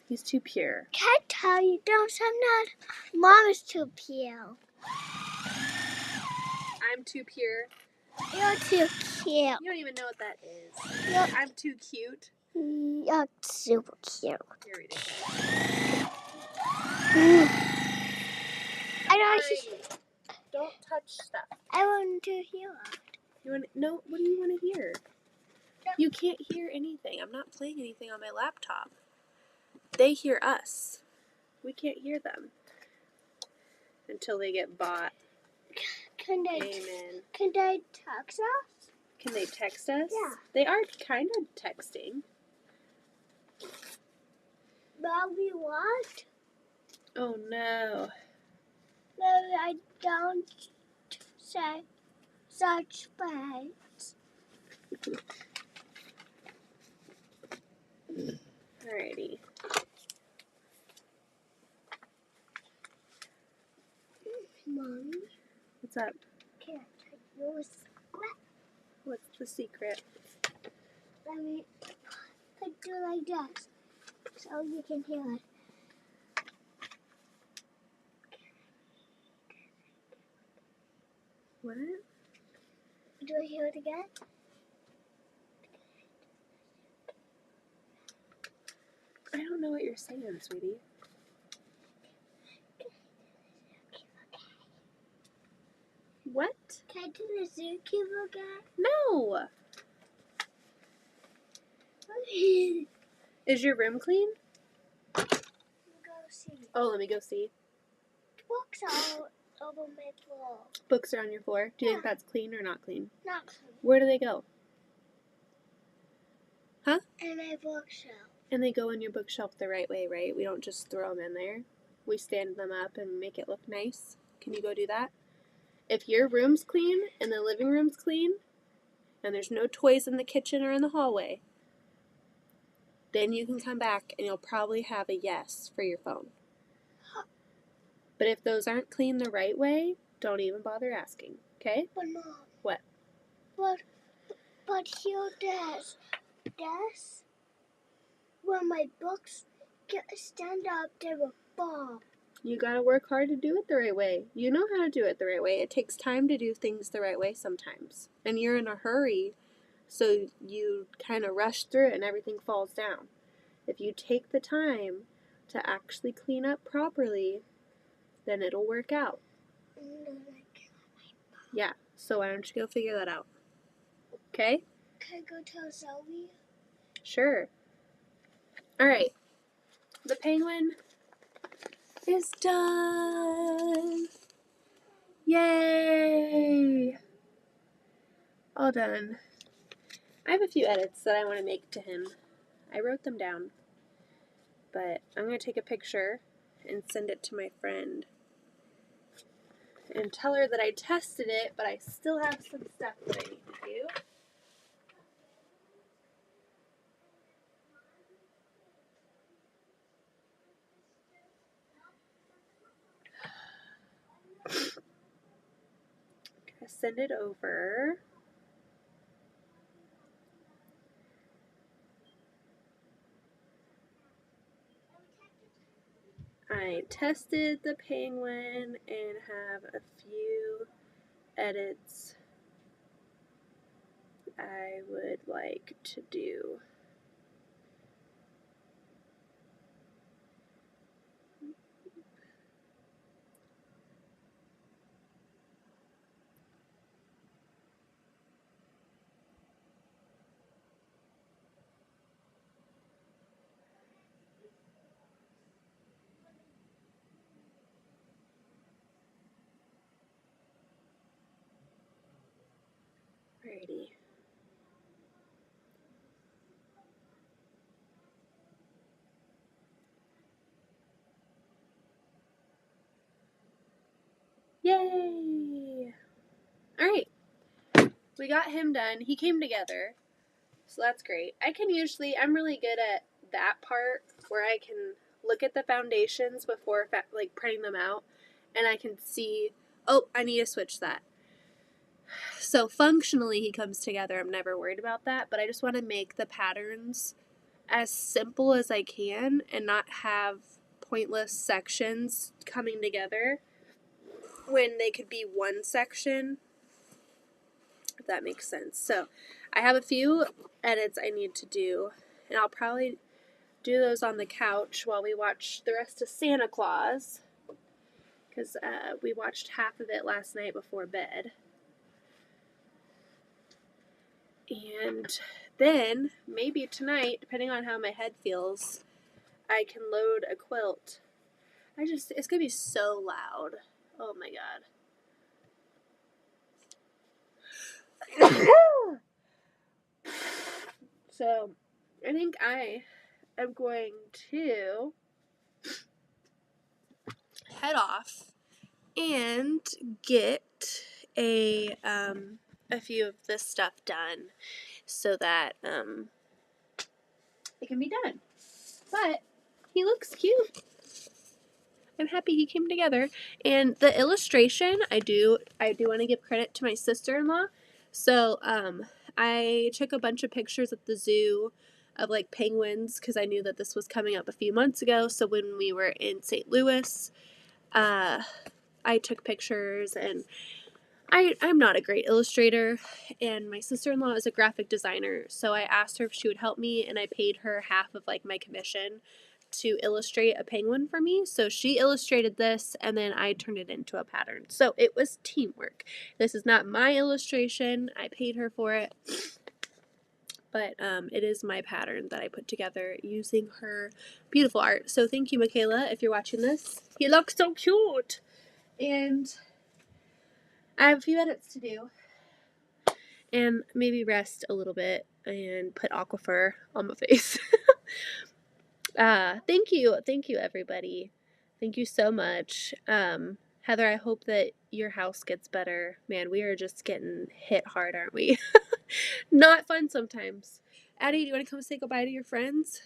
[SPEAKER 1] He's too pure.
[SPEAKER 3] Can't tell you, don't I'm not. Mom is too pure.
[SPEAKER 1] I'm too pure.
[SPEAKER 3] You're too cute.
[SPEAKER 1] You don't even know what that is.
[SPEAKER 3] You're,
[SPEAKER 1] I'm too cute.
[SPEAKER 3] you're super cute.
[SPEAKER 1] You're ridiculous.
[SPEAKER 3] I don't.
[SPEAKER 1] Don't touch stuff.
[SPEAKER 3] I want to hear it.
[SPEAKER 1] You want? No. What do you want to hear? You can't hear anything. I'm not playing anything on my laptop. They hear us. We can't hear them until they get bought.
[SPEAKER 3] Can they?
[SPEAKER 1] Amen.
[SPEAKER 3] Can they text us?
[SPEAKER 1] Can they text us?
[SPEAKER 3] Yeah.
[SPEAKER 1] They are kind of texting.
[SPEAKER 3] Mommy, what?
[SPEAKER 1] Oh no.
[SPEAKER 3] Maybe I don't say such words.
[SPEAKER 1] Alrighty.
[SPEAKER 3] Mommy,
[SPEAKER 1] What's up?
[SPEAKER 3] can I tell you a secret?
[SPEAKER 1] What's the secret?
[SPEAKER 3] Let me put do like this so you can hear it.
[SPEAKER 1] What?
[SPEAKER 3] Do I hear it again?
[SPEAKER 1] I don't know what you're saying, sweetie. What?
[SPEAKER 3] Can I do the zookeeper again?
[SPEAKER 1] No. Is your room clean?
[SPEAKER 3] Go see.
[SPEAKER 1] Oh, let me go see.
[SPEAKER 3] Books are over my floor.
[SPEAKER 1] Books are on your floor. Do you think
[SPEAKER 3] Yeah.
[SPEAKER 1] that's clean or not clean?
[SPEAKER 3] Not clean.
[SPEAKER 1] Where do they go?
[SPEAKER 3] And my bookshelf.
[SPEAKER 1] And they go on your bookshelf the right way, right? We don't just throw them in there. We stand them up and make it look nice. Can you go do that? If your room's clean and the living room's clean and there's no toys in the kitchen or in the hallway, then you can come back and you'll probably have a yes for your phone. But if those aren't clean the right way, don't even bother asking, okay?
[SPEAKER 3] But Mom.
[SPEAKER 1] What?
[SPEAKER 3] But here this. When my books stand up, they will fall.
[SPEAKER 1] You gotta work hard to do it the right way. You know how to do it the right way. It takes time to do things the right way sometimes. And you're in a hurry, so you kind of rush through it and everything falls down. If you take the time to actually clean up properly, then it'll work out. Yeah, so why don't you go figure that out? Okay?
[SPEAKER 3] Can I go tell Zoe?
[SPEAKER 1] Sure. Alright. The penguin is done. Yay! All done. I have a few edits that I want to make to him. I wrote them down. But I'm going to take a picture and send it to my friend. And tell her that I tested it, but I still have some stuff that I need to do. I send it over. I tested the penguin and have a few edits I would like to do. Alrighty. Yay! Alright. We got him done. He came together. So that's great. I'm really good at that part where I can look at the foundations before like printing them out and I can see, oh, I need to switch that. So functionally he comes together. I'm never worried about that, but I just want to make the patterns as simple as I can and not have pointless sections coming together when they could be one section, if that makes sense. So I have a few edits I need to do, and I'll probably do those on the couch while we watch the rest of Santa Claus, because we watched half of it last night before bed. And then, maybe tonight, depending on how my head feels, I can load a quilt. It's going to be so loud. Oh my god. So, I think I am going to head off and get a few of this stuff done so that it can be done. But he looks cute. I'm happy he came together. And the illustration, I do want to give credit to my sister-in-law. So I took a bunch of pictures at the zoo of like penguins because I knew that this was coming up a few months ago. So when we were in St. Louis, I took pictures, and I'm not a great illustrator, and my sister-in-law is a graphic designer, so I asked her if she would help me, and I paid her half of like my commission to illustrate a penguin for me. So she illustrated this, and then I turned it into a pattern. So it was teamwork. This is not my illustration. I paid her for it. But it is my pattern that I put together using her beautiful art. So thank you, Michaela, if you're watching this. You look so cute. And I have a few edits to do. And maybe rest a little bit and put Aquifer on my face. Thank you, everybody. Thank you so much. Heather, I hope that your house gets better. Man, we are just getting hit hard, aren't we? Not fun sometimes. Addie, do you want to come say goodbye to your friends?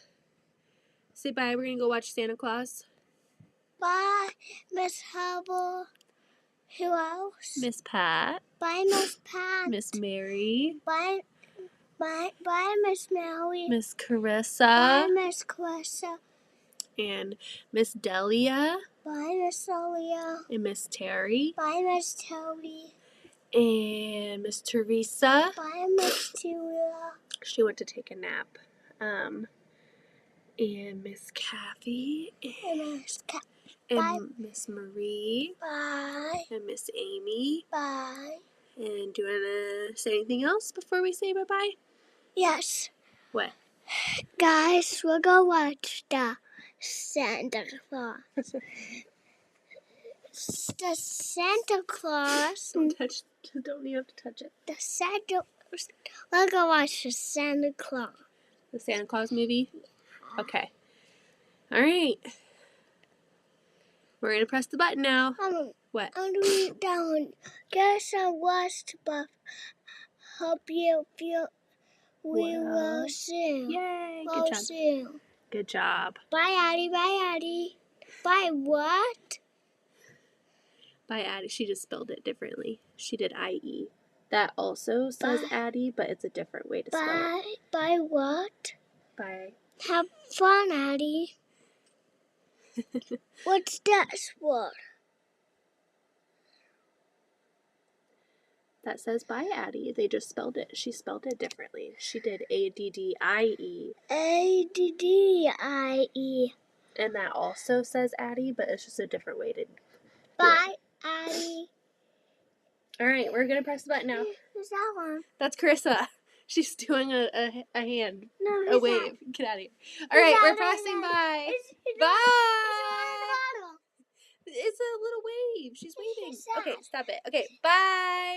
[SPEAKER 1] Say bye. We're going to go watch Santa Claus.
[SPEAKER 3] Bye, Miss Hubble. Who else?
[SPEAKER 1] Miss Pat.
[SPEAKER 3] Bye, Miss Pat.
[SPEAKER 1] Miss Mary.
[SPEAKER 3] Bye, Miss Mary.
[SPEAKER 1] Miss
[SPEAKER 3] Bye,
[SPEAKER 1] Carissa.
[SPEAKER 3] Miss Clarissa.
[SPEAKER 1] And Miss Delia.
[SPEAKER 3] Bye, Miss Olia.
[SPEAKER 1] And Miss Terry.
[SPEAKER 3] Bye, Miss Toby.
[SPEAKER 1] And Miss Teresa.
[SPEAKER 3] Bye, Miss Tua.
[SPEAKER 1] She went to take a nap. And Miss Kathy.
[SPEAKER 3] And Miss Cat.
[SPEAKER 1] And
[SPEAKER 3] Bye.
[SPEAKER 1] Miss Marie.
[SPEAKER 3] Bye.
[SPEAKER 1] And Miss Amy.
[SPEAKER 3] Bye.
[SPEAKER 1] And do you want to say anything else before we say bye-bye?
[SPEAKER 3] Yes.
[SPEAKER 1] What?
[SPEAKER 3] Guys, we'll go watch the Santa Claus. The Santa Claus.
[SPEAKER 1] Don't you have to touch it.
[SPEAKER 3] We'll go watch the Santa Claus.
[SPEAKER 1] The Santa Claus movie? Okay. All right. We're going to press the button now. What?
[SPEAKER 3] I'm doing it down. Guess I watched buff. Hope you feel we will soon.
[SPEAKER 1] Yay.
[SPEAKER 3] We'll
[SPEAKER 1] Good job.
[SPEAKER 3] soon.
[SPEAKER 1] Good job.
[SPEAKER 3] Bye, Addie. Bye, Addie. Bye, what?
[SPEAKER 1] Bye, Addie. She just spelled it differently. She did I-E. That also says
[SPEAKER 3] Bye.
[SPEAKER 1] Addie, but it's a different way to spell it.
[SPEAKER 3] Bye. Bye, what?
[SPEAKER 1] Bye.
[SPEAKER 3] Have fun, Addie. What's that word?
[SPEAKER 1] That says bye, Addie. They just spelled it. She spelled it differently. She did A-D-D-I-E.
[SPEAKER 3] A-D-D-I-E.
[SPEAKER 1] And that also says Addie, but it's just a different way to do
[SPEAKER 3] Bye,
[SPEAKER 1] it.
[SPEAKER 3] Addie.
[SPEAKER 1] All right, we're going to press the button now.
[SPEAKER 3] Who's that one?
[SPEAKER 1] That's Carissa. She's doing a hand,
[SPEAKER 3] No,
[SPEAKER 1] a wave.
[SPEAKER 3] That?
[SPEAKER 1] Get out of here. All right, we're
[SPEAKER 3] that?
[SPEAKER 1] pressing bye.
[SPEAKER 3] It's
[SPEAKER 1] Bye. It's a little wave. She's waving.
[SPEAKER 3] She said.
[SPEAKER 1] Okay, stop it. Okay, bye.